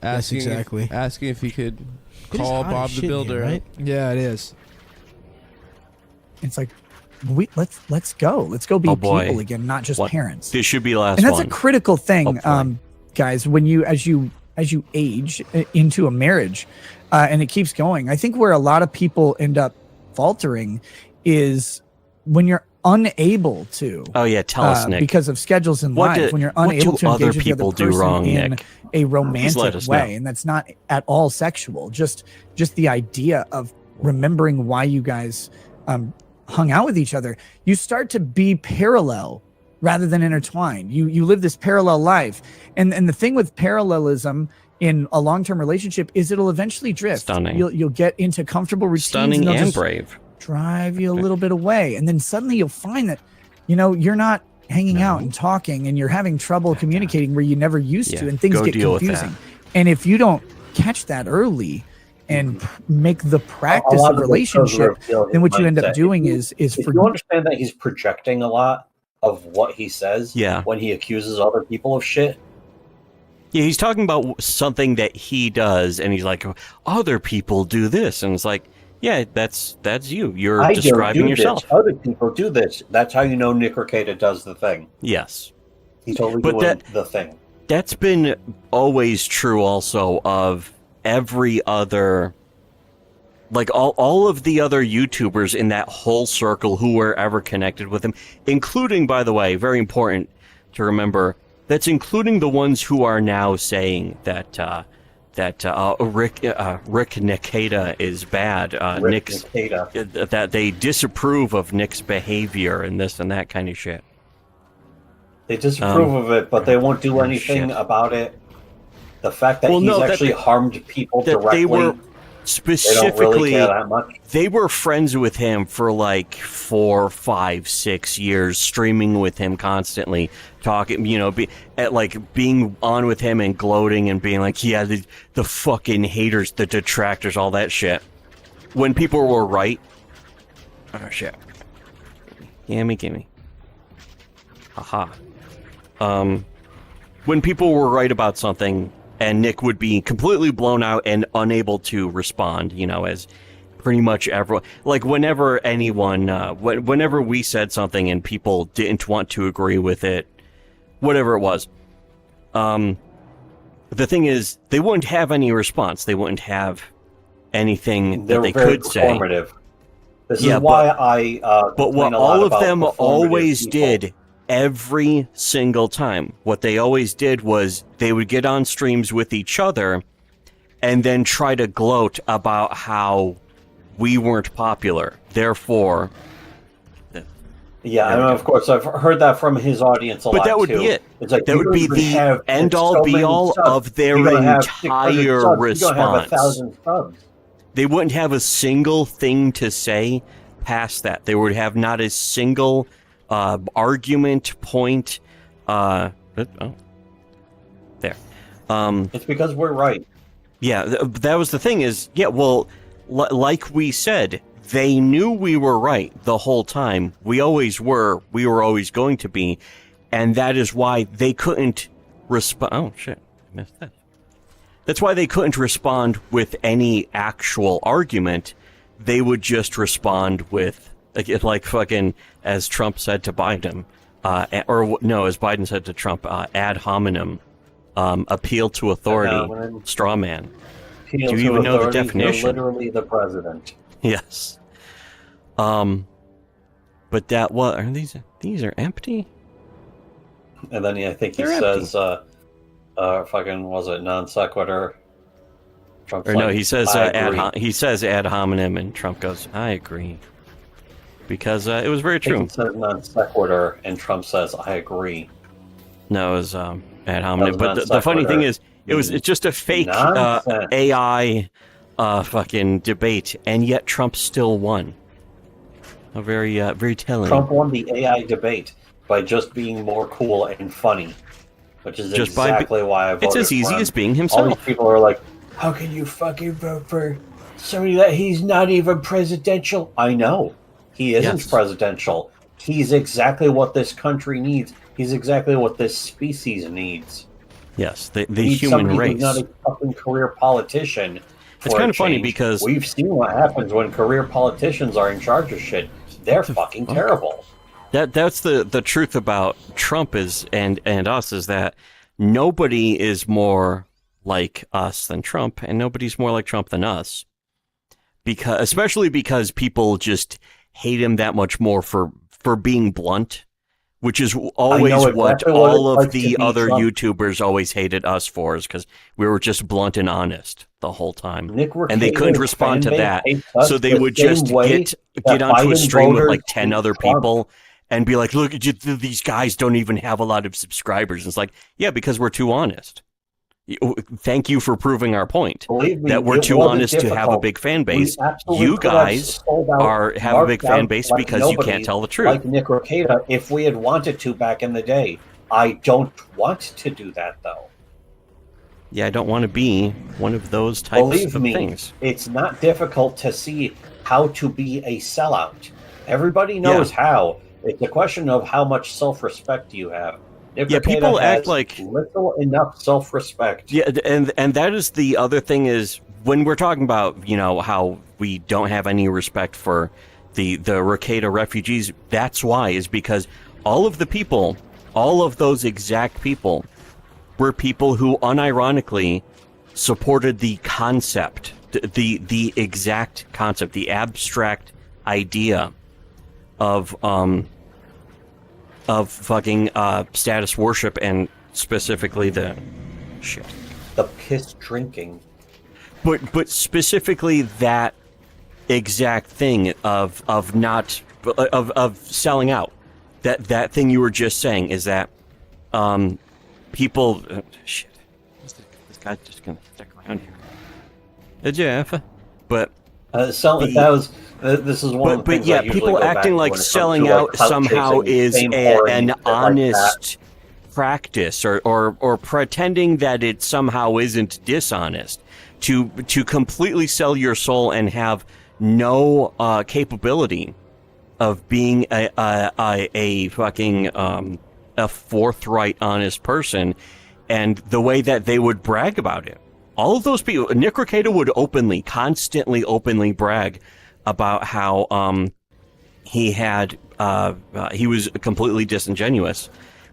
asking exactly. asking if he could It is call hot as Bob shit the in Builder. here, right? Yeah, it is. It's like, let's go. Let's go be Oh, boy. people again, not just What? parents. This should be the last And that's one. a critical thing, Hopefully. guys. When as you age into a marriage, and it keeps going, I think where a lot of people end up faltering is when you're unable to. Oh yeah, tell us, Nick. Because of schedules in What life, do- when you're what unable do to other engage with the people other do person wrong, in Nick? a Please let romantic us way, know. and that's not at all sexual. Just the idea of remembering why you guys hung out with each other. You start to be parallel rather than intertwined. You live this parallel life, and the thing with parallelism in a long-term relationship is it'll eventually drift. Stunning. You'll get into comfortable routines. Stunning they'll and just brave. drive you a little bit away, and then suddenly you'll find that you're not hanging out and talking, and you're having trouble communicating where you never used to, Yeah, and things go get deal with confusing. that. And if you don't catch that early and make the practice lot of of it does relationship, reveal then what you end his up mindset. doing is If you understand that he's projecting a lot of what he says when he accuses other people of shit. Yeah, he's talking about something that he does, and he's like, other people do this, and it's like, yeah, that's you. You're I describing don't do yourself. This. Other people do this. That's how you know Nick Ricada does the thing. Yes. He's totally But doing the thing. That's been always true also of every other, like all of the other YouTubers in that whole circle who were ever connected with him, including, by the way, very important to remember, that's including the ones who are now saying that Rick Nikita is bad. That they disapprove of Nick's behavior and this and that kind of shit. They disapprove of it, but they won't do anything about it. The fact that he's actually harmed people directly. They were specifically, they don't really care that much. They were friends with him for like 4, 5, 6 years, streaming with him constantly, talking, being on with him and gloating and being like, yeah, the fucking haters, the detractors, all that shit. When people were right. Oh, shit. Gimme. Haha. When people were right about something, and Nick would be completely blown out and unable to respond, as pretty much everyone. Like, whenever we said something and people didn't want to agree with it, whatever it was, the thing is, they wouldn't have any response. They wouldn't have anything that they could say. This is why but what all of them always did, every single time, what they always did was they would get on streams with each other and then try to gloat about how we weren't popular. Therefore, yeah, and of course I've heard that from his audience a lot. But that would be it. It's like that would be the end-all, be-all of their entire response. 1,000 subs. They wouldn't have a single thing to say past that. They would have not a single argument point. There. It's because we're right. Yeah, that was the thing is, like we said, they knew we were right the whole time. We always were. We were always going to be. And that is why they couldn't respond. Oh, shit. I missed that. That's why they couldn't respond with any actual argument. They would just respond with, like fucking, as Trump said to Biden, as Biden said to Trump, ad hominem, appeal to authority, straw man. Do you even know the definition? Literally the president. Yes. But that what are these? These are empty. And then I think he says, fucking was it non sequitur? Trump's or no, he says ad hominem, and Trump goes, I agree. Because it was very true. He says non sequitur, and Trump says, I agree. No, it was ad hominem. But the funny thing is, it's just a fake AI fucking debate, and yet Trump still won. A very telling. Trump won the AI debate by just being more cool and funny, which is just exactly why I voted for him. It's as easy as being himself. All these people are like, how can you fucking vote for somebody that he's not even presidential? I know. He isn't presidential. He's exactly what this country needs. He's exactly what this species needs. Yes, the human race. Who's not a fucking career politician. It's kind of funny because we've seen what happens when career politicians are in charge of shit. They're fucking terrible. That's the truth about Trump and us is that nobody is more like us than Trump, and nobody's more like Trump than us. Especially because people just hate him that much more for being blunt, which is always what all of the other Trump. YouTubers always hated us for, is because we were just blunt and honest the whole time. And they couldn't respond to that, so they would just get onto a stream with like 10 other people and be like, look, these guys don't even have a lot of subscribers. And it's like, yeah, because we're too honest. Thank you for proving our point. Me, that we're too honest to have a big fan base. You guys have a big fan base because you can't tell the truth. Like Nick Ricada, if we had wanted to back in the day. I don't want to do that, though. Yeah, I don't want to be one of those types of things. It's not difficult to see how to be a sellout. Everybody knows how. It's a question of how much self-respect do you have. People act like little enough self-respect. Yeah, and that is the other thing is when we're talking about, how we don't have any respect for the Ricada refugees, that's why, is because all of those exact people were people who unironically supported the concept, the exact concept, the abstract idea of fucking status worship, and specifically the piss drinking. But specifically that exact thing of selling out. That thing you were just saying is that people shit. This guy's just gonna stick around here. Jeff, but this is one. But yeah, people acting like selling out somehow is an honest practice, or pretending that it somehow isn't dishonest. To completely sell your soul and have no capability of being a fucking a forthright, honest person, and the way that they would brag about it. All of those people, Nick Rekieta would constantly openly brag about how he was completely disingenuous,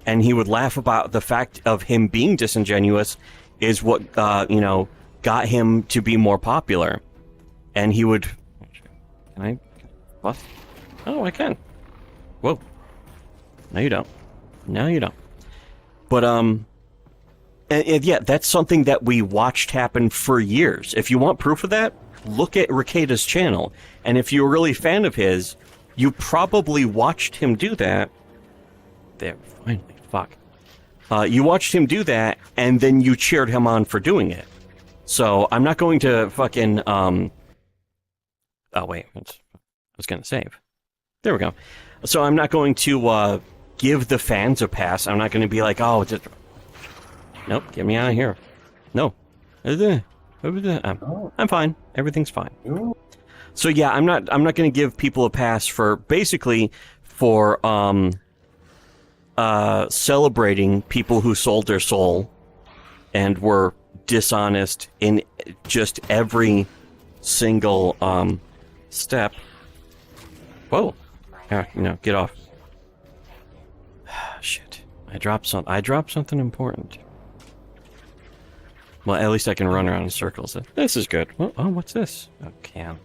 and he would laugh about the fact of him being disingenuous is what got him to be more popular. And he would, can I? What? Oh, I can. Whoa. No, you don't. No, you don't. But and yeah, that's something that we watched happen for years. If you want proof of that, look at Rekieta's channel. And if you're really a fan of his, you probably watched him do that. There, finally, fuck. You watched him do that, and then you cheered him on for doing it. So I'm not going to fucking oh wait, I was gonna save. There we go. So I'm not going to give the fans a pass. I'm not going to be like, oh, nope, get me out of here. No, I'm fine. Everything's fine. So yeah, I'm not going to give people a pass for celebrating people who sold their soul and were dishonest in just every single step. Whoa. Get off. Shit. I dropped something important. Well, at least I can run around in circles. This is good. Oh, what's this? Oh, can.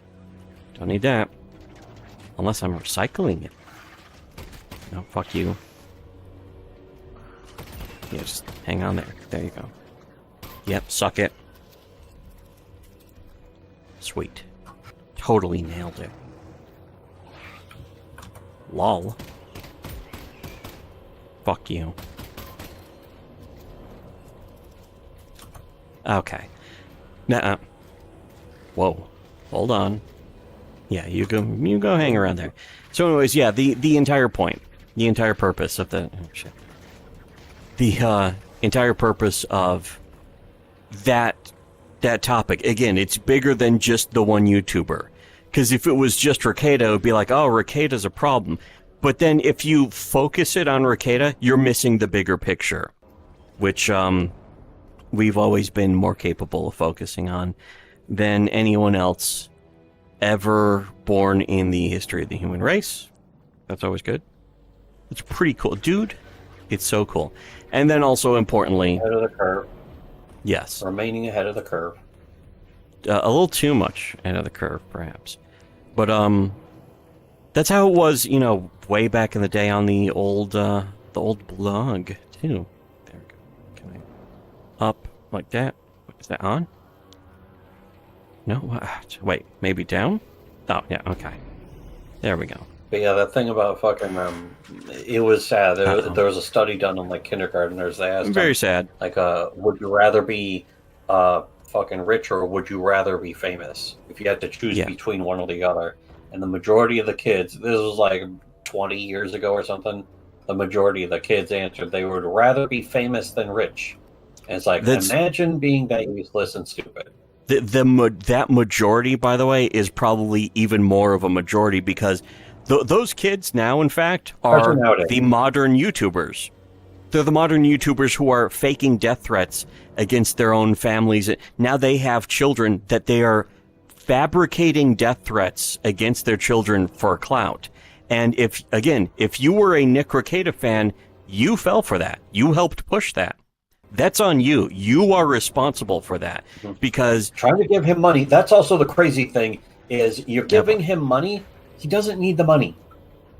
Don't need that. Unless I'm recycling it. No, fuck you. Yeah, just hang on there. There you go. Yep, suck it. Sweet. Totally nailed it. Lol. Fuck you. Okay. Nuh-uh. Whoa. Hold on. Yeah, you go hang around there. So anyways, yeah, the entire point. The entire purpose of the... Oh, shit. The entire purpose of that topic. Again, it's bigger than just the one YouTuber. Because if it was just Rekieta, it would be like, oh, Rekieta's a problem. But then if you focus it on Rekieta, you're missing the bigger picture. Which we've always been more capable of focusing on than anyone else ever born in the history of the human race. That's always good. It's pretty cool. Dude, it's so cool. And then also, importantly... Ahead of the curve. Yes. Remaining ahead of the curve. A little too much ahead of the curve, perhaps. But, that's how it was, way back in the day on the old blog, too. There we go. Can I... Up, like that. Is that on? No? Wait, maybe down? Oh, yeah, okay. There we go. But yeah, that thing about fucking, it was sad. There was a study done on, like, kindergartners. They asked Very them, sad. Like, would you rather be, fucking rich or would you rather be famous? If you had to choose between one or the other. And the majority of the kids, this was like 20 years ago or something, the majority of the kids answered they would rather be famous than rich. And it's like, imagine being that useless and stupid. That majority, by the way, is probably even more of a majority because those kids now, in fact, are the modern YouTubers. They're the modern YouTubers who are faking death threats against their own families. Now they have children that they are fabricating death threats against their children for clout. And if you were a Nick Rekieta fan, you fell for that. You helped push that. That's on you. You are responsible for that because trying to give him money. That's also the crazy thing is you're giving him money. He doesn't need the money.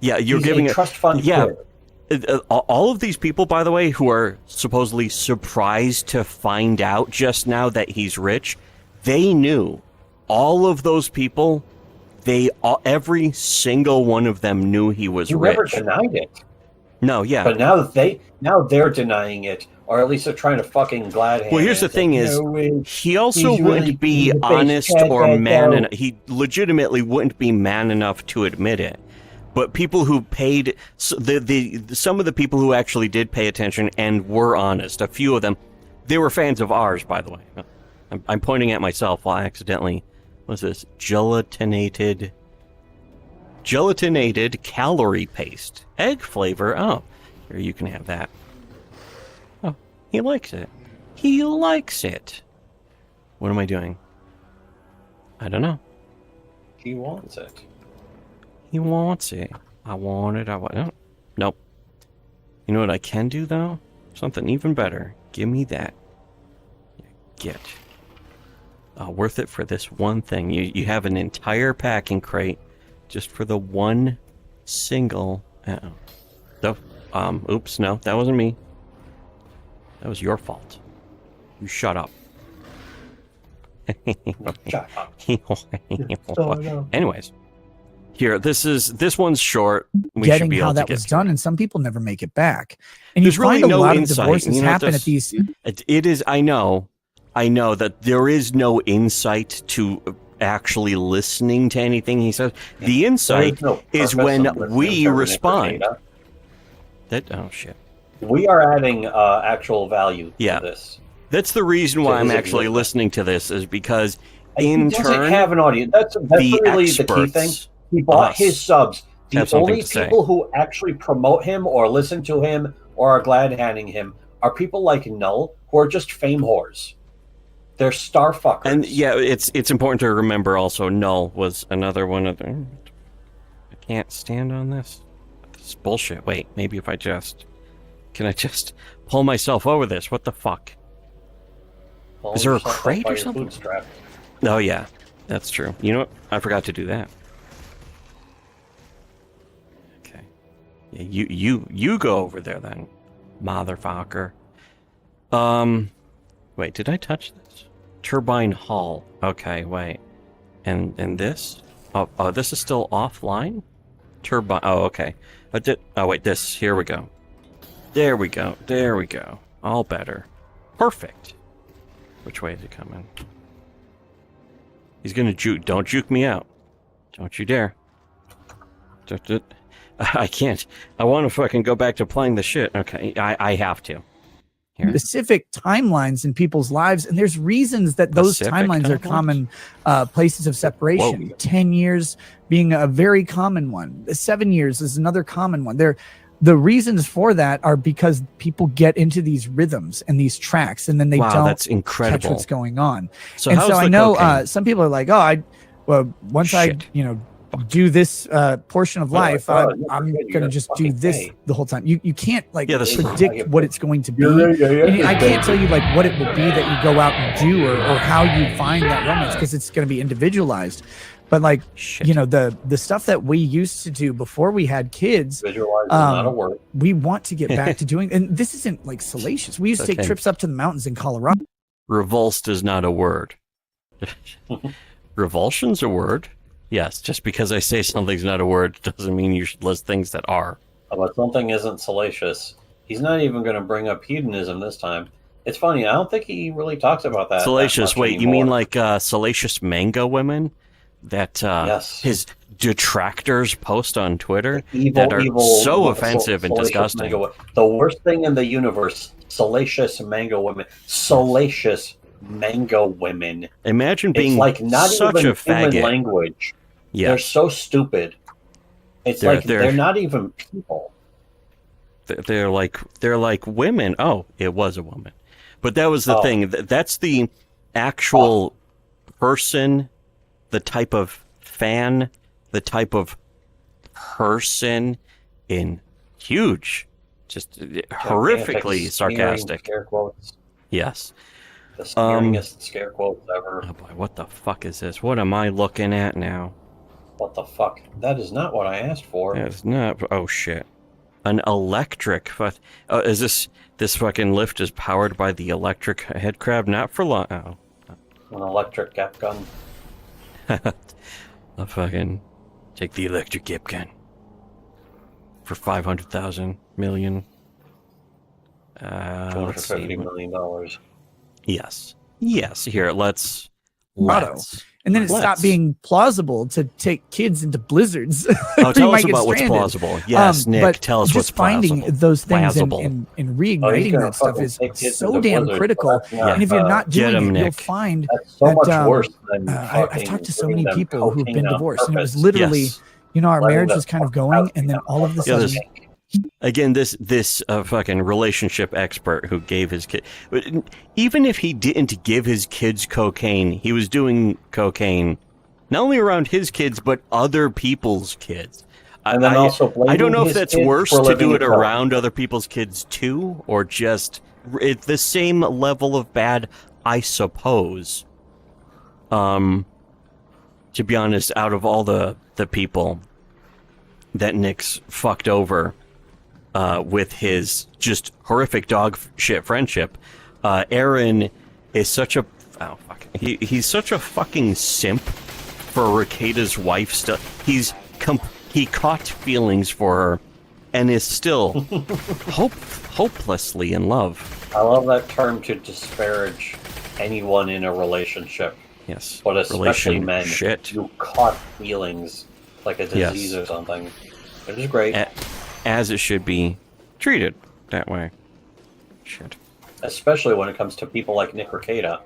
Yeah, you're He's giving a trust fund. Yeah, all of these people, by the way, who are supposedly surprised to find out just now that he's rich, they knew. All of those people, every single one of them knew he was rich. Never denied it. No, yeah. But now they're denying it, or at least they're trying to fucking glad hand. Well, here's the thing: is he also he's wouldn't really be the honest big or bad man guy. enough. He legitimately wouldn't be man enough to admit it. But people who paid some of the people who actually did pay attention and were honest, a few of them, they were fans of ours, by the way. I'm pointing at myself while I accidentally. What's this? Gelatinated calorie paste. Egg flavor. Oh, here, you can have that. Oh, he likes it. He likes it. What am I doing? I don't know. He wants it. He wants it. I want it. Oh, nope. You know what I can do, though? Something even better. Give me that. Get. Worth it for this one thing. You have an entire packing crate just for the one single. Oops, no, that wasn't me. That was your fault. You shut up. Shut up. Anyways, here, this one's short. We Getting should be how able that to was get done, and some people never make it back. And There's you find really a no lot insight. of divorces You know, happen at these. It is. I know that there is no insight to actually listening to anything he says. The insight is when we respond. Oh shit. We are adding actual value to this. That's the reason why I'm actually listening to this, is because in he doesn't turn have an audience. That's really the key thing. He bought his subs. The only people who actually promote him or listen to him or are glad handing him are people like Null, who are just fame whores. They're star fuckers. And yeah, it's important to remember also Null was another one of them. I can't stand on this. This is bullshit. Wait, maybe if can I just pull myself over this? What the fuck? Is there a crate or something? Oh yeah, that's true. You know what? I forgot to do that. Okay. Yeah, you go over there then, motherfucker. Wait, did I touch this? Turbine Hall. Okay, wait. And this? Oh, this is still offline? Turbine. Oh, okay. Wait, this. Here we go. There we go. There we go. All better. Perfect. Which way is it coming? He's gonna juke. Don't juke me out. Don't you dare. I can't. I want to fucking go back to playing the shit. Okay, I have to. Here. Specific timelines in people's lives, and there's reasons that those timelines are common places of separation. Whoa. 10 years being a very common one. 7 years is another common one. The reasons for that are because people get into these rhythms and these tracks, and then they don't that's incredible. catch what's going on. So I know some people are like, once I do this portion of life, I'm going to just do this the whole time. You can't predict what it's going to be. I can't tell you what it will be that you go out and do or how you find that romance, because it's going to be individualized. But the stuff that we used to do before we had kids, visualize is not a word. We want to get back to doing, and this isn't salacious. We used to take trips up to the mountains in Colorado. Revulsed is not a word. Revulsion's a word. Yes, just because I say something's not a word doesn't mean you should list things that are. But something isn't salacious. He's not even going to bring up hedonism this time. It's funny. I don't think he really talks about that. Salacious. Wait, anymore. You mean like salacious mango women that his detractors post on Twitter that are so offensive and disgusting? The worst thing in the universe: salacious mango women. Salacious mango women. Imagine being not such even a faggot. Human language. Yeah. They're so stupid. It's they're not even people. They're like women. Oh, it was a woman, but that was the thing. That's the actual person, the type of fan, the type of person in huge, just horrifically sarcastic. Yes. The scaringest scare quotes ever. Oh boy, what the fuck is this? What am I looking at now? What the fuck? That is not what I asked for. That's not. Oh shit. An electric. Is this fucking lift is powered by the electric head crab? Not for long. Oh. An electric gap gun. I'll fucking take the electric gap gun for 500,000 million. $250 million. Yes. Here, let's. And then it stopped being plausible to take kids into blizzards. Oh, tell us about what's plausible. Yes, Nick, tell us what's plausible. Just finding those things and reigniting that stuff is so damn critical. And if you're not doing it, you'll find so much worse than I've talked to so many people who've been divorced, and it was literally, our marriage was kind of going, and then all of a sudden. Again, this fucking relationship expert who gave his kid, even if he didn't give his kids cocaine, he was doing cocaine not only around his kids but other people's kids. And then also I don't know if that's worse to do it around other people's kids too, or just it's the same level of bad, I suppose. To be honest, out of all the people that Nick's fucked over. With his just horrific dog shit friendship, Aaron is such a he's such a fucking simp for Rekida's wife. Still, he caught feelings for her, and is still hopelessly in love. I love that term to disparage anyone in a relationship. Yes, but especially men. You caught feelings like a disease or something. It is great. As it should be treated that way. Shit. Especially when it comes to people like Nick Rekieta.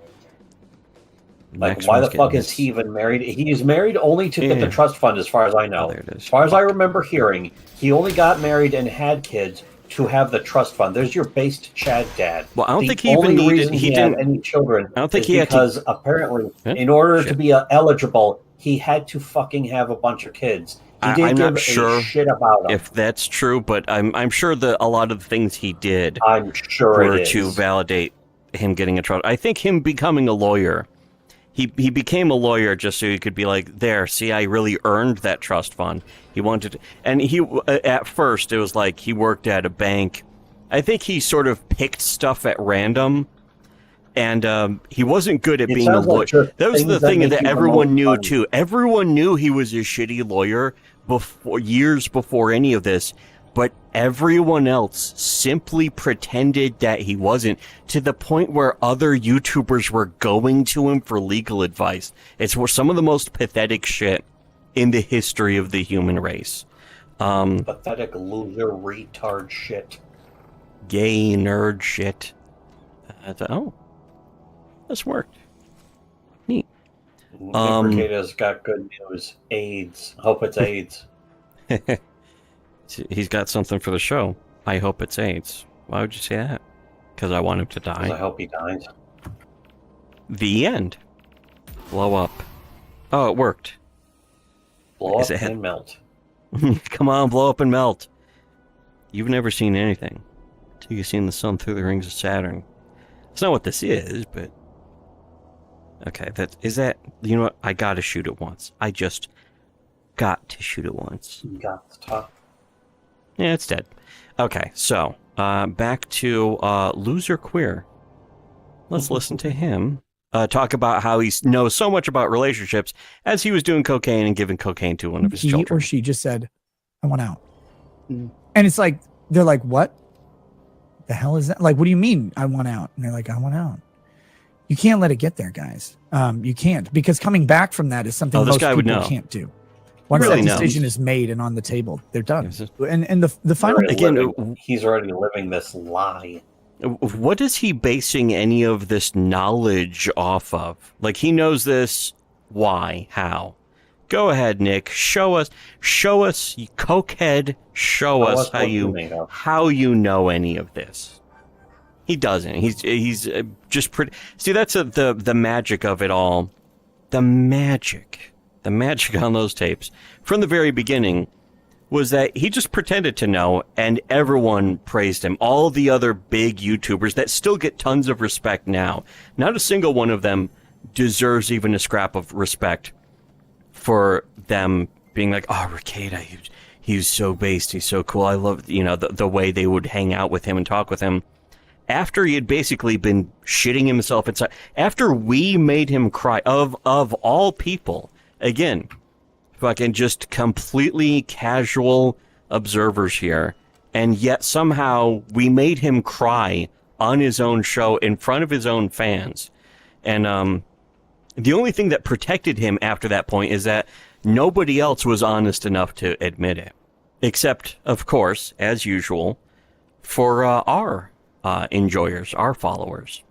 Like, why the fuck is he even married? He is married only to get the trust fund, as far as I know. As far as I remember hearing, he only got married and had kids to have the trust fund. There's your based Chad dad. Well, I don't think he even needed. He didn't have any children. I don't think he had because apparently, in order to be eligible, he had to fucking have a bunch of kids. I'm not sure shit about him. If that's true, but I'm sure that a lot of the things he did were to validate him getting a trust. I think him becoming a lawyer, he became a lawyer just so he could be like, there, see, I really earned that trust fund. He wanted to, and he at first it was like he worked at a bank. I think he sort of picked stuff at random. And he wasn't good at being a lawyer. That was the thing that everyone knew, too. Everyone knew he was a shitty lawyer years before any of this, but everyone else simply pretended that he wasn't, to the point where other YouTubers were going to him for legal advice. It's some of the most pathetic shit in the history of the human race. Pathetic loser retard shit. Gay nerd shit. This worked. Neat. Nick Rekieta's got good news. AIDS. I hope it's AIDS. He's got something for the show. I hope it's AIDS. Why would you say that? Because I want him to die. I hope he dies. The end. Blow up. Oh, it worked. Blow up and melt. Come on, blow up and melt. You've never seen anything until you've seen the sun through the rings of Saturn. It's not what this is, but... Okay, you know what? I gotta shoot it once. I just got to shoot it once. You got the top. Yeah, it's dead. Okay, so, back to Loser Queer. Let's listen to him talk about how he knows so much about relationships as he was doing cocaine and giving cocaine to one of his children. He or she just said, I want out. And it's like, they're like, what? The hell is that? Like, what do you mean I want out? And they're like, I want out. You can't let it get there, guys. You can't, because coming back from that is something most people can't do. Once that decision is made and on the table, they're done. And the final he's already living this lie. What is he basing any of this knowledge off of? Like, he knows this. Why? How? Go ahead, Nick. Show us, you cokehead. Show us how you know any of this. He doesn't. He's just pretty. See, that's the magic of it all. The magic on those tapes from the very beginning was that he just pretended to know, and everyone praised him. All the other big YouTubers that still get tons of respect now, not a single one of them deserves even a scrap of respect for them being like, oh, Rekieta, he's so based, he's so cool. I love, the way they would hang out with him and talk with him. After he had basically been shitting himself inside, after we made him cry, of all people, again, fucking just completely casual observers here, and yet somehow we made him cry on his own show in front of his own fans. And the only thing that protected him after that point is that nobody else was honest enough to admit it. Except, of course, as usual, for our enjoyers, our followers.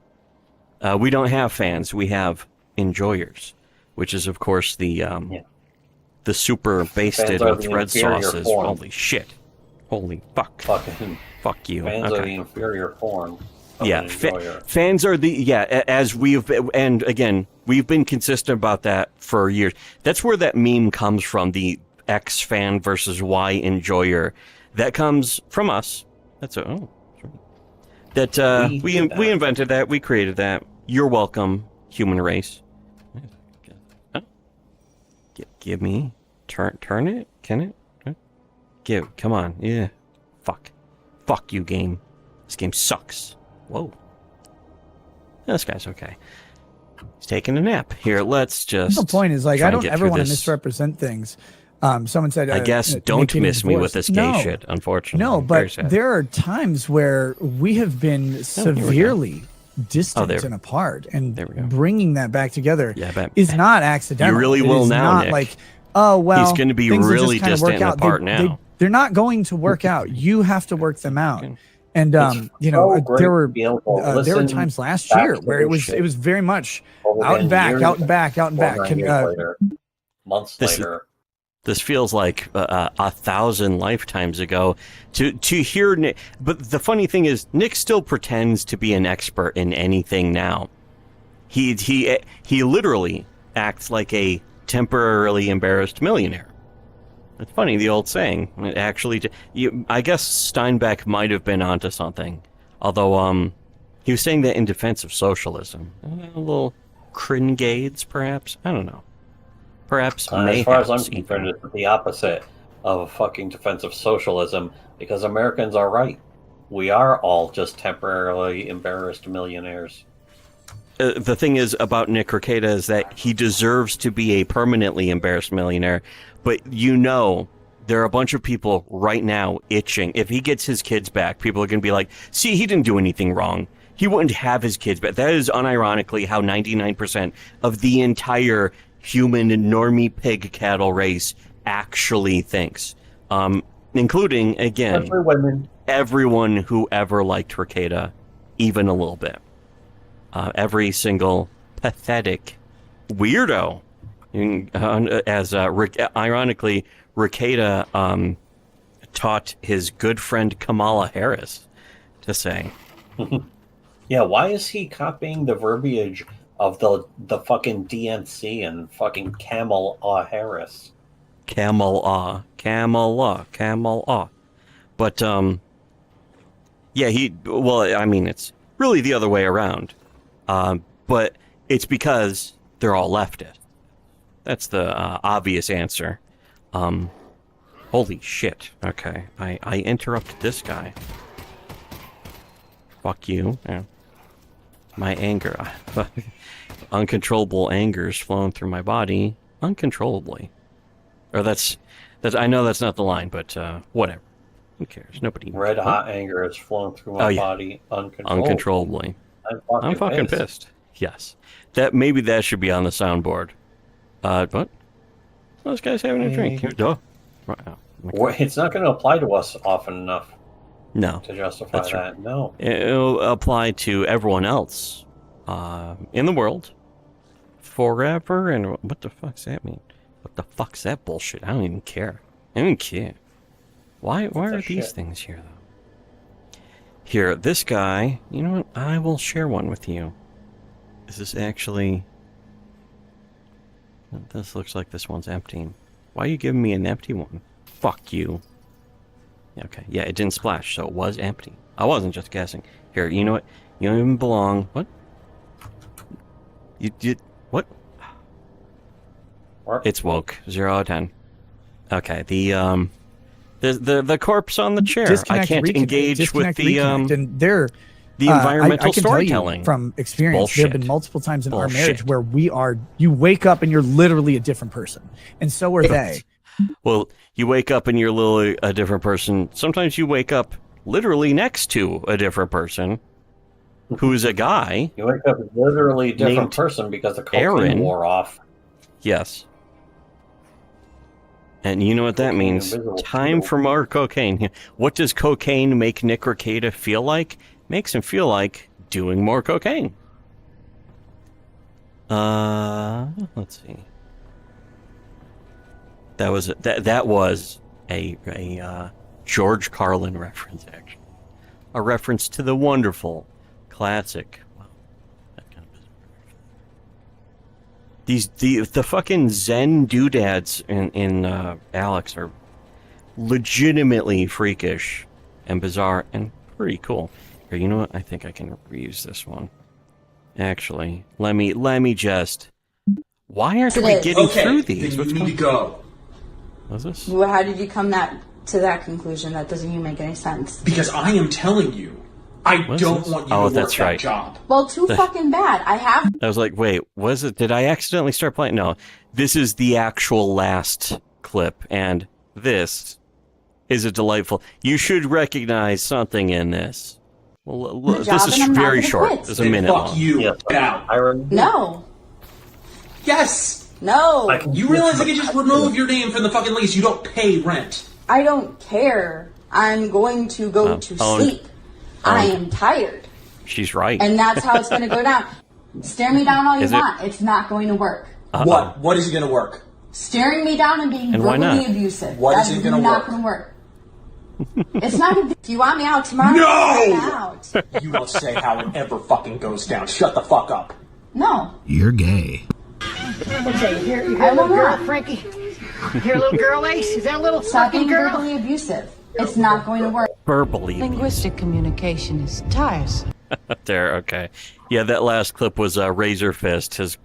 We don't have fans, we have enjoyers, which is, of course, the super basted with red sauces. Form. Holy shit. Holy fuck. Fuck you. Fans are the inferior form. Yeah, fans are as and again, we've been consistent about that for years. That's where that meme comes from, the X fan versus Y enjoyer. That comes from us. We invented that, we created that. You're welcome, human race. Give me, turn it, can it? Come on, yeah. Fuck you, game. This game sucks. Whoa. This guy's okay. He's taking a nap. Here, let's just... The point is, I don't ever want to misrepresent things. Someone said... I guess don't miss me with this gay shit, unfortunately. No, but there are times where we have been severely distant and apart, and bringing that back together is not accidental. You really will now, Nick. Like, oh, well... He's going to be really distant and apart now. They're not going to work out. You have to work them out. And there were times last year where it was very much out and back. Months later, this feels like 1,000 lifetimes ago. To hear Nick, but the funny thing is, Nick still pretends to be an expert in anything now. He literally acts like a temporarily embarrassed millionaire. It's funny, the old saying. Actually, I guess Steinbeck might have been onto something. Although, he was saying that in defense of socialism. A little cringades, perhaps? I don't know. Perhaps, as far as I'm concerned, it's the opposite of a fucking defense of socialism, because Americans are right. We are all just temporarily embarrassed millionaires. The thing is about Nick Rekieta is that he deserves to be a permanently embarrassed millionaire, but there are a bunch of people right now itching. If he gets his kids back, people are going to be like, see, he didn't do anything wrong. He wouldn't have his kids back. That is unironically how 99% of the entire human normie pig cattle race actually thinks. Including, again, everyone who ever liked Rekieta, even a little bit. Every single pathetic weirdo. Ironically, Rekieta taught his good friend Kamala Harris to say. Yeah, why is he copying the verbiage of the fucking DNC and fucking Kamala Harris? Kamala. But, it's really the other way around. But it's because they're all leftist. That's the obvious answer. Holy shit. Okay, I interrupted this guy. Fuck you. Yeah. My anger. Uncontrollable anger is flowing through my body uncontrollably. Or that's I know that's not the line, but whatever. Who cares? Nobody. Red hot anger is flowing through my body uncontrollably. I'm fucking pissed. Yes. Maybe that should be on the soundboard. What? Well, this guy's having a drink. It's not going to apply to us often enough. No. To justify that. Right. No. It'll apply to everyone else in the world forever. And what the fuck's that mean? What the fuck's that bullshit? I don't even care. Why are these things here, though? Here, this guy, you know what? I will share one with you. Is this actually... This looks like this one's empty. Why are you giving me an empty one? Fuck you. Okay, yeah, it didn't splash, so it was empty. I wasn't just guessing. Here, you know what? You don't even belong. What? You what? It's woke. 0 out of 10. Okay, the corpse on the chair. Disconnect, I can't engage with the and they're the environmental I can storytelling. Tell you from experience, there have been multiple times in our marriage Bullshit. where you wake up and you're literally a different person, and so are they. Well, you wake up and you're literally a different person. Sometimes you wake up literally next to a different person who's a guy. You wake up literally a different named person because the cocaine Aaron. wore off. Yes. And you know what that means? Time for more cocaine. What does cocaine make Nick Rekieta feel like? Makes him feel like doing more cocaine. Let's see. That was a George Carlin reference, actually. A reference to the wonderful classic. Wow, that kind of the fucking Zen doodads in Alex are legitimately freakish and bizarre and pretty cool. Here, you know what? I think I can reuse this one. Actually, let me just. Why aren't we getting through these? Then you need to go. What's this? Well, how did you come to that conclusion? That doesn't even make any sense. Because I am telling you, I don't want you to work that's that right. job. Well, too fucking bad. I was like, wait, was it? Did I accidentally start playing? No, this is the actual last clip, and this is a delightful. You should recognize something in this. Well, this is very short. It's a minute long. Fuck you. Yes, Get out. No. Yes. No. You realize I can just remove your name from the fucking lease. You don't pay rent. I don't care. I'm going to go to sleep. I am tired. She's right. And that's how it's going to go down. Stare me down all you want. It's not going to work. What? What is it going to work? Staring me down and being verbally abusive. What That's is it gonna not work? going to work. It's not going to. If you want me out tomorrow, No! I'm out. You don't say how it ever fucking goes down. Shut the fuck up. No. You're gay. Okay, here, little girl, Frankie. Here, little girl Ace. Is that little Stop fucking being girl? verbally abusive. It's not going to work. Verbally. Linguistic communication is tiresome. There, okay. Yeah, that last clip was Razor Fist, his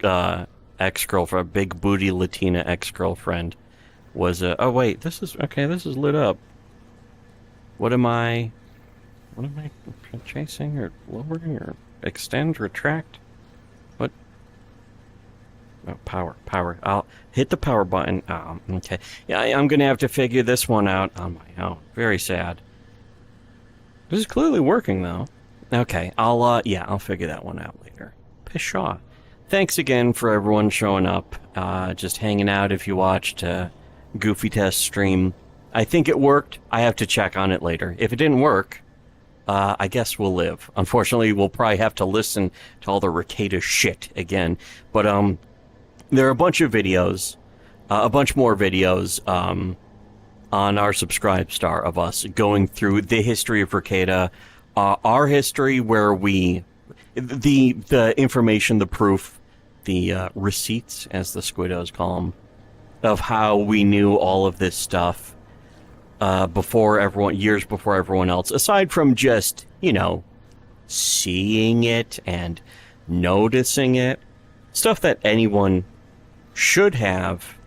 ex-girlfriend, big booty Latina ex-girlfriend, was oh wait, this is lit up. What am I chasing or lowering or extend, retract? What? Oh, power. I'll hit the power button. Oh, okay. Yeah, I'm gonna have to figure this one out on my own. Very sad. This is clearly working though. Okay, I'll figure that one out later. Pshaw. Thanks again for everyone showing up, just hanging out if you watched Goofy Test stream. I think it worked. I have to check on it later. If it didn't work, I guess we'll live. Unfortunately, we'll probably have to listen to all the Rekieta shit again. But there are a bunch of videos, a bunch more videos on our Subscribe Star of us going through the history of Rekieta, our history where the information, the proof, the receipts, as the Squiddos call them, of how we knew all of this stuff years before everyone else, aside from just, seeing it and noticing it, stuff that anyone should have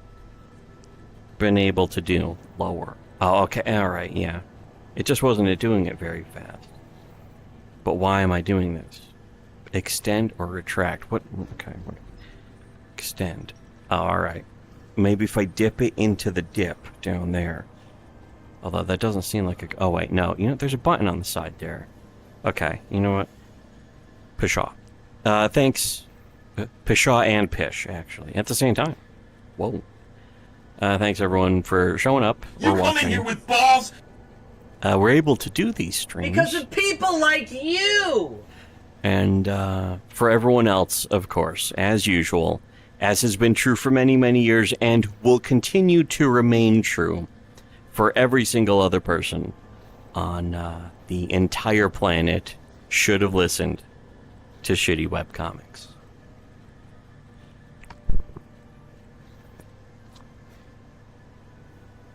been able to do lower. Oh, okay, all right, yeah. It just wasn't doing it very fast. But why am I doing this? Extend or retract? What? Okay, extend. Oh, all right. Maybe if I dip it into the dip down there. Although that doesn't seem like a... Oh, wait, no. There's a button on the side there. Okay, you know what? Pshaw. Thanks. Pshaw and Pish, actually, at the same time. Whoa. Thanks, everyone, for showing up. You come in here with balls? We're able to do these streams. Because of people like you! And for everyone else, of course, as usual, as has been true for many, many years and will continue to remain true for every single other person on the entire planet should have listened to shitty webcomics.